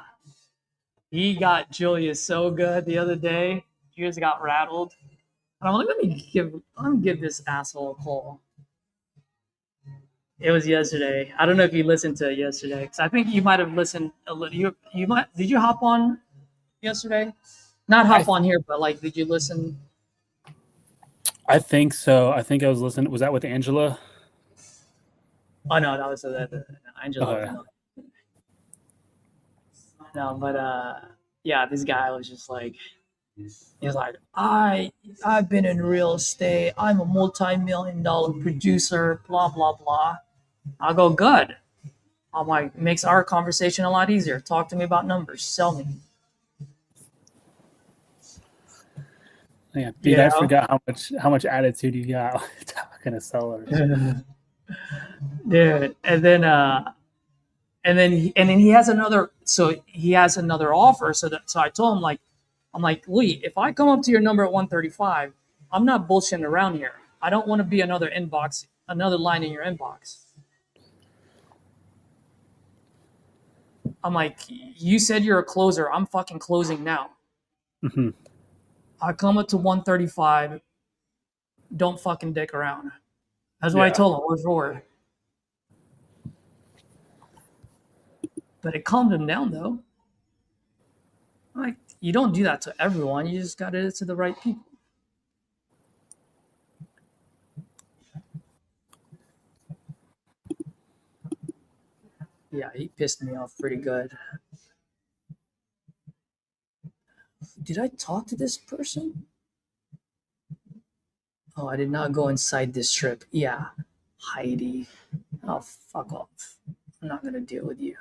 He got Julius so good the other day. Julius got rattled. And I'm like, let me give this asshole a call. It was yesterday. I don't know if you listened to it yesterday, because I think you might have listened a little. Did you hop on yesterday? Not hop on here, but like, did you listen? I think so. I think I was listening. Was that with Angela? Oh no, that was Angela. Okay. No, but yeah, this guy was just like, he was like, I've been in real estate. I'm a multi-million-dollar producer. Blah blah blah. I'll go, good. I'm like, makes our conversation a lot easier. Talk to me about numbers. Sell me. Yeah, dude, I forgot how much attitude you got talking to sellers. Dude, and then he has another. So he has another offer. So I told him, I'm like, Lee, if I come up to your number at 135, I'm not bullshitting around here. I don't want to be another line in your inbox. I'm like, you said you're a closer. I'm fucking closing now. Mm-hmm. I come up to 135. Don't fucking dick around. That's what I told him, word for word. But it calmed him down, though. Like, you don't do that to everyone. You just got to do it to the right people. Yeah, he pissed me off pretty good. Did I talk to this person? Oh, I did not go inside this trip. Yeah, Heidi. Oh, fuck off. I'm not going to deal with you.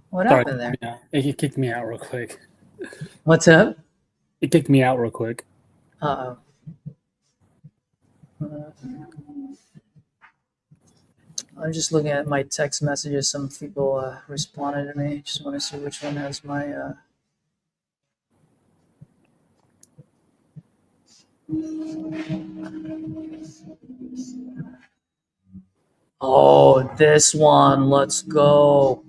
What happened there? Yeah, it kicked me out real quick. What's up? It kicked me out real quick. Uh-oh. I'm just looking at my text messages. Some people responded to me. Just want to see which one has my... Oh, this one. Let's go.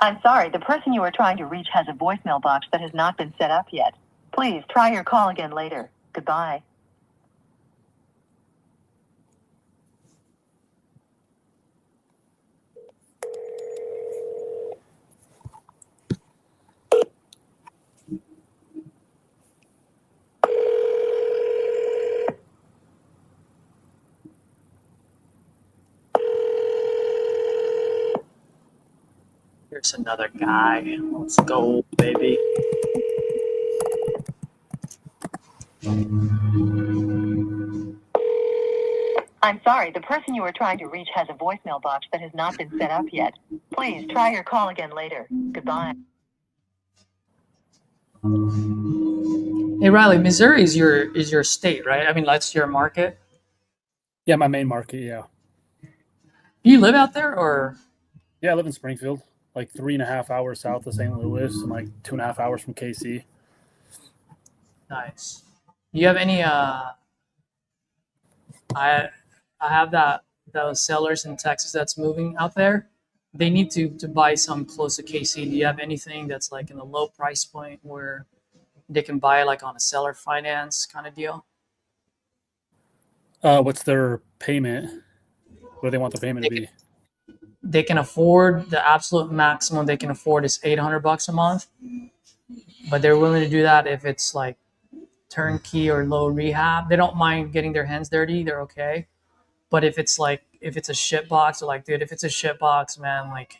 I'm sorry, the person you are trying to reach has a voicemail box that has not been set up yet. Please try your call again later. Goodbye. Here's another guy. Let's go, baby. I'm sorry, the person you are trying to reach has a voicemail box that has not been set up yet. Please try your call again later. Goodbye. Hey, Riley, Missouri is your state, right? I mean, that's your market. Yeah, my main market, yeah. You live out there, or? Yeah, I live in Springfield, like 3.5 hours south of St. Louis and like 2.5 hours from KC. Nice. You have any I have those sellers in Texas that's moving out there. They need to buy some close to KC. Do you have anything that's like in a low price point where they can buy like on a seller finance kind of deal? What's their payment? What do they want the payment to be? They can afford the absolute maximum they can afford is $800 a month, but they're willing to do that if it's like turnkey or low rehab. They don't mind getting their hands dirty. They're okay. But if it's a shit box, they're like, dude, if it's a shit box, man, like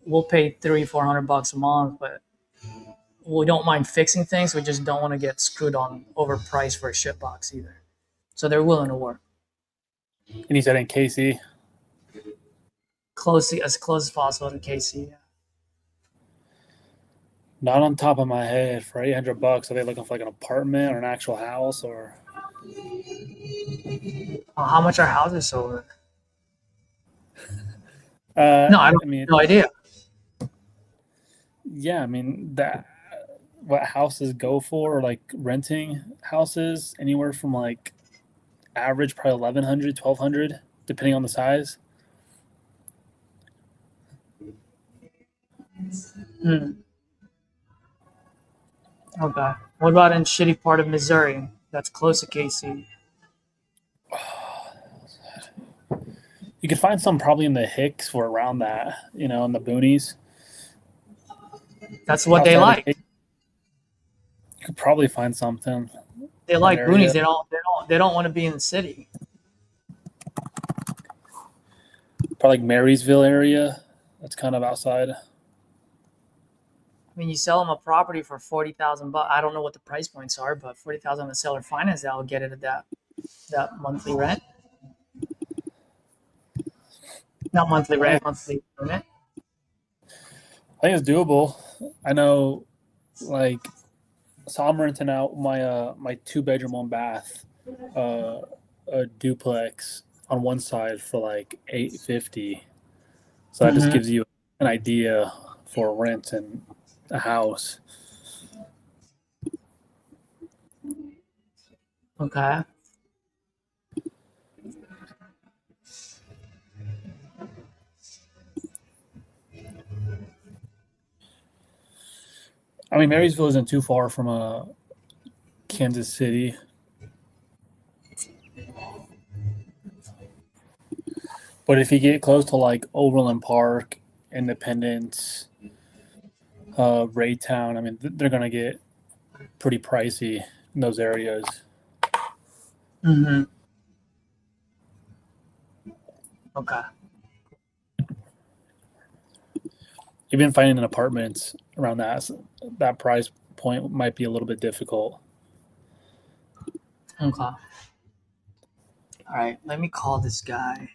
we'll pay $300-400 a month, but we don't mind fixing things. We just don't want to get screwed on overpriced for a shit box either. So they're willing to work. And you said in KC? As close as possible to KC. Not on top of my head. For $800, are they looking for like an apartment or an actual house or? How much are houses sold? No, I mean, no idea. Yeah, I mean that. What houses go for? Like renting houses, anywhere from like average probably 1,100, 1,200, depending on the size. Okay. What about in shitty part of Missouri that's close to KC? You could find some probably in the Hicks or around that, in the boonies. That's what they like. You could probably find something. They like boonies. They don't want to be in the city. Probably like Marysville area. That's kind of outside. I mean, you sell them a property for $40,000. I don't know what the price points are, but $40,000 on the seller finance, that will get it at that monthly rent. Not monthly rent, monthly rent. I think it's doable. I know, like, so I'm renting out my 2-bedroom, 1-bath, a duplex on one side for like $850. So that just gives you an idea for rent and a house. Okay. I mean, Marysville isn't too far from Kansas City. But if you get close to like Overland Park, Independence, Raytown, I mean, they're going to get pretty pricey in those areas. Mm-hmm. Okay. Even finding an apartment around that price point might be a little bit difficult. Okay. All right. Let me call this guy.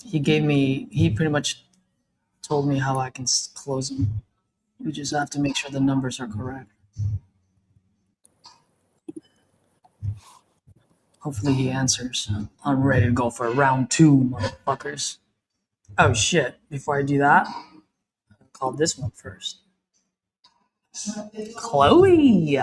He pretty much told me how I can close them. We just have to make sure the numbers are correct. Hopefully he answers. I'm ready to go for round 2, motherfuckers. Oh shit. Before I do that, I'll call this one first. Chloe.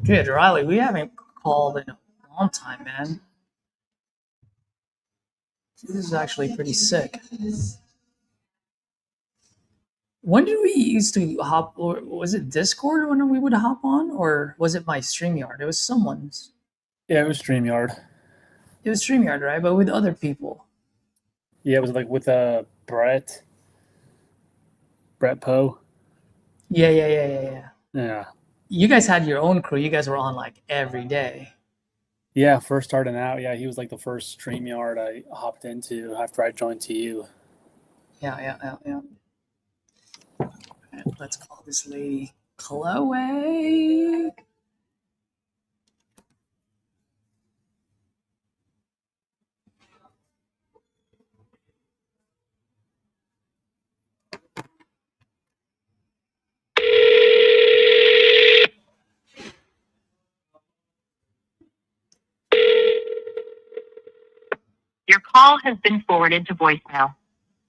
Dude, Riley, we haven't called in a long time, man. This is actually pretty sick. When did we used to hop, or was it Discord when we would hop on, or was it my StreamYard? It was someone's. Yeah, it was StreamYard. It was StreamYard, right? But with other people. Yeah, it was like with Brett Poe. Yeah. Yeah. You guys had your own crew. You guys were on like every day. Yeah, first starting out. Yeah, he was like the first StreamYard I hopped into after I joined TU. Yeah. Right, let's call this lady Chloe. call has been forwarded to voicemail.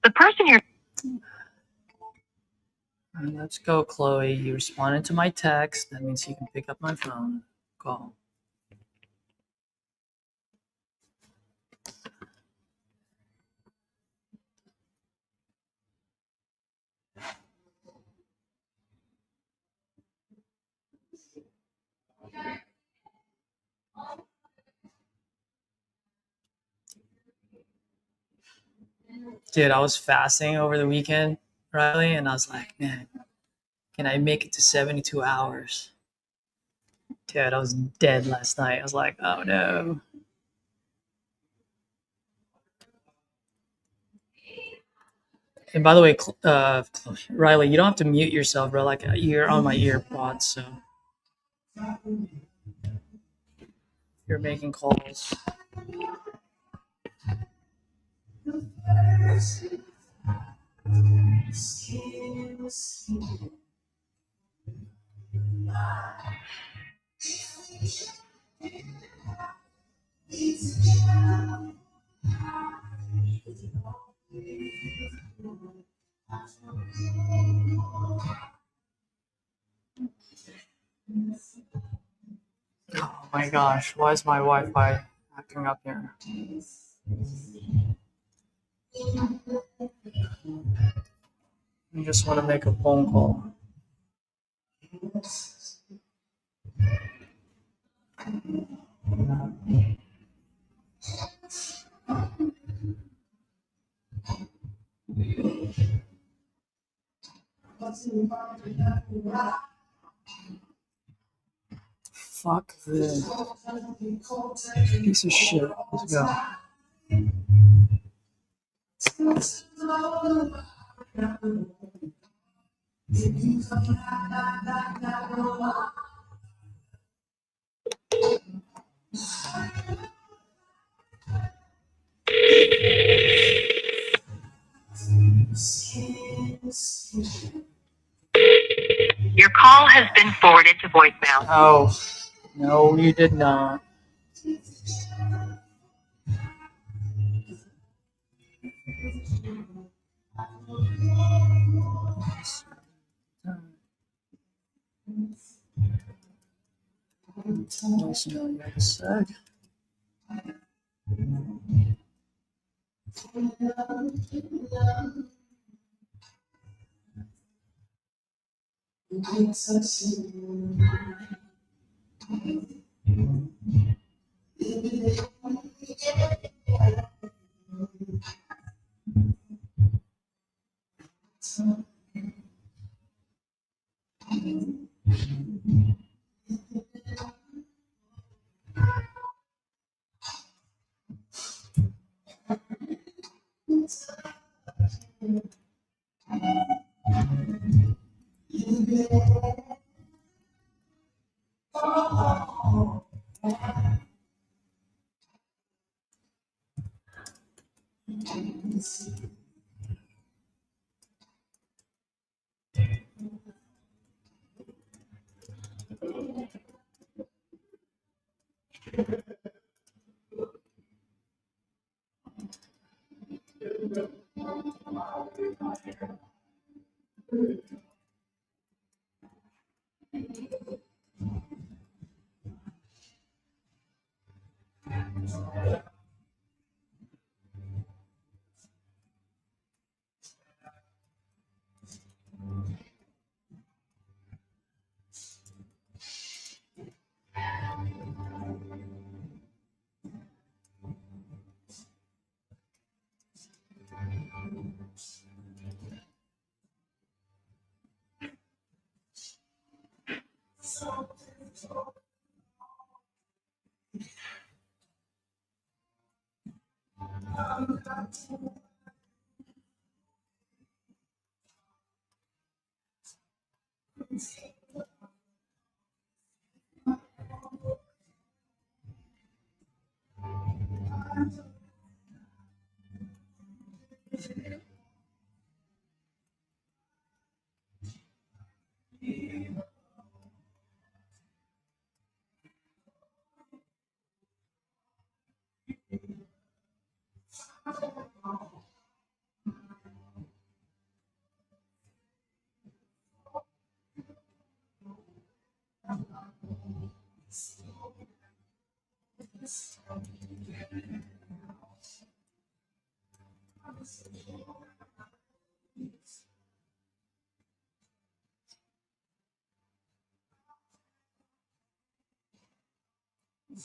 The person you're Let's go, Chloe. You responded to my text. That means you can pick up my phone. Call. Dude, I was fasting over the weekend, Riley, and I was like, man, can I make it to 72 hours? Dude, I was dead last night. I was like, oh no. And by the way, Riley, you don't have to mute yourself, bro. Like, you're on my earpods, so you're making calls. Oh my gosh, why is my Wi-Fi acting up here? I just want to make a phone call. Fuck this. Piece of shit. Let's go. Your call has been forwarded to voicemail. Oh, no, you did not. Listen, a sec.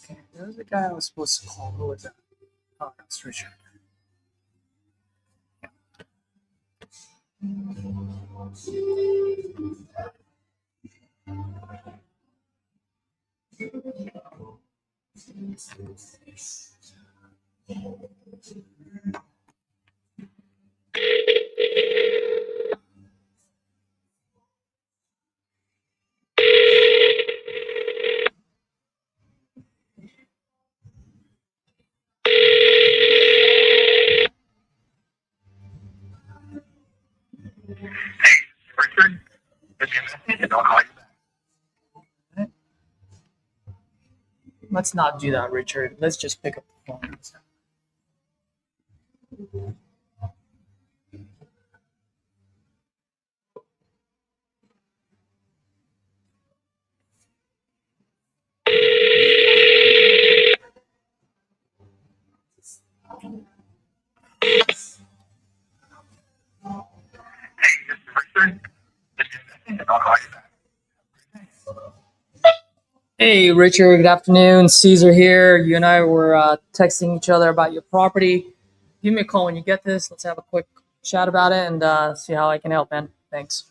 Okay, there was the guy I was supposed to call. Who was that? Oh, that's Richard. Richard, if you message it, I'll call you back. Let's not do that, Richard. Let's just pick up the phone. Hey, this is Richard. If you message it, I'll call you back. Hey, Richard. Good afternoon. Caesar here. You and I were texting each other about your property. Give me a call when you get this. Let's have a quick chat about it and see how I can help, man. Thanks.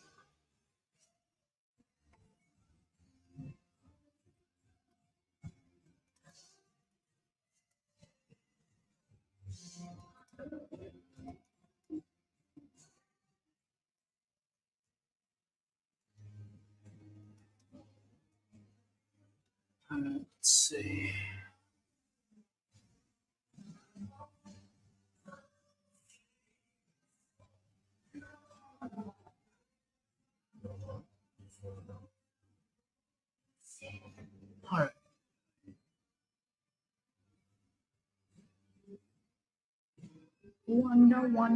Let's see. All right. Wonder.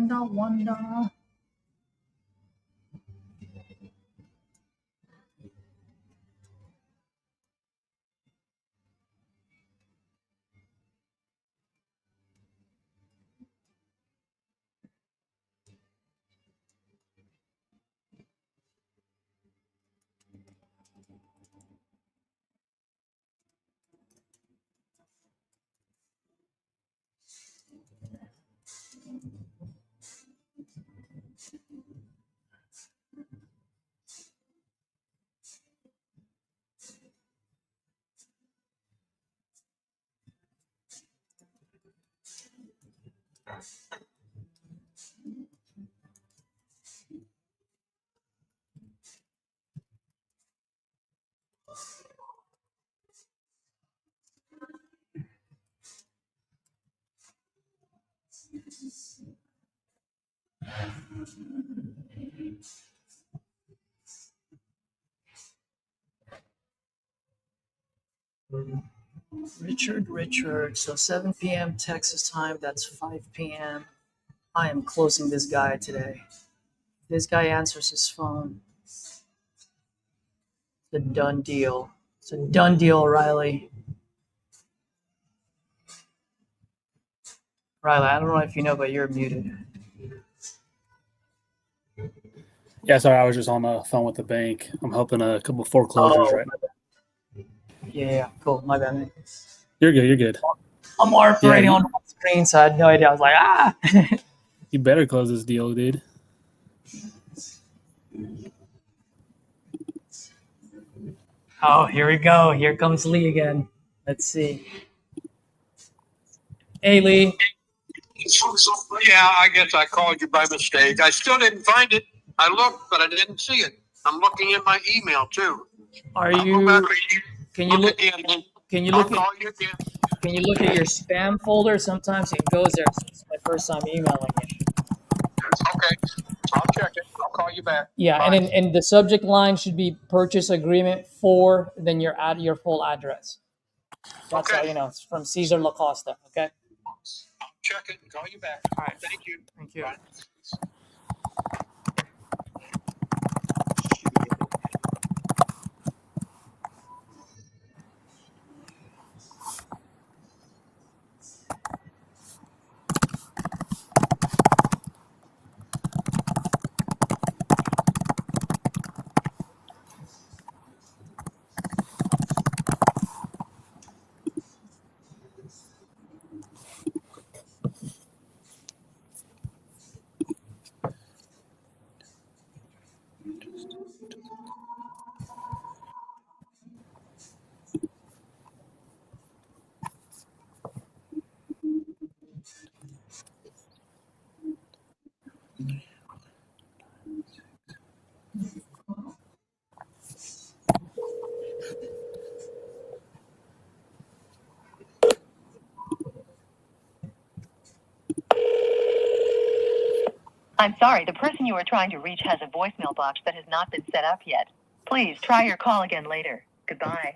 Richard. So 7 p.m. Texas time. That's 5 p.m. I am closing this guy today. This guy answers his phone. It's a done deal. It's a done deal, Riley. Riley, I don't know if you know, but you're muted. Yeah, sorry, I was just on the phone with the bank. I'm helping a couple of foreclosures right now. Yeah, cool. My bad, man. You're good. I'm operating on one screen, so I had no idea. I was like, You better close this deal, dude. Oh, here we go. Here comes Lee again. Let's see. Hey, Lee. Yeah, I guess I called you by mistake. I still didn't find it. I looked, but I didn't see it. I'm looking in my email too. Are you? Can you look? Again. Can you I'll look at? call you again. Can you look at your spam folder? Sometimes it goes there. So it's my first time emailing you. Okay, I'll check it. I'll call you back. Yeah, Bye. and the subject line should be purchase agreement for then your full address. That's Okay. how you know it's from Cesar Lacosta. Okay. check it and call you back. All right. Thank you. Thank you. Bye. I'm sorry, the person you are trying to reach has a voicemail box that has not been set up yet. Please try your call again later. Goodbye.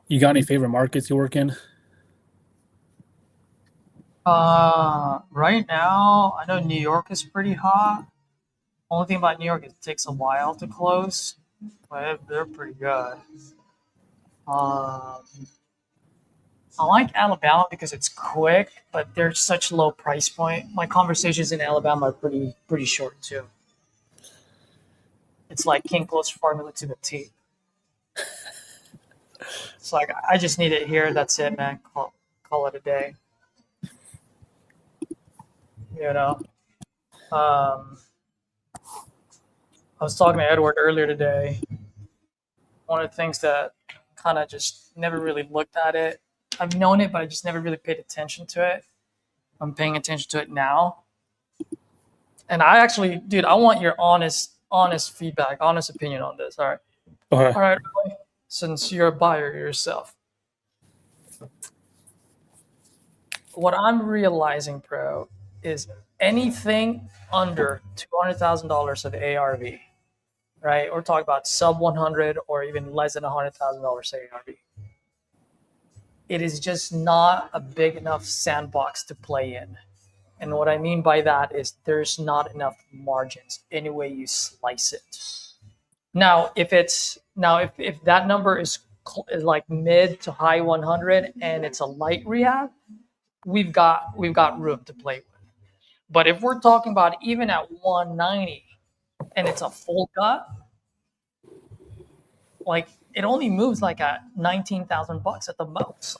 You got any favorite markets you work in? Right now, I know New York is pretty hot. Only thing about New York is it takes a while to close, but they're pretty good. I like Alabama because it's quick, but they're such low price point. My conversations in Alabama are pretty short too. It's like King Close formula to the T. It's like I just need it here. That's it, man. Call it a day. You know. I was talking to Edward earlier today. One of the things that kind of just never really looked at it. I've known it, but I just never really paid attention to it. I'm paying attention to it now. And I actually, dude, I want your honest feedback, honest opinion on this. All right. Okay. All right. Since you're a buyer yourself. What I'm realizing, pro, is anything under $200,000 of ARV, right? We're talking about sub 100 or even less than $100,000 ARV. It is just not a big enough sandbox to play in. And what I mean by that is there's not enough margins any way you slice it. Now, if that number is like mid to high 100 and it's a light rehab, we've got room to play with. But if we're talking about even at 190 and it's a full gut, like it only moves like at $19,000 at the most.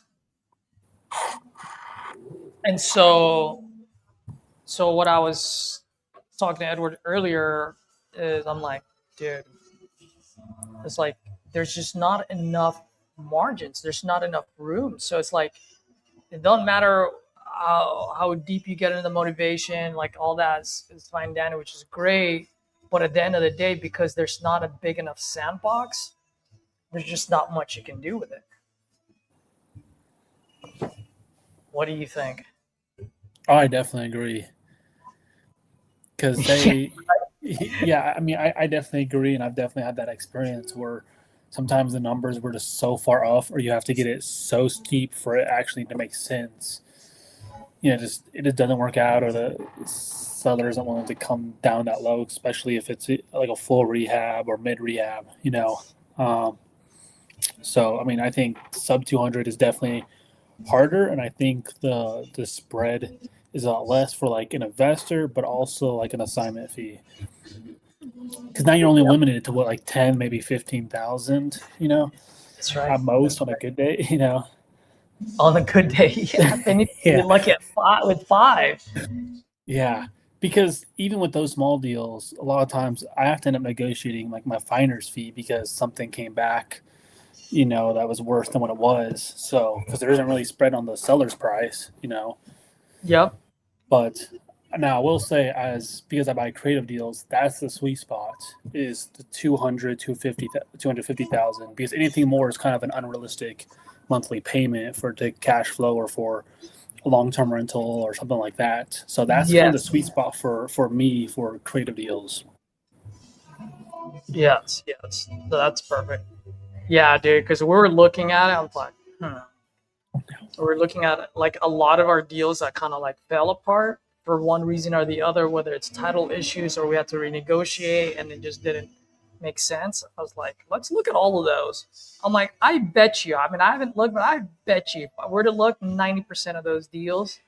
And so what I was talking to Edward earlier is I'm like, dude, it's like there's just not enough margins. There's not enough room. So it's like it doesn't matter how deep you get into the motivation, like all that is fine, Danny, which is great. But at the end of the day, because there's not a big enough sandbox, there's just not much you can do with it. What do you think? Oh, I definitely agree. Because yeah, I mean, I definitely agree, and I've definitely had that experience where sometimes the numbers were just so far off, or you have to get it so steep for it actually to make sense. You know, it just doesn't work out, or the seller isn't willing to come down that low, especially if it's like a full rehab or mid rehab. You know, so I mean, I think sub 200 is definitely harder, and I think the spread is a lot less for like an investor, but also like an assignment fee. Because now you're only limited to what, like 10, maybe 15,000. You know, That's right. at most on a good day. You know, on a good day, yeah. They need to be lucky at with 5. Yeah, because even with those small deals, a lot of times I have to end up negotiating like my finder's fee because something came back, you know, that was worse than what it was. So, because there isn't really spread on the seller's price, you know. Yep. But now I will say, because I buy creative deals, that's the sweet spot, is the 250,000, because anything more is kind of an unrealistic monthly payment for the cash flow or for long-term rental or something like that. So that's kind of the sweet spot for me for creative deals. Yes. So that's perfect. Yeah, dude, because we were looking at it, I was like, we're looking at like a lot of our deals that kind of like fell apart for one reason or the other, whether it's title issues or we had to renegotiate and it just didn't make sense. I was like, let's look at all of those. I'm like, I bet you, I mean, I haven't looked, but I bet you if I were to look, 90% of those deals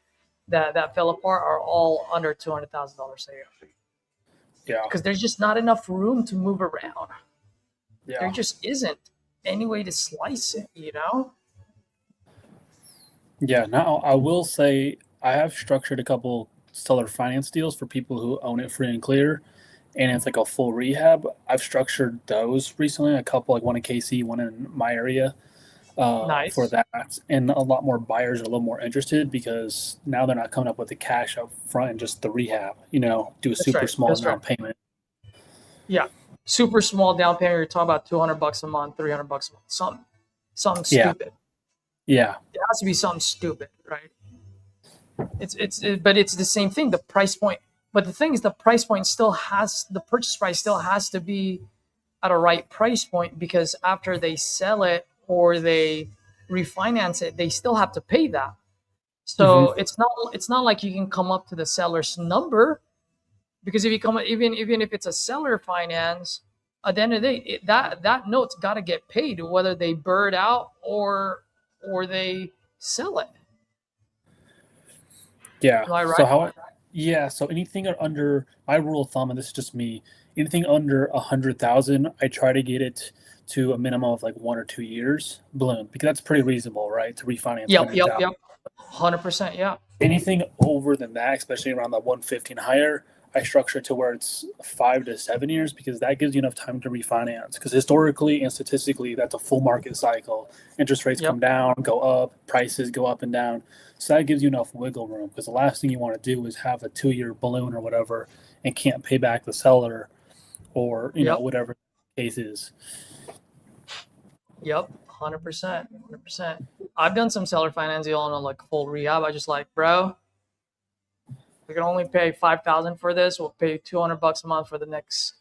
that fell apart are all under $200,000 a year. Yeah. Because there's just not enough room to move around. Yeah. There just isn't any way to slice it, you know? Yeah. Now, I will say I have structured a couple seller finance deals for people who own it free and clear, and it's like a full rehab. I've structured those recently, a couple, like one in KC, one in my area. Nice. For that, and a lot more buyers are a little more interested because now they're not coming up with the cash up front and just the rehab, do a super small down payment. Yeah, super small down payment. You're talking about $200 a month, $300 a month, something stupid. Yeah, it has to be something stupid, right? But it's the same thing, the price point. But the thing is, the price point the purchase price still has to be at a right price point, because after they sell it or they refinance it, they still have to pay that. So it's not like you can come up to the seller's number, because if you come even if it's a seller finance, at the end of the day, that note's got to get paid, whether they bird out or they sell it. Yeah. Am I right? So anything under, my rule of thumb, and this is just me, anything under 100,000, I try to get it to a minimum of like 1 or 2 years balloon, because that's pretty reasonable, right? To refinance. Yep. 100%. Yeah. Anything over than that, especially around the 115 higher, I structure it to where it's 5 to 7 years, because that gives you enough time to refinance. Because historically and statistically, that's a full market cycle. Interest rates come down, go up, prices go up and down. So that gives you enough wiggle room, because the last thing you want to do is have a 2-year balloon or whatever and can't pay back the seller, or whatever the case is. Yep, 100%. I've done some seller finance deal on like full rehab. I just like, bro, we can only pay $5,000 for this. We'll pay $200 a month for the next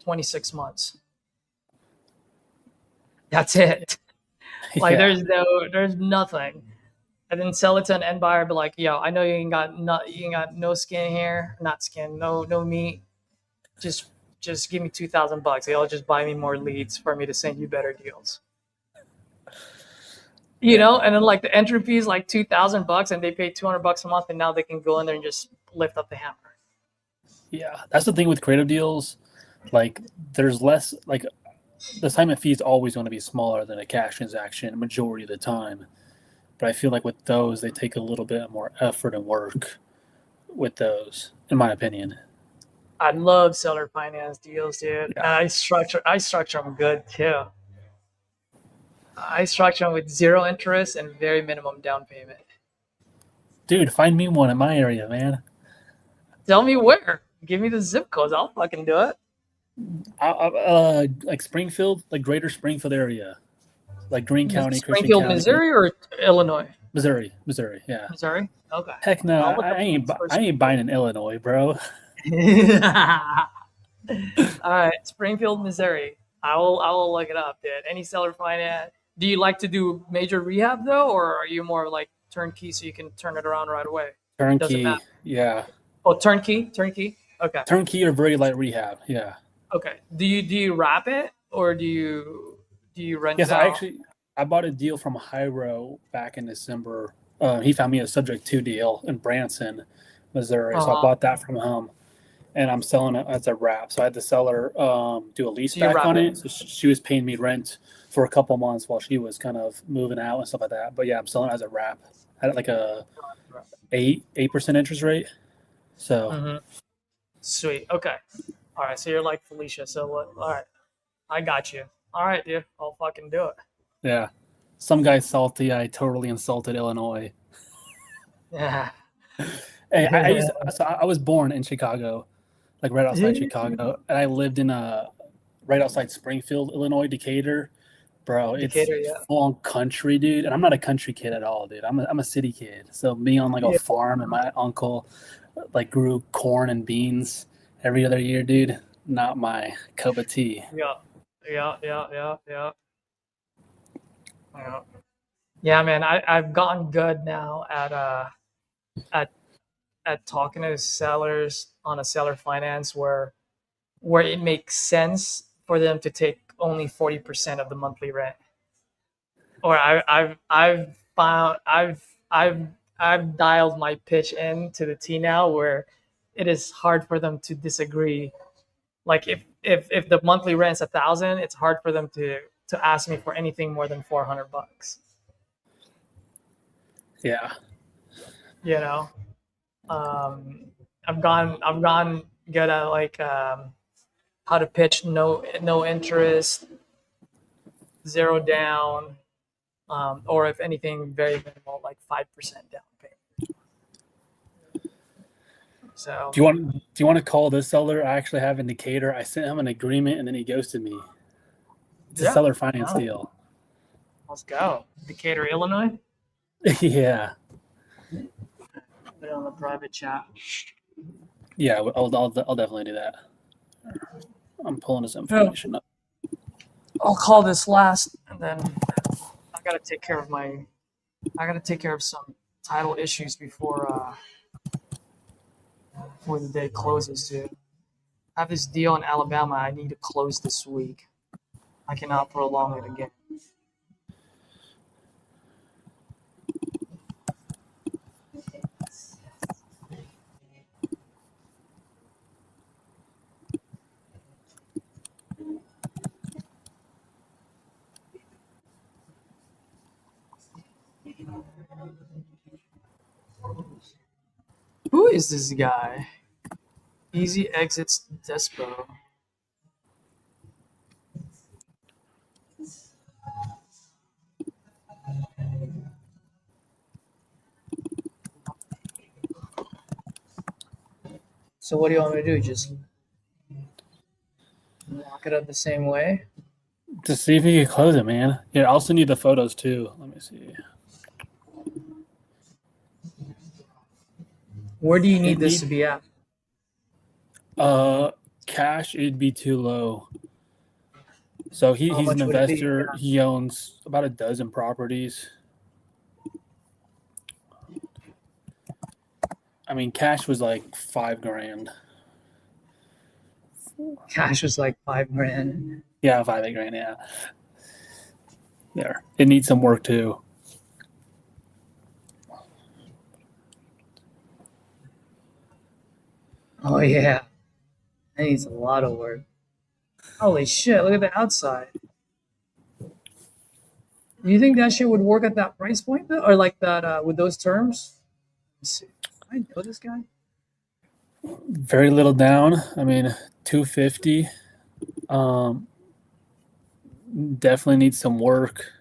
26 months. That's it. Like there's nothing. And then sell it to an end buyer, be like, yo, I know you ain't got no skin here, not skin, no meat. Just give me $2,000. They'll just buy me more leads for me to send you better deals. And then like the entry fee is like $2,000, and they pay $200 a month, and now they can go in there and just lift up the hammer. Yeah, that's the thing with creative deals. Like, there's less, like, the assignment fee is always going to be smaller than a cash transaction majority of the time. But I feel like with those, they take a little bit more effort and work with those, in my opinion. I love seller finance deals, dude. Yeah. And I structure them good too. I structure them with zero interest and very minimum down payment. Dude, find me one in my area, man. Tell me where. Give me the zip codes. I'll fucking do it. Like Springfield, like greater Springfield area. Like Greene County, Springfield, Christian County. Missouri or Illinois? Missouri, yeah. Missouri? Okay. Heck no, I ain't buying in Illinois, bro. All right, Springfield, Missouri. I will look it up, dude. Any seller finance. Do you like to do major rehab though, or are you more like turnkey so you can turn it around right away? Turnkey, yeah. Oh, turnkey. Okay. Turnkey or very light rehab, yeah. Okay. Do you wrap it, or do you rent it out? Yes, I bought a deal from Hyro back in December. He found me a subject to deal in Branson, Missouri. So I bought that from him, and I'm selling it as a wrap. So I had the seller do a lease back on it. So she was paying me rent for a couple months while she was kind of moving out and stuff like that. But yeah, I'm selling it as a wrap at like a 8% interest rate. So Sweet. Okay. All right. So you're like Felicia. So what? All right. I got you. All right, dude. I'll fucking do it. Yeah. Some guy's salty. I totally insulted Illinois. Yeah. Hey, I was born in Chicago, like right outside Chicago, and I lived in right outside Springfield, Illinois, Decatur. Bro, it's Decatur, yeah. full on country, dude. And I'm not a country kid at all, dude. I'm a city kid. So being on like a farm and my uncle like grew corn and beans every other year, dude, not my cup of tea. Yeah. Yeah, man, I've gotten good now at talking to sellers on a seller finance where it makes sense for them to take only 40% of the monthly rent. Or I've found I've dialed my pitch in to the T now where it is hard for them to disagree. Like if the monthly rent's 1,000, it's hard for them to ask me for anything more than $400. Yeah. You know, I've gone good at like how to pitch no interest, zero down, or if anything very minimal like 5% down payment. So Do you want to call this seller? I actually have in Decatur. I sent him an agreement and then he ghosted me. It's a seller finance deal. Let's go. Decatur, Illinois. Yeah. Put it on the private chat. Yeah, I'll definitely do that. I'm pulling this information up. I'll call this last, and then I gotta take care of some title issues before the day closes, dude. I have this deal in Alabama I need to close this week. I cannot prolong it again. Who is this guy? Easy Exits Despo. So what do you want me to do? Just lock it up the same way? To see if you can close it, man. Yeah, I'll send you the photos too. Let me see. Where do you need this to be at? Cash, it'd be too low. So he's an investor. He owns about a dozen properties. I mean, cash was like $5,000. Cash was like $5,000. Yeah, $5,000. Yeah. There. It needs some work too. Oh yeah, that needs a lot of work. Holy shit! Look at the outside. Do you think that shit would work at that price point though, or like that with those terms? Let's see. I know this guy. Very little down. I mean, $250. Definitely needs some work.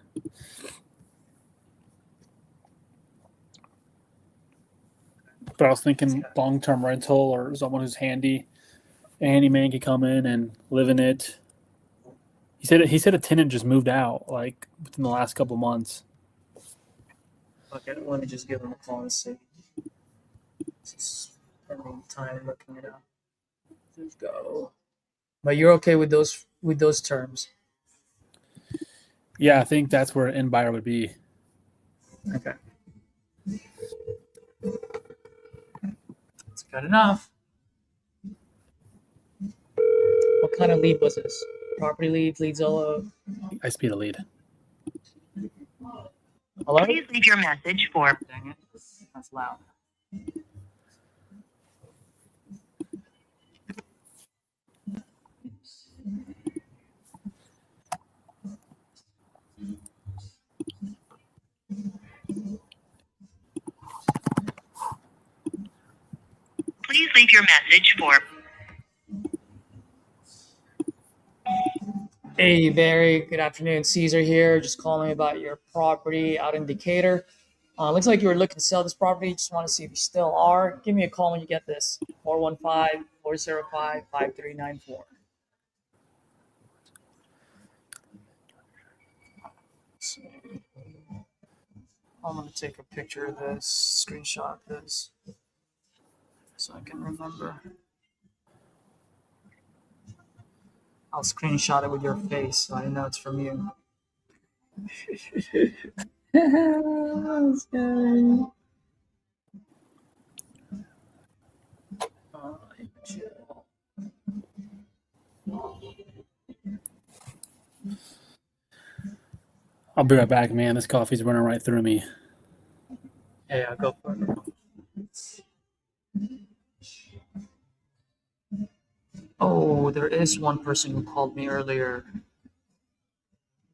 But I was thinking long-term rental or someone who's handy. A handyman could come in and live in it. He said a tenant just moved out like within the last couple months. Okay, let me just give him a call and see. Spending time looking it up. Let's go. But you're okay with those terms? Yeah, I think that's where an end buyer would be. Okay. That's good enough. What kind of lead was this? Property lead, Zillow? I speed a lead. Hello? Please leave your message for. Dang it. That's loud. Please leave your message for. Hey, Barry. Good afternoon. Caesar here. Just calling about your property out in Decatur. Looks like you were looking to sell this property. Just want to see if you still are. Give me a call when you get this. 415-405-5394. I'm going to take a picture of this, screenshot this, so I can remember. I'll screenshot it with your face so I know it's from you. That's scary. I'll be right back, man. This coffee's running right through me. Yeah, I'll go for it. Oh, there is one person who called me earlier.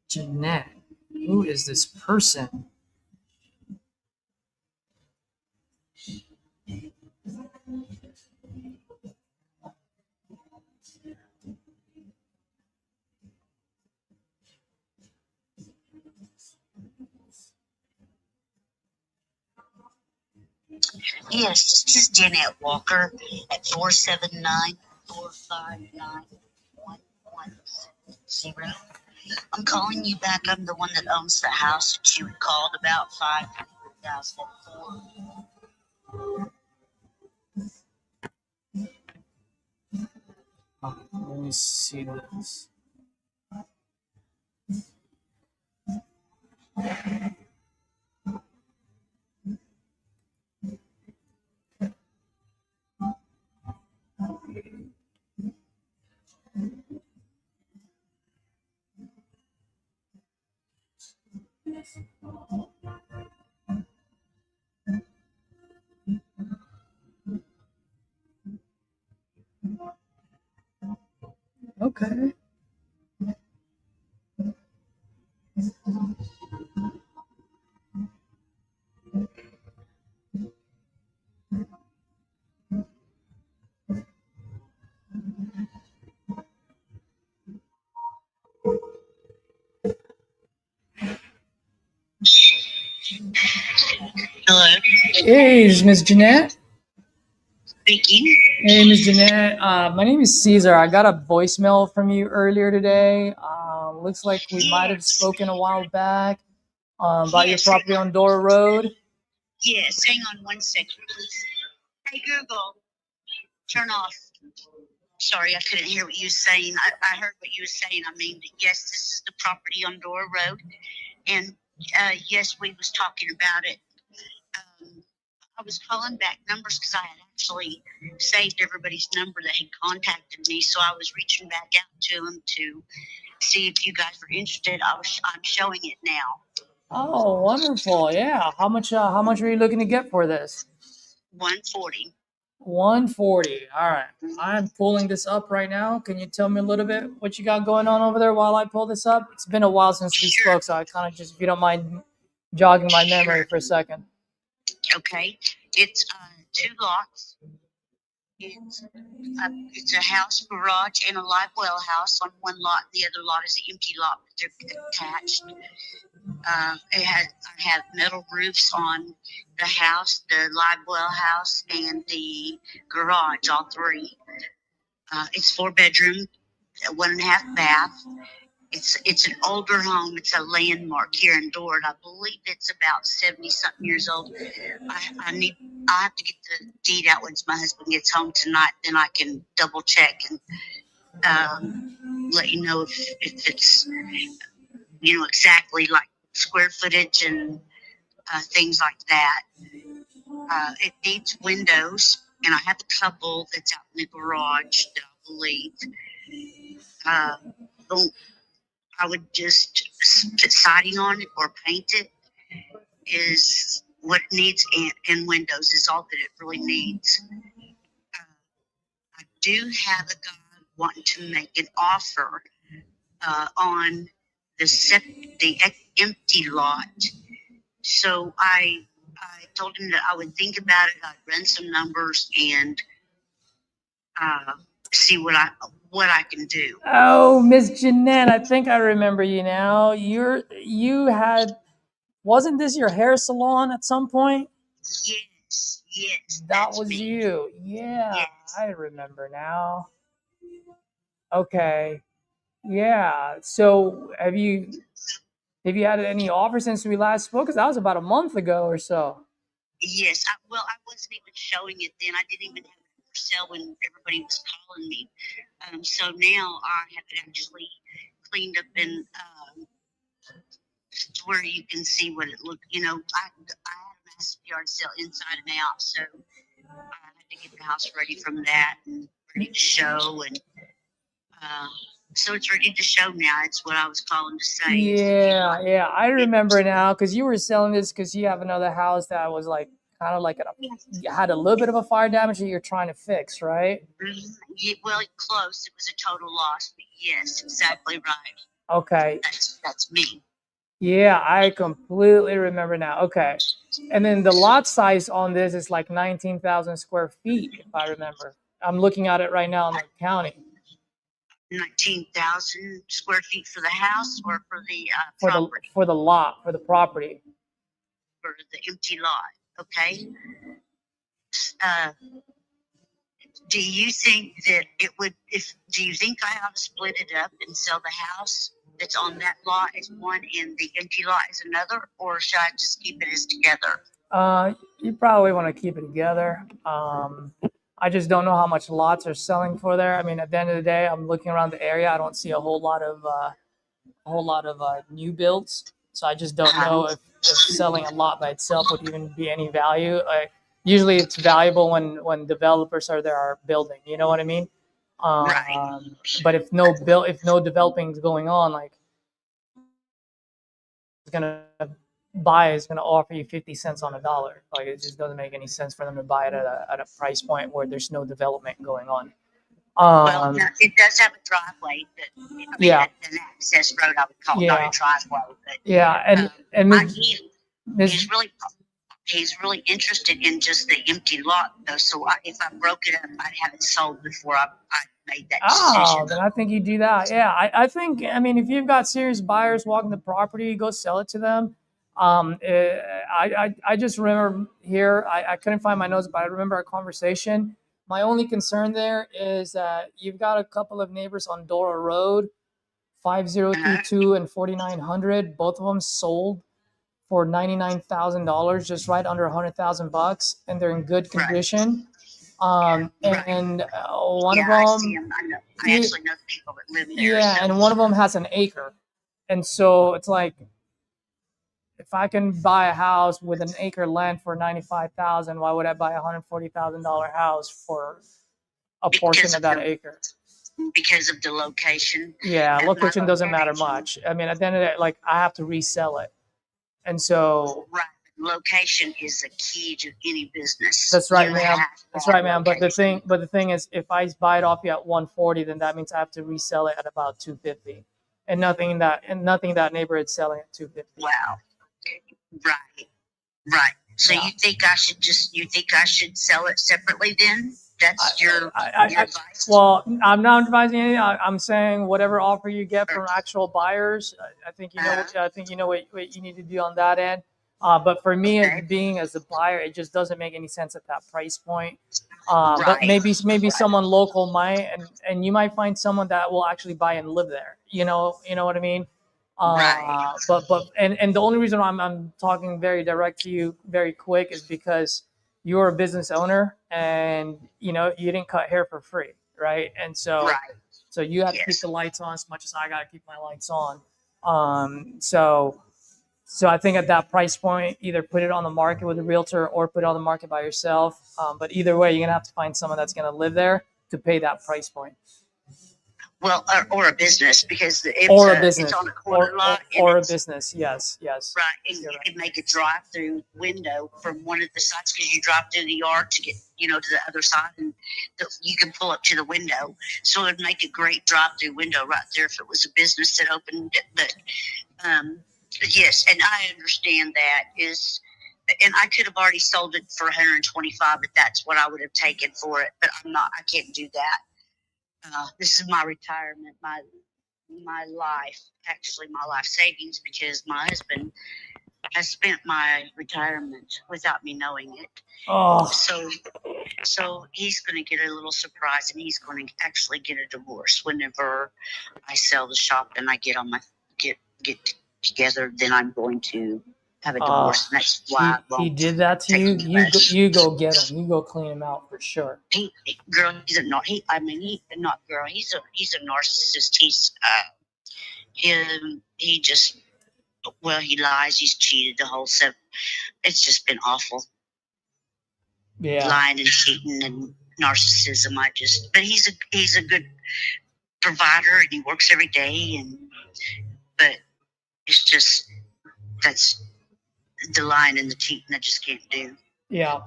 Jeanette. Who is this person? Yes, this is Jeanette Walker at 479-459-1110. I'm calling you back. I'm the one that owns the house that you called about 5,004. Let me see this. Okay. Hello, Hey, is Miss Jeanette? speaking. Hey, Miss Jeanette. My name is Caesar. I got a voicemail from you earlier today. Looks like we might have Yes. spoken a while back about your Yes. property on Dora Road. Yes, hang on one second, please. Hey, Google, turn off. Sorry, I couldn't hear what you were saying. I heard what you were saying. I mean, yes, this is the property on Dora Road. And yes, we was talking about it. I was calling back numbers because I had actually saved everybody's number that had contacted me. So I was reaching back out to them to see if you guys were interested. I'm showing it now. Oh, wonderful! Yeah. How much are you looking to get for this? 140. 140. All right. I'm pulling this up right now. Can you tell me a little bit what you got going on over there while I pull this up? It's been a while since we Sure. spoke, so I kind of just, if you don't mind jogging my memory Sure. for a second. Okay. It's 2 lots. It's a house, garage, and a live well house on one lot. The other lot is an empty lot, but they're attached. I have metal roofs on the house, the live well house, and the garage, all three. It's 4 bedroom, 1.5 bath. It's an older home. It's a landmark here in Dora. I believe it's about 70-something years old. I have to get the deed out once my husband gets home tonight. Then I can double check and let you know if it's exactly like square footage and things like that. It needs windows, and I have a couple that's out in the garage that I believe. I would just put siding on it or paint it is what it needs, and windows is all that it really needs. I do have a guy wanting to make an offer on the empty lot. So I told him that I would think about it. I'd run some numbers and see what I can do. Oh, Miss Jeanette, I think I remember you now. Wasn't this your hair salon at some point? Yes, That that's was me. you. Yeah, Yes. I remember now. Okay. Yeah. So Have you had any offers since we last spoke? Because that was about a month ago or so. Yes. I wasn't even showing it then. I didn't even have it for sale when everybody was calling me. So now I have it actually cleaned up and where you can see what it looked. I had a massive yard sale inside and out, so I had to get the house ready from that and ready to show. And so it's ready to show now. It's what I was calling to say. Yeah, I remember now because you were selling this because you have another house that was like kind of like had a little bit of a fire damage that you're trying to fix, right? Yeah, well, close. It was a total loss, but yes, exactly right. Okay. That's me. Yeah, I completely remember now. Okay. And then the lot size on this is like 19,000 square feet, if I remember. I'm looking at it right now in the county. 19,000 square feet for the house or for the property? For the lot, for the property. For the empty lot, okay? Do you think that do you think I ought to split it up and sell the house that's on that lot as one and the empty lot as another, or should I just keep it as together? You probably want to keep it together. I just don't know how much lots are selling for there. I mean, at the end of the day, I'm looking around the area. I don't see a whole lot of new builds. So I just don't know if selling a lot by itself would even be any value. Usually, it's valuable when developers are building. You know what I mean? Right. But if no developing is going on, like it's gonna is going to offer you 50 cents on a dollar. Like it just doesn't make any sense for them to buy it at a price point where there's no development going on. Well, no, it does have a driveway, an access road, I would call it, not a driveway. But, he's really interested in just the empty lot, though. So if I broke it up, I'd have it sold before I made that decision. Then I think you do that. Yeah, I think, if you've got serious buyers walking the property, go sell it to them. I just remember here, I couldn't find my notes, but I remember our conversation. My only concern there is that you've got a couple of neighbors on Dora Road, 5032 and 4900. Both of them sold for $99,000, just right under $100,000, and they're in good condition. One of them, I see them. I actually know people that live there. Yeah, and one of them has an acre, and so it's like, if I can buy a house with an acre land for $95,000, why would I buy a $140,000 house for a portion of that acre? Because of the location. Yeah, location doesn't matter much. At the end of the day, like I have to resell it, and so location is the key to any business. That's right, ma'am. That's right, ma'am. But the thing is, if I buy it off you at 140, then that means I have to resell it at about 250, and nothing that neighborhood selling at 250. Wow. Right. So you think I should sell it separately then? That's your advice? Well, I'm not advising anything. I'm saying whatever offer you get from actual buyers, I think you know what you need to do on that end. But for me, as a buyer, it just doesn't make any sense at that price point. But maybe someone local might, and you might find someone that will actually buy and live there. You know what I mean? But the only reason I'm talking very direct to you, very quick, is because you're a business owner, and you didn't cut hair for free, right? And so you have to keep the lights on as much as I got to keep my lights on. So I think at that price point, either put it on the market with a realtor or put it on the market by yourself. But either way, you're gonna have to find someone that's gonna live there to pay that price point. Well, or a business, because it's on a corner lot. Or a business, yes. Right, and you can make a drive-through window from one of the sides, because you drive through the yard to get, to the other side, and you can pull up to the window. So it would make a great drive-through window right there if it was a business that opened it. But yes, and I understand that and I could have already sold it for $125, but that's what I would have taken for it. But I can't do that. This is my retirement, my life savings, because my husband has spent my retirement without me knowing it. Oh. So he's going to get a little surprise, and he's going to actually get a divorce whenever I sell the shop and I get together, then I'm going to have a divorce. And that's why he did that to you. You go get him. You go clean him out for sure. Girl, he's a not girl. He's a narcissist. He just, well, he lies. He's cheated the whole set. It's just been awful. Yeah, lying and cheating and narcissism. But he's a good provider and he works every day. But it's just that's the lying and the cheating I just can't do. Yeah.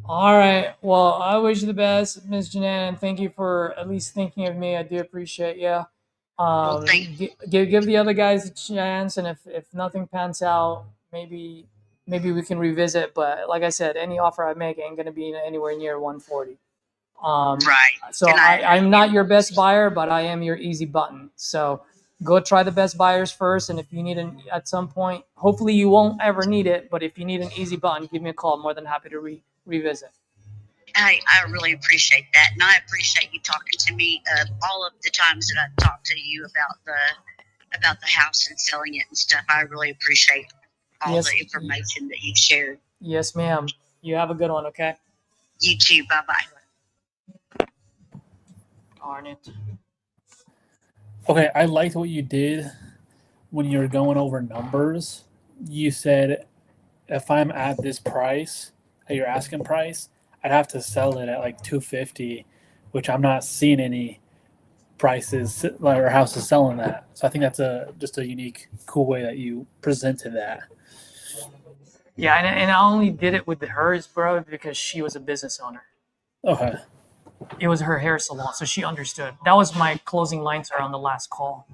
All right. Well, I wish you the best, Miss Janan, and thank you for at least thinking of me. I do appreciate you. Give the other guys a chance, and if nothing pans out, maybe we can revisit. But like I said, any offer I make ain't gonna be anywhere near 140. Right. So I'm not your best buyer, but I am your easy button. So go try the best buyers first, and if you need at some point, hopefully you won't ever need it, but if you need an easy button, give me a call. I'm more than happy to revisit. I really appreciate that, and I appreciate you talking to me all of the times that I've talked to you about the house and selling it and stuff. I really appreciate all the information that you've shared. Yes, ma'am. You have a good one, okay? You too. Bye-bye. Darn it. Okay, I liked what you did when you were going over numbers. You said, if I'm at this price, at your asking price, I'd have to sell it at like $250, which I'm not seeing any prices or houses selling that. So I think that's just a unique, cool way that you presented that. Yeah, and I only did it with hers, bro, because she was a business owner. Okay. It was her hair salon, so she understood. That was my closing line to her on the last call.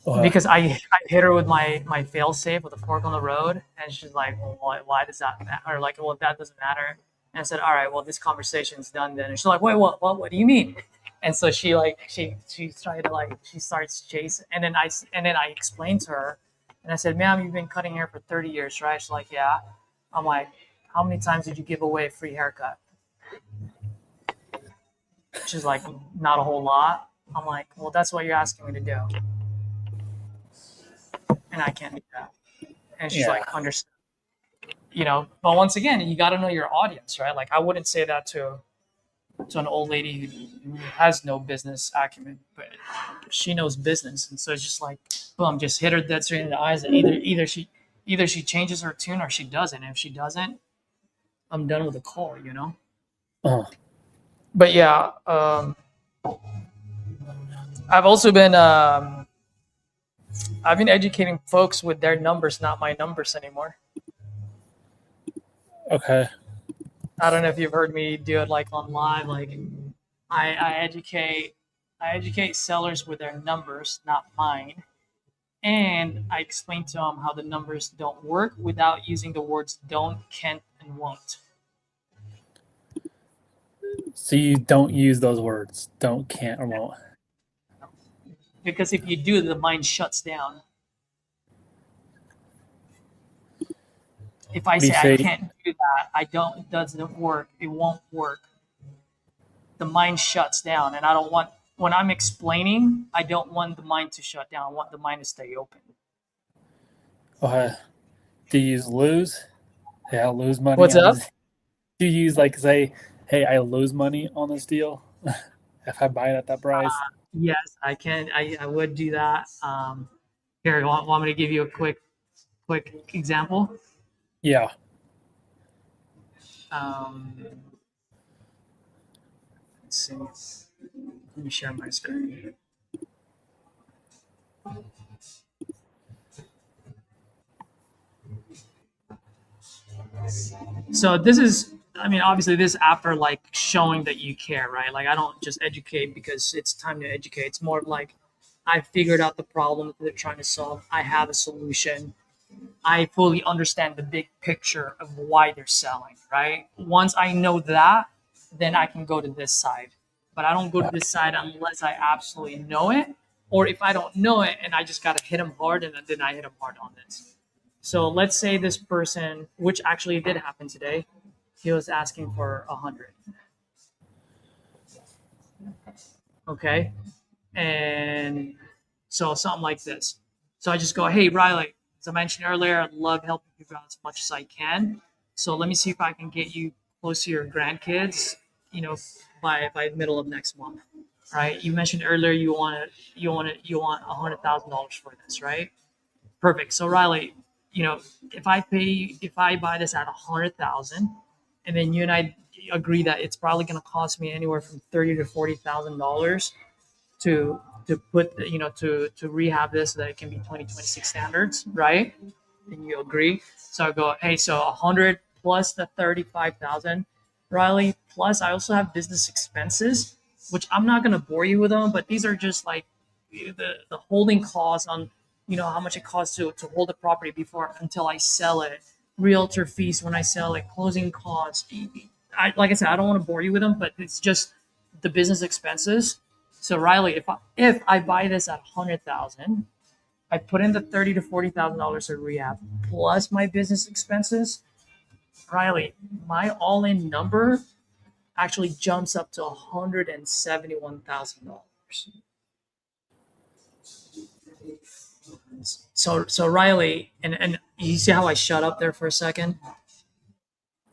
Okay. Because I hit her with my fail safe with a fork on the road, and she's like, well, why does that matter? Or like, well, that doesn't matter. And I said, all right, well, this conversation's done then. And she's like, wait, what do you mean? And so she tried to she starts chasing, and then I explained to her, and I said, ma'am, you've been cutting hair for 30 years, right? She's like, yeah. I'm like, how many times did you give away a free haircut? She's like, not a whole lot. I'm like, well, that's what you're asking me to do. And I can't do that. And she's like, understand. But once again, you got to know your audience, right? Like, I wouldn't say that to an old lady who has no business acumen, but she knows business. And so it's just like, boom, just hit her dead straight in the eyes. And either she changes her tune or she doesn't. And if she doesn't, I'm done with the call, Uh-huh. But yeah, I've also been I've been educating folks with their numbers, not my numbers anymore. Okay. I don't know if you've heard me do it like on live. Like I educate sellers with their numbers, not mine. And I explain to them how the numbers don't work without using the words don't, can't, and won't. So you don't use those words, don't, can't, or won't. Because if you do, the mind shuts down. If I say I can't do that, I don't, it doesn't work, it won't work, the mind shuts down. And I don't want, when I'm explaining, I don't want the mind to shut down. I want the mind to stay open. Okay. Do you use lose? Hey, I'll lose money. What's up? Do you use say, hey, I lose money on this deal if I buy it at that price? Yes, I can. I would do that. Here, want me to give you a quick example? Yeah. Let's see. Let me share my screen. So this is, obviously this after showing that you care, right? Like I don't just educate because it's time to educate. It's more of like, I figured out the problem that they're trying to solve. I have a solution. I fully understand the big picture of why they're selling, right? Once I know that, then I can go to this side. But I don't go to this side unless I absolutely know it, or if I don't know it and I just got to hit them hard, and then I hit them hard on this. So let's say this person, which actually did happen today, he was asking for 100. Okay. And so something like this. So I just go, hey, Riley, as I mentioned earlier, I'd love helping people out as much as I can. So let me see if I can get you close to your grandkids, by the middle of next month, right? You mentioned earlier you want $100,000 for this, right? Perfect. So Riley, if I buy this at 100,000, and then you and I agree that it's probably going to cost me anywhere from $30,000 to put to rehab this so that it can be 2026 standards, right? And you agree. So I go, hey, so 100 plus the 35,000, Riley, plus I also have business expenses, which I'm not going to bore you with them, but these are just like the holding costs on how much it costs to hold the property before until I sell it, realtor fees when I sell it, closing costs. Like I said, I don't want to bore you with them, but it's just the business expenses. So Riley, if I buy this at 100,000, I put in the $30,000 to $40,000 of rehab plus my business expenses. Riley, my all-in number actually jumps up to $171,000. So Riley, and you see how I shut up there for a second?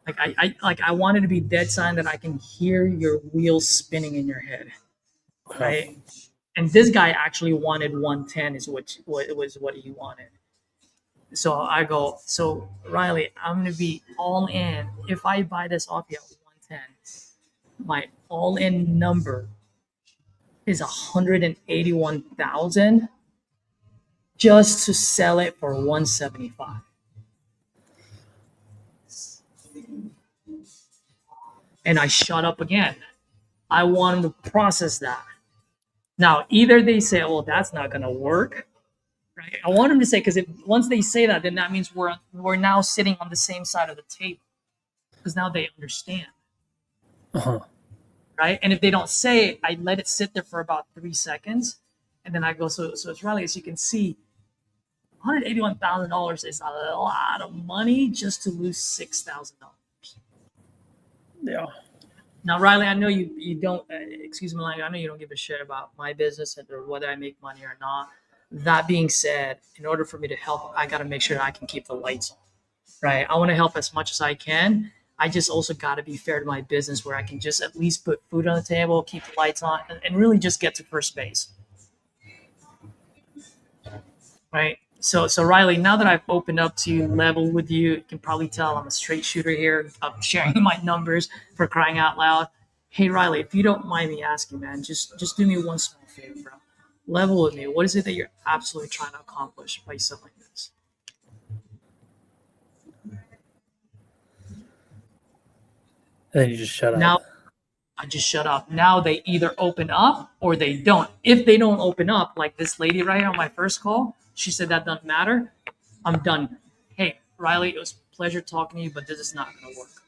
I wanted to be dead silent that I can hear your wheels spinning in your head, right? And this guy actually wanted 110 is what he wanted. So I go, so Riley, I'm gonna be all in. If I buy this off you at 110, my all in number is 181,000 just to sell it for 175. And I shut up again. I want them to process that. Now, either they say, well, that's not gonna work. Right? I want them to say, because once they say that, then that means we're now sitting on the same side of the table, because now they understand, right? And if they don't say it, I let it sit there for about 3 seconds, and then I go, so it's Riley, as you can see, $181,000 is a lot of money just to lose $6,000. Yeah. Now, Riley, I know you don't. Excuse me, I know you don't give a shit about my business or whether I make money or not. That being said, in order for me to help, I got to make sure that I can keep the lights on, right? I want to help as much as I can. I just also got to be fair to my business where I can just at least put food on the table, keep the lights on, and really just get to first base, right? So Riley, now that I've opened up to you, level with you, you can probably tell I'm a straight shooter here. I'm sharing my numbers for crying out loud. Hey, Riley, if you don't mind me asking, man, just do me one small favor, bro. Level with me. What is it that you're absolutely trying to accomplish by selling this? And then you just shut up. Now, I just shut up. Now they either open up or they don't. If they don't open up, like this lady right here on my first call, she said that doesn't matter. I'm done. Hey, Riley, it was a pleasure talking to you, but this is not going to work.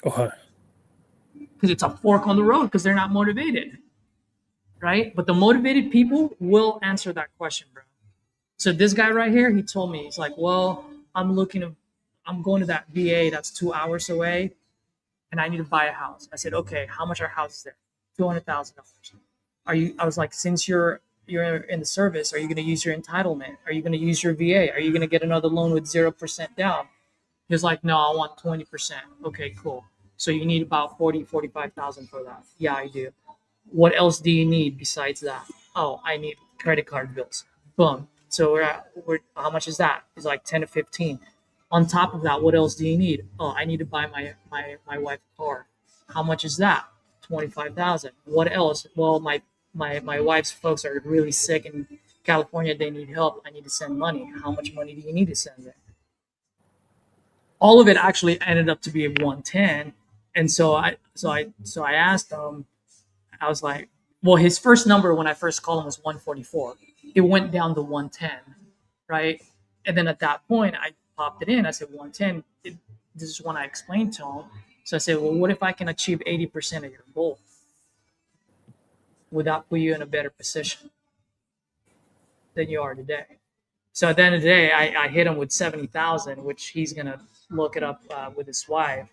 Okay. Because it's a fork on the road because they're not motivated, right? But the motivated people will answer that question, bro. So this guy right here, he told me, he's like, well, I'm going to that VA that's 2 hours away, and I need to buy a house. I said, okay, how much are houses there? $200,000. I was like, since you're in the service, are you going to use your entitlement? Are you going to use your VA? Are you going to get another loan with 0% down? He was like, no, I want 20%. Okay, cool. So you need about 45,000 for that. Yeah, I do. What else do you need besides that? Oh, I need credit card bills. Boom. So we're how much is that? It's like 10 to 15. On top of that, what else do you need? Oh, I need to buy my wife a car. How much is that? 25,000. What else? Well, my wife's folks are really sick in California. They need help. I need to send money. How much money do you need to send there? All of it actually ended up to be 110. And so I asked him, I was like, well, his first number when I first called him was 144. It went down to 110, right? And then at that point, I popped it in. I said 110. This is when I explained to him. So I said, well, what if I can achieve 80% of your goal? Would that put you in a better position than you are today? So at the end of the day, I hit him with 70,000, which he's gonna look it up with his wife.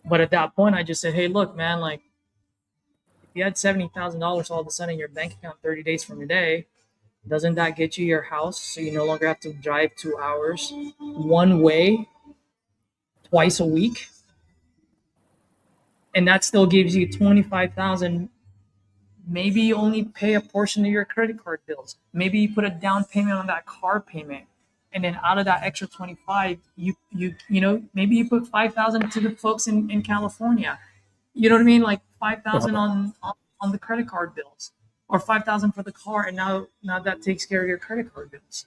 But at that point, I just said, hey, look, man, like, you had $70,000 all of a sudden in your bank account 30 days from today, doesn't that get you your house so you no longer have to drive 2 hours one way twice a week? And that still gives you 25,000. Maybe you only pay a portion of your credit card bills. Maybe you put a down payment on that car payment, and then out of that extra 25, maybe you put 5,000 to the folks in California. You know what I mean? Like 5,000 on the credit card bills, or 5,000 for the car, and now that takes care of your credit card bills.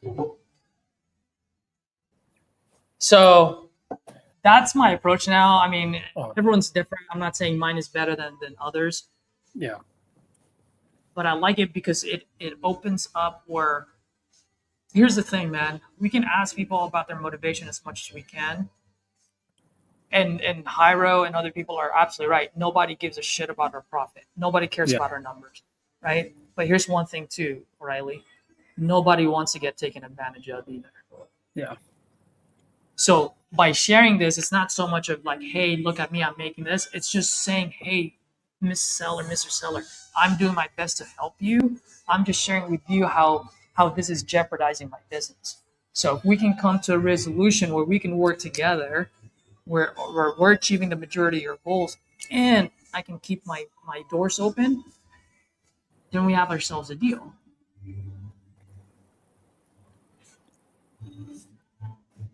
So that's my approach now. I mean, everyone's different. I'm not saying mine is better than others. Yeah. But I like it because it opens up where, here's the thing, man. We can ask people about their motivation as much as we can. And Hyro and other people are absolutely right. Nobody gives a shit about our profit. Nobody cares about our numbers, right? But here's one thing too, Riley. Nobody wants to get taken advantage of either. Yeah. So by sharing this, it's not so much of like, hey, look at me, I'm making this. It's just saying, hey, Miss Seller, Mr. Seller, I'm doing my best to help you. I'm just sharing with you how this is jeopardizing my business. So if we can come to a resolution where we can work together, where we're achieving the majority of your goals, and I can keep my doors open, then we have ourselves a deal.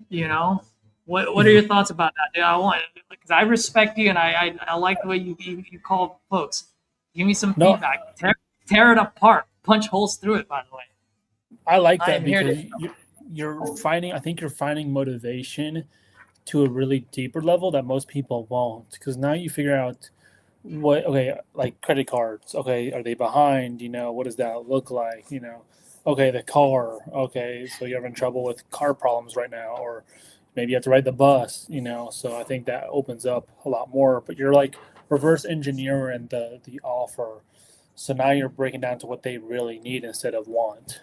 You know, what are your thoughts about that, dude? Because I respect you, and I like the way you call folks. Give me some feedback. Tear it apart. Punch holes through it. By the way, I like that because you're finding. I think you're finding motivation to a really deeper level that most people won't. Because now you figure out like credit cards. Okay, are they behind? What does that look like? Okay, the car. Okay, so you're having trouble with car problems right now, or maybe you have to ride the bus. So I think that opens up a lot more. But you're like reverse engineering the offer, so now you're breaking down to what they really need instead of want.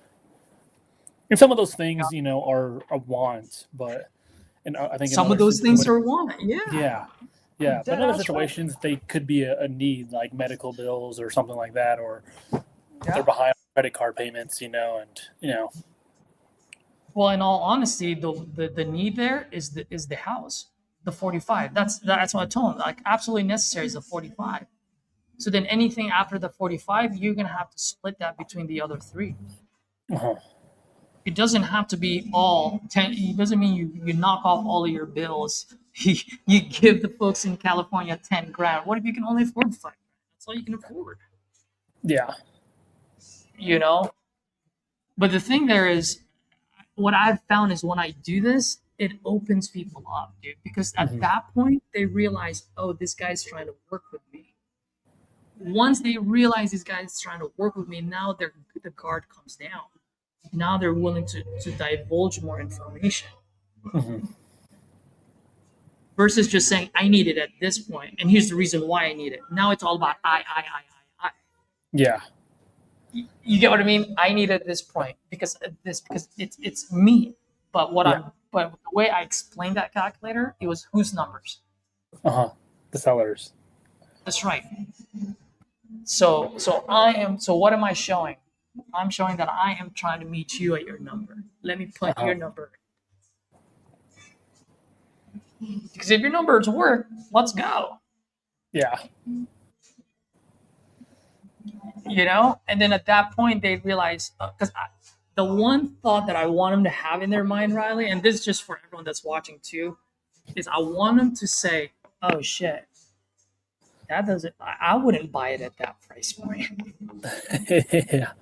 And some of those things, are a want, but I think some of those things are want. Yeah. But in other situations, they could be a need, like medical bills or something like that, or they're behind credit card payments, Well, in all honesty, the need there is the house, the 45. That's what I told him. Like absolutely necessary is the 45. So then anything after the 45, you're gonna have to split that between the other three. It doesn't have to be all 10. It doesn't mean you knock off all of your bills. You give the folks in California 10 grand. What if you can only afford 5 grand? That's all you can afford. Yeah. But the thing there is, what I've found is when I do this, it opens people up, dude. Because at that point, they realize, oh, this guy's trying to work with me. Once they realize this guy's trying to work with me, now the guard comes down. Now they're willing to divulge more information. Versus just saying, I need it at this point, and here's the reason why I need it. Now it's all about I. Yeah. You get what I mean? I need it at this point because it's me. But but the way I explained that calculator, it was whose numbers? The sellers. That's right. So what am I showing? I'm showing that I am trying to meet you at your number. Let me put your number. Because if your numbers work, let's go. Yeah. And then at that point they realize, because the one thought that I want them to have in their mind, Riley, and this is just for everyone that's watching too, is I want them to say, oh shit, that doesn't, I wouldn't buy it at that price point. Yeah.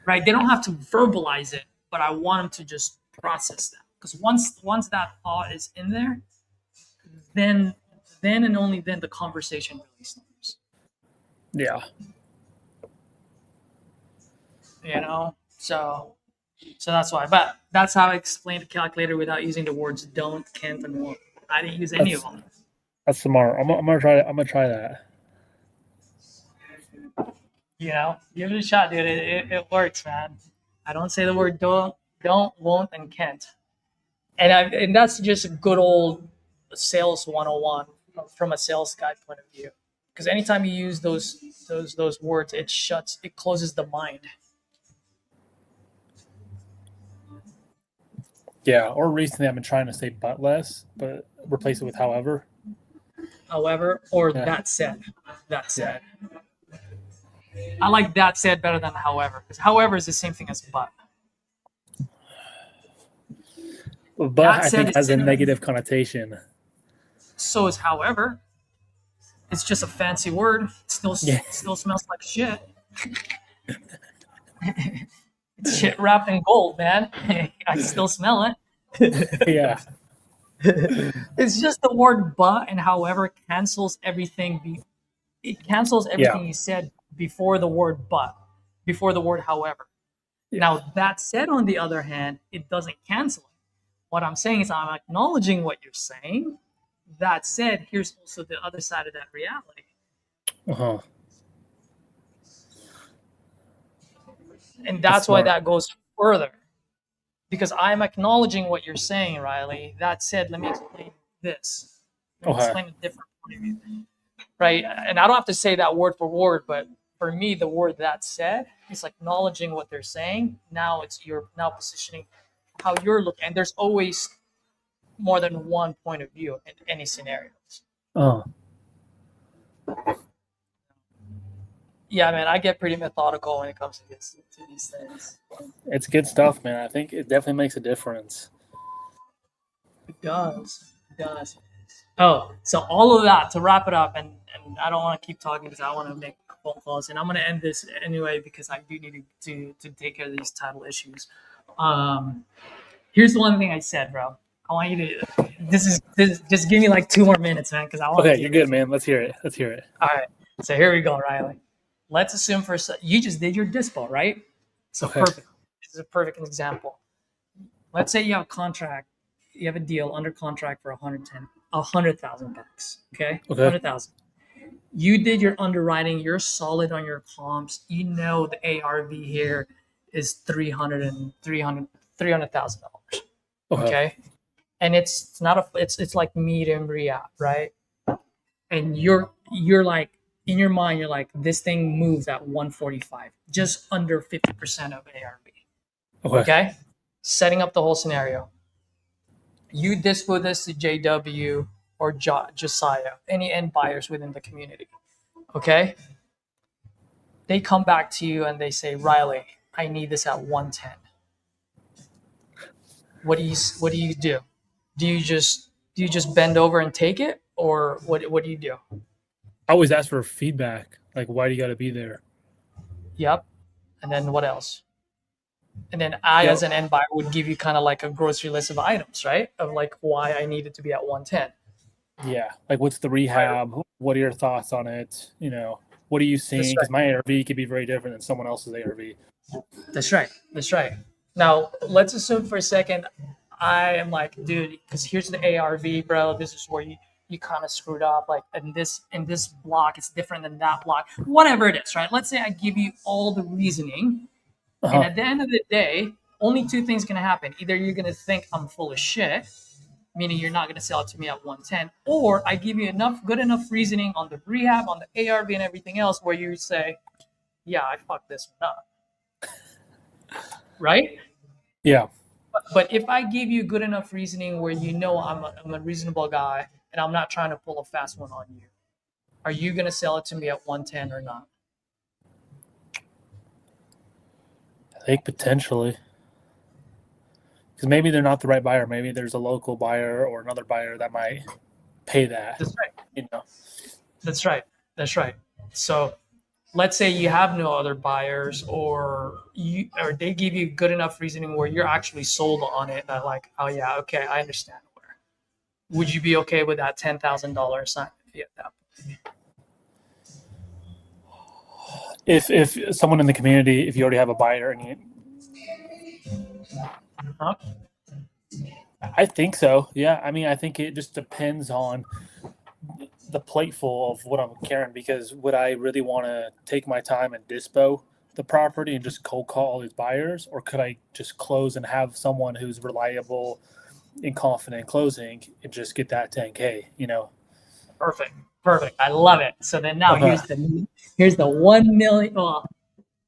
Right? They don't have to verbalize it, but I want them to just process that. Because once that thought is in there, then and only then the conversation really starts. Yeah. So that's why. But that's how I explain the calculator without using the words don't, can't, and won't. I didn't use any of them. That's smart. I'm gonna try. I'm gonna try that. Give it a shot, dude. It works, man. I don't say the word don't, won't, and can't. And that's just a good old sales 101 from a sales guy point of view. Because anytime you use those words, it closes the mind. Yeah, or recently I've been trying to say but less, but replace it with however. However, or Yeah. that said. That said. I like that said better than however, because however is the same thing as but. But That I said think is has a similar. negative connotation. So is however. It's just a fancy word. It still smells like shit. It's shit wrapped in gold, man. I still smell it. Yeah. It's just the word but and however cancels everything. It cancels everything you said before the word but, before the word however. Yeah. Now, that said, on the other hand, it doesn't cancel it. What I'm saying is I'm acknowledging what you're saying. That said, here's also the other side of that reality. Uh-huh. And that's why that goes further. Because I'm acknowledging what you're saying, Riley. That said, let me explain this. Let me explain a different point of view. Right? And I don't have to say that word for word, but for me, the word that said is acknowledging what they're saying. Now you're now positioning how you're looking. And there's always more than one point of view in any scenarios. Oh. Yeah, man, I get pretty methodical when it comes to these things. It's good stuff, man. I think it definitely makes a difference. It does. It does. Oh, so all of that to wrap it up, and I don't want to keep talking because I want to make phone calls, and I'm going to end this anyway because I do need to take care of these title issues. Here's the one thing I said, bro. I want you to. This is just give me like 2 more minutes, man, because I want. Okay, you're good, man. Let's hear it. All right. So here we go, Riley. Let's assume for you just did your dispo, right? So perfect. This is a perfect example. Let's say you have a contract, you have a deal under contract for $100,000. Okay, 100,000. You did your underwriting. You're solid on your comps. You know the ARV here is $300,000. Okay, and it's not it's like medium rehab, right? And you're like in your mind, you're like, this thing moves at 145, just under 50% of ARV. Okay. Setting up the whole scenario. You dispo this to JW or Josiah, any end buyers within the community. Okay. They come back to you and they say, Riley, I need this at 110. What do you do? Do you just bend over and take it, or what do you do? I always ask for feedback. Like, why do you got to be there? Yep. And then what else? And then I, as an end buyer, would give you kind of like a grocery list of items, right? Of like why I need it to be at 110. Yeah. Like, what's the rehab? What are your thoughts on it? You know, what are you seeing? Because my ARV could be very different than someone else's ARV. That's right. Now, let's assume for a second I am like, dude, because here's the ARV, bro. This is where you kind of screwed up. Like in this block, it's different than that block. Whatever it is, right? Let's say I give you all the reasoning. And at the end of the day, only 2 things can happen. Either you're going to think I'm full of shit, meaning you're not going to sell it to me at 110, or I give you good enough reasoning on the rehab, on the ARV, and everything else where you say, yeah, I fucked this one up. Right? Yeah. But if I give you good enough reasoning where you know I'm a reasonable guy and I'm not trying to pull a fast one on you, are you going to sell it to me at 110 or not? I think potentially. Because maybe they're not the right buyer. Maybe there's a local buyer or another buyer that might pay that. That's right. You know. That's right. So let's say you have no other buyers, or they give you good enough reasoning where you're actually sold on it. That like, oh yeah, okay, I understand. Would you be okay with that $10,000 assignment fee at that point? If someone in the community, if you already have a buyer and I think so. Yeah. I mean, I think it just depends on the plateful of what I'm carrying, because would I really want to take my time and dispo the property and just cold call all these buyers, or could I just close and have someone who's reliable and confident in closing and just get that 10K, you know? Perfect. Perfect. I love it. So then now here's the $1 million. Well,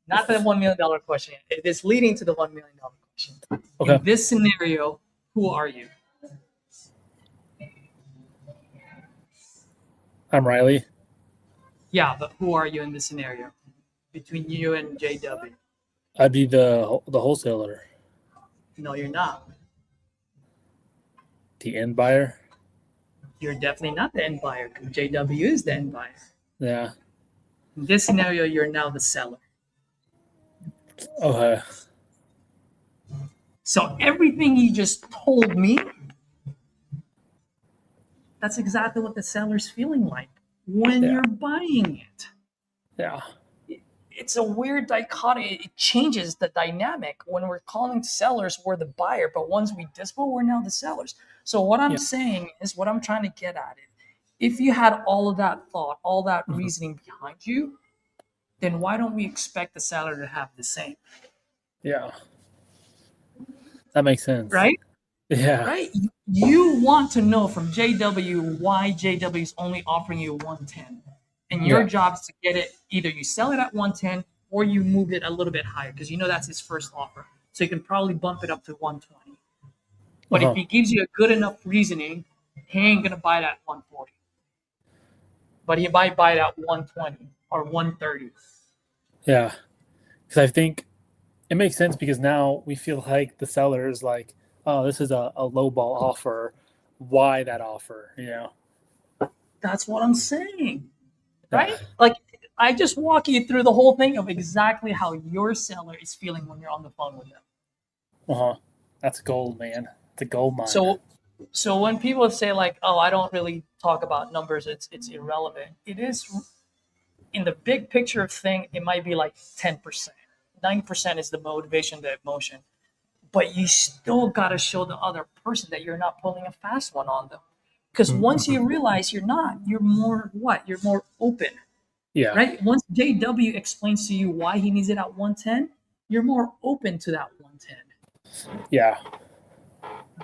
not the $1 million question. It is leading to the $1 million question. Okay. In this scenario, who are you? I'm Riley. Yeah, but who are you in this scenario between you and JW? I'd be the wholesaler. No, you're not. The end buyer. You're definitely not the end buyer. JW is the end buyer. Yeah. In this scenario, you're now the seller. Okay. So everything you just told me, that's exactly what the seller's feeling like when you're buying it. Yeah. It's a weird dichotomy. It changes the dynamic. When we're calling sellers, we're the buyer, but once we dispo, we're now the sellers. So what I'm saying is, what I'm trying to get at it. If you had all of that thought, all that reasoning behind you, then why don't we expect the seller to have the same? Yeah. That makes sense. Right? Yeah. Right? You want to know from JW why JW is only offering you 110. And your job is to get it, either you sell it at 110 or you move it a little bit higher because you know that's his first offer. So you can probably bump it up to 120. But if he gives you a good enough reasoning, he ain't going to buy it at 140. But he might buy it at 120 or 130. Yeah. Because I think it makes sense because now we feel like the seller is like, oh, this is a low ball offer. Why that offer? You know? That's what I'm saying. Right? Like, I just walk you through the whole thing of exactly how your seller is feeling when you're on the phone with them. That's gold, man. It's a gold mine. So when people say like, oh, I don't really talk about numbers, it's irrelevant. It is, in the big picture of thing, it might be like 10%. 90% is the motivation, the emotion. But you still got to show the other person that you're not pulling a fast one on them. Because once you realize you're not, you're more what? You're more open. Yeah. Right? Once JW explains to you why he needs it at 110, you're more open to that 110. Yeah.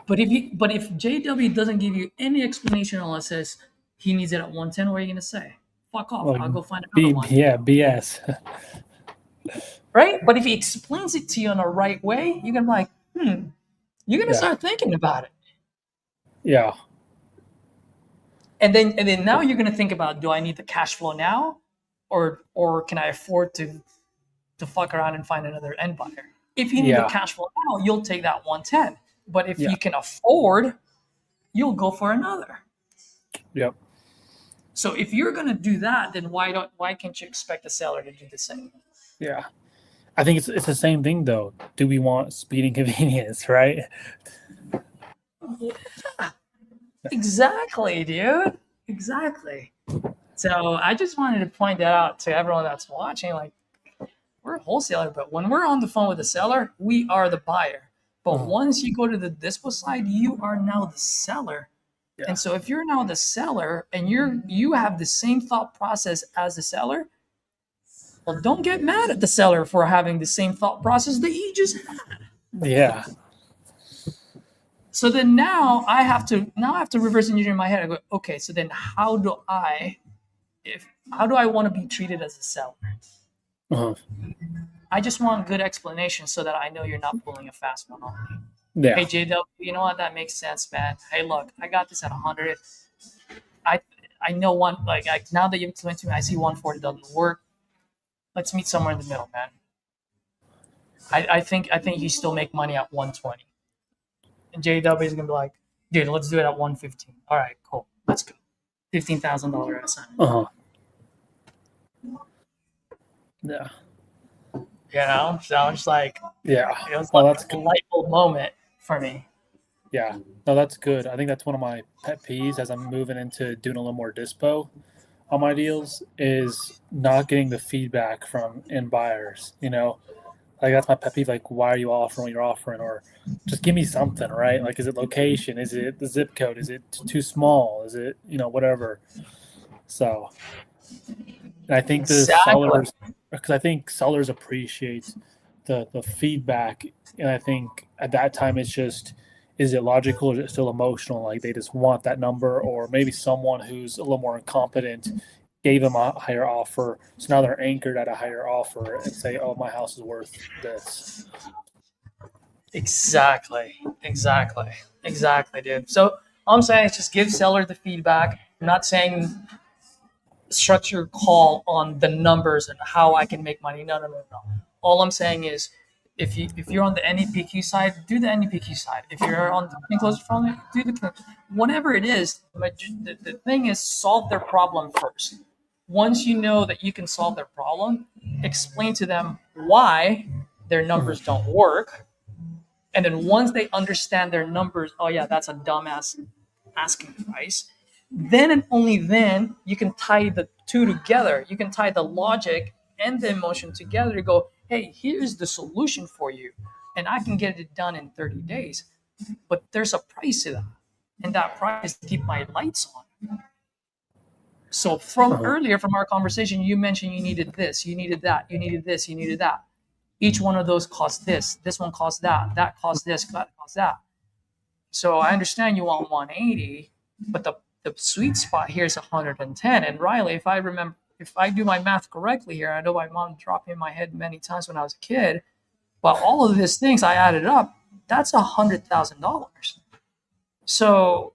But if JW doesn't give you any explanation unless says he needs it at 110, what are you gonna say? Fuck off. I'll go find another one. Yeah, BS. Right? But if he explains it to you in the right way, you're gonna be like, you're gonna start thinking about it. Yeah. And then now you're gonna think about, do I need the cash flow now? Or can I afford to fuck around and find another end buyer? If you need the cash flow now, you'll take that 110. But if you can afford, you'll go for another. Yep. So if you're gonna do that, then why can't you expect the seller to do the same? Yeah. I think it's the same thing though. Do we want speed and convenience, right? Yeah. Exactly, dude. Exactly. So I just wanted to point that out to everyone that's watching. Like, we're a wholesaler, but when we're on the phone with the seller, we are the buyer. But once you go to the dispo side, you are now the seller. Yeah. And so if you're now the seller and you have the same thought process as the seller, well, don't get mad at the seller for having the same thought process that you just had. Yeah. So then now I have to reverse engineer in my head. I go, okay, so then how do I want to be treated as a seller? I just want good explanation so that I know you're not pulling a fast one on me. Yeah. Hey, JW, you know what? That makes sense, man. Hey, look, I got this at 100. I know one, like, now that you've explained to me, I see 140 doesn't work. Let's meet somewhere in the middle, man. I think you still make money at 120. And JW is going to be like, dude, let's do it at 115. All right, cool. Let's go. $15,000 assignment. Yeah. You know, so I'm just like, yeah, it was like a light bulb moment for me. Yeah, no, that's good. I think that's one of my pet peeves as I'm moving into doing a little more dispo on my deals is not getting the feedback from end buyers. You know, like that's my pet peeve. Like, why are you offering what you're offering? Or just give me something, right? Like, is it location? Is it the zip code? Is it too small? Is it, whatever? So, and I think the sellers, because I think sellers appreciate the feedback, and I think at that time it's just Is it logical or is it still emotional? Like they just want that number, or maybe someone who's a little more incompetent gave them a higher offer, so now they're anchored at a higher offer and say, "Oh, my house is worth this." Exactly, dude. So all I'm saying is just give seller the feedback. I'm not saying structure call on the numbers and how I can make money. No. All I'm saying is if you're on the NEPQ side, do the NEPQ side. If you're on the closer front, do the whatever it is. But the thing is, solve their problem first. Once you know that you can solve their problem, explain to them why their numbers don't work. And then once they understand their numbers, oh yeah, that's a dumbass asking price. Then and only then you can tie the two together. You can tie the logic and the emotion together to go, hey, here's the solution for you. And I can get it done in 30 days. But there's a price to that. And that price is to keep my lights on. So from earlier, from our conversation, you mentioned you needed this, you needed that, you needed this, you needed that. Each one of those costs this one costs that costs this, that costs that. So I understand you want 180, but the sweet spot here is 110. And Riley, if I do my math correctly here, I know my mom dropped me in my head many times when I was a kid, but all of these things I added up, that's $100,000. So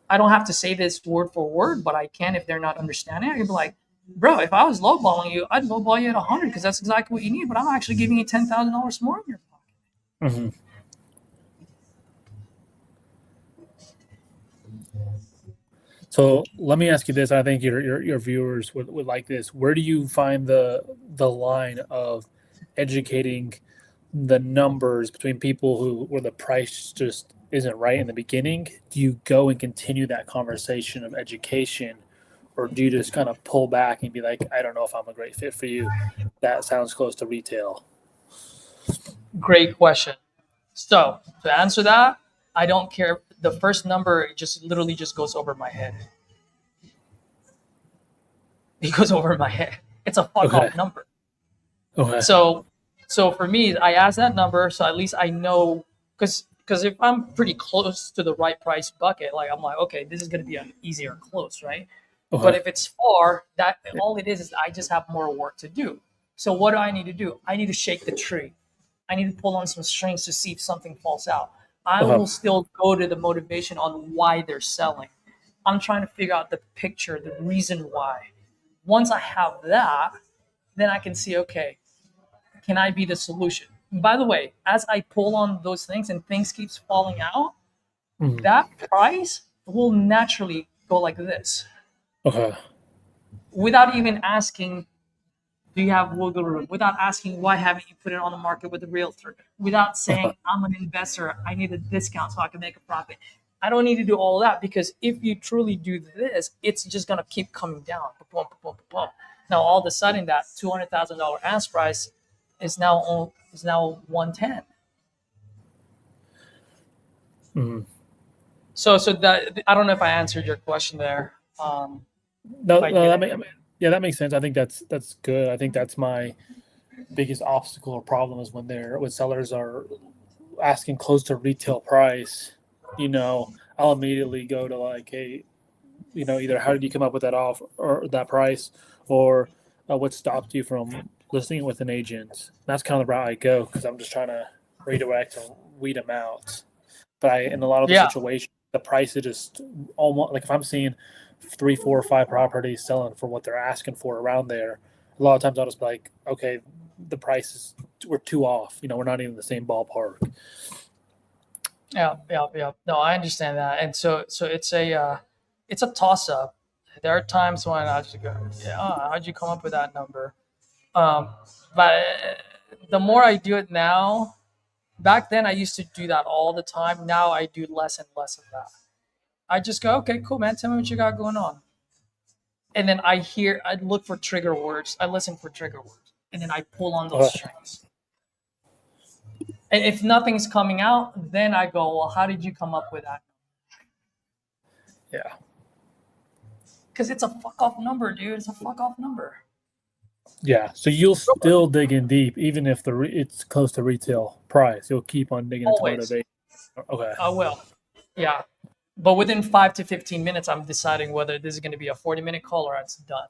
I don't have to say this word for word, but I can if they're not understanding. I can be like, bro, if I was lowballing you, I'd lowball you at 100 because that's exactly what you need. But I'm actually giving you $10,000 more in your pocket. Mm-hmm. So let me ask you this. I think your viewers would like this. Where do you find the line of educating the numbers between people where the price just isn't right in the beginning? Do you go and continue that conversation of education, or do you just kind of pull back and be like, I don't know if I'm a great fit for you? That sounds close to retail. Great question. So to answer that, I don't care. The first number just literally just goes over my head. It goes over my head. It's a fuck off number. Okay. So for me, I ask that number so at least I know, because if I'm pretty close to the right price bucket, like I'm like, okay, this is going to be an easier close, right? Okay. But if it's far, that all it is I just have more work to do. So what do I need to do? I need to shake the tree. I need to pull on some strings to see if something falls out. I will still go to the motivation on why they're selling. I'm trying to figure out the picture, the reason why. Once I have that, then I can see, okay, can I be the solution? By the way, as I pull on those things and things keeps falling out, that price will naturally go like this. Okay. Without even asking, do you have wiggle room? Without asking, why haven't you put it on the market with a realtor? Without saying, I'm an investor, I need a discount so I can make a profit. I don't need to do all that, because if you truly do this, it's just going to keep coming down. Boom, boom, boom, boom. Now, all of a sudden, that $200,000 ask price is now 110. Mm-hmm. So that, I don't know if I answered your question there. That makes sense. I think that's good. I think that's my biggest obstacle or problem is when sellers are asking close to retail price. I'll immediately go to like, hey, either how did you come up with that offer or that price, or what stopped you from listing it with an agent? That's kind of the route I go, because I'm just trying to redirect and weed them out. But in a lot of the situations, the price is just almost like, if I'm seeing 3, 4, 5 properties selling for what they're asking for around there, a lot of times I'll just be like, okay, the prices, we're too off. We're not even in the same ballpark. Yeah. No, I understand that. And so it's a toss up. There are times when I just go, how'd you come up with that number? But the more I do it now, back then I used to do that all the time. Now I do less and less of that. I just go, okay, cool, man. Tell me what you got going on. And then I look for trigger words. I listen for trigger words. And then I pull on those strings. And if nothing's coming out, then I go, well, how did you come up with that? Yeah. Because it's a fuck off number, dude. It's a fuck off number. Yeah. So you'll still dig in deep, even if it's close to retail price. You'll keep on digging into motivation. Okay. I will. Yeah. But within 5 to 15 minutes, I'm deciding whether this is going to be a 40-minute call or it's done.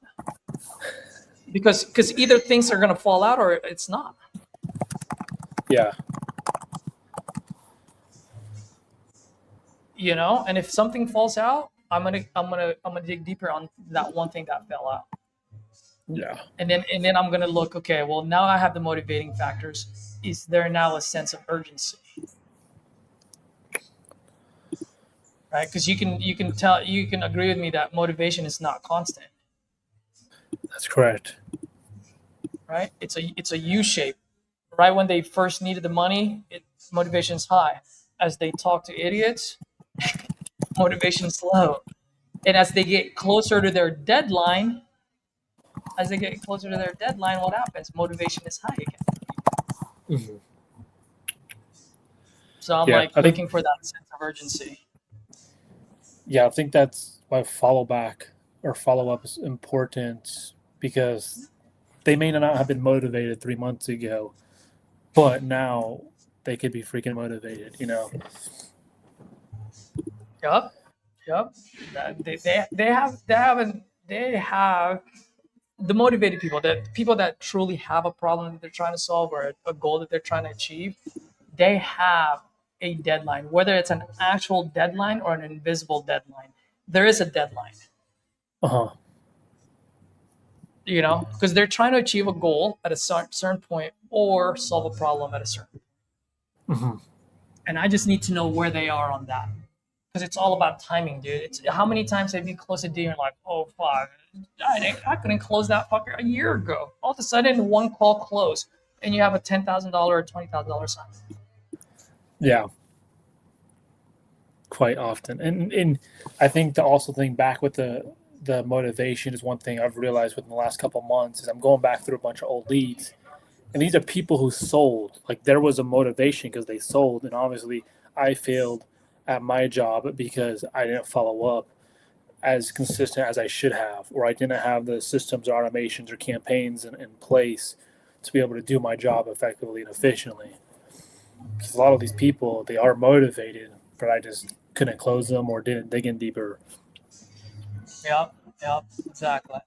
Because either things are going to fall out or it's not. Yeah. You know, and if something falls out, I'm gonna dig deeper on that one thing that fell out. Yeah. And then I'm gonna look, okay, well now I have the motivating factors. Is there now a sense of urgency? Right? Because you can agree with me that motivation is not constant. That's correct. Right? It's a U shape. Right when they first needed the money, motivation's high. As they talk to idiots, motivation's low. And as they get closer to their deadline, what happens? Motivation is high again. Mm-hmm. So I'm Yeah, I think- looking for that sense of urgency. Yeah, I think that's why follow up is important, because they may not have been motivated 3 months ago, but now they could be freaking motivated, you know? Yup. They have the motivated people, the people that truly have a problem that they're trying to solve or a goal that they're trying to achieve. They have a deadline, whether it's an actual deadline or an invisible deadline. There is a deadline. Uh-huh. You know, because they're trying to achieve a goal at a certain point or solve a problem at a certain point. Mm-hmm. And I just need to know where they are on that. Because it's all about timing, dude. It's how many times have you closed a deal and you're like, oh fuck, I couldn't close that fucker a year ago. All of a sudden, one call closed, and you have a $10,000 or $20,000 sign. Yeah, quite often, and I think the also thing back with the motivation is one thing I've realized within the last couple of months is I'm going back through a bunch of old leads, and these are people who sold. Like there was a motivation because they sold, and obviously I failed at my job because I didn't follow up as consistent as I should have, or I didn't have the systems or automations or campaigns in place to be able to do my job effectively and efficiently. Because a lot of these people, they are motivated, but I just couldn't close them or didn't dig in deeper. Yep, exactly.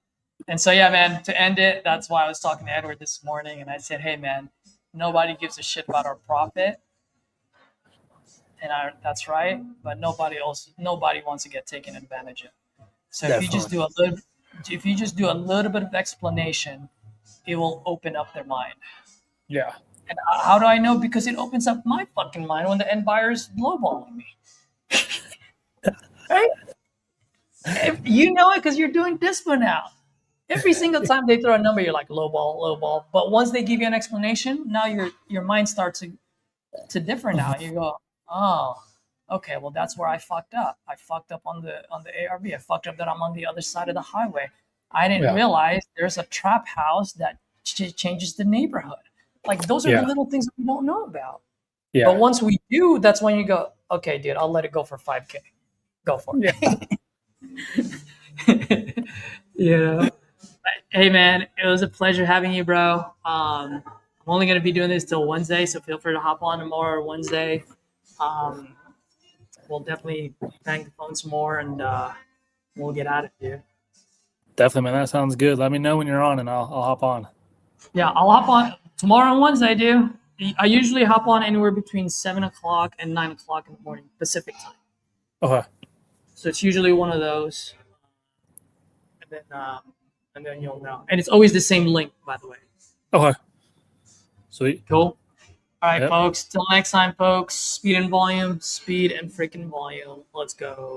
And so, yeah, man, to end it, that's why I was talking to Edward this morning, and I said, hey, man, nobody gives a shit about our profit. And that's right, but nobody wants to get taken advantage of. So if you just do a little bit of explanation, it will open up their mind. Yeah. And how do I know? Because it opens up my fucking mind when the end buyer is lowballing me. Right? You know it because you're doing DISPA now. Every single time they throw a number, you're like lowball. But once they give you an explanation, now your mind starts to differ now. You go, oh, okay, well that's where I fucked up. I fucked up on the ARV. I fucked up that I'm on the other side of the highway. I didn't realize there's a trap house that changes the neighborhood. Like those are the little things that we don't know about. Yeah. But once we do, that's when you go, okay, dude, I'll let it go for 5K. Go for it. Yeah. Hey man, it was a pleasure having you, bro. I'm only gonna be doing this till Wednesday, so feel free to hop on tomorrow or Wednesday. We'll definitely bang the phone some more and we'll get at it, dude. Definitely, man. That sounds good. Let me know when you're on and I'll hop on. Yeah, I'll hop on tomorrow and Wednesday, dude. I usually hop on anywhere between 7 o'clock and 9 o'clock in the morning, Pacific time. Okay. So it's usually one of those. And then you'll know. And it's always the same link, by the way. Okay. Sweet. Cool. All right, folks. Till next time, folks. Speed and freaking volume. Let's go.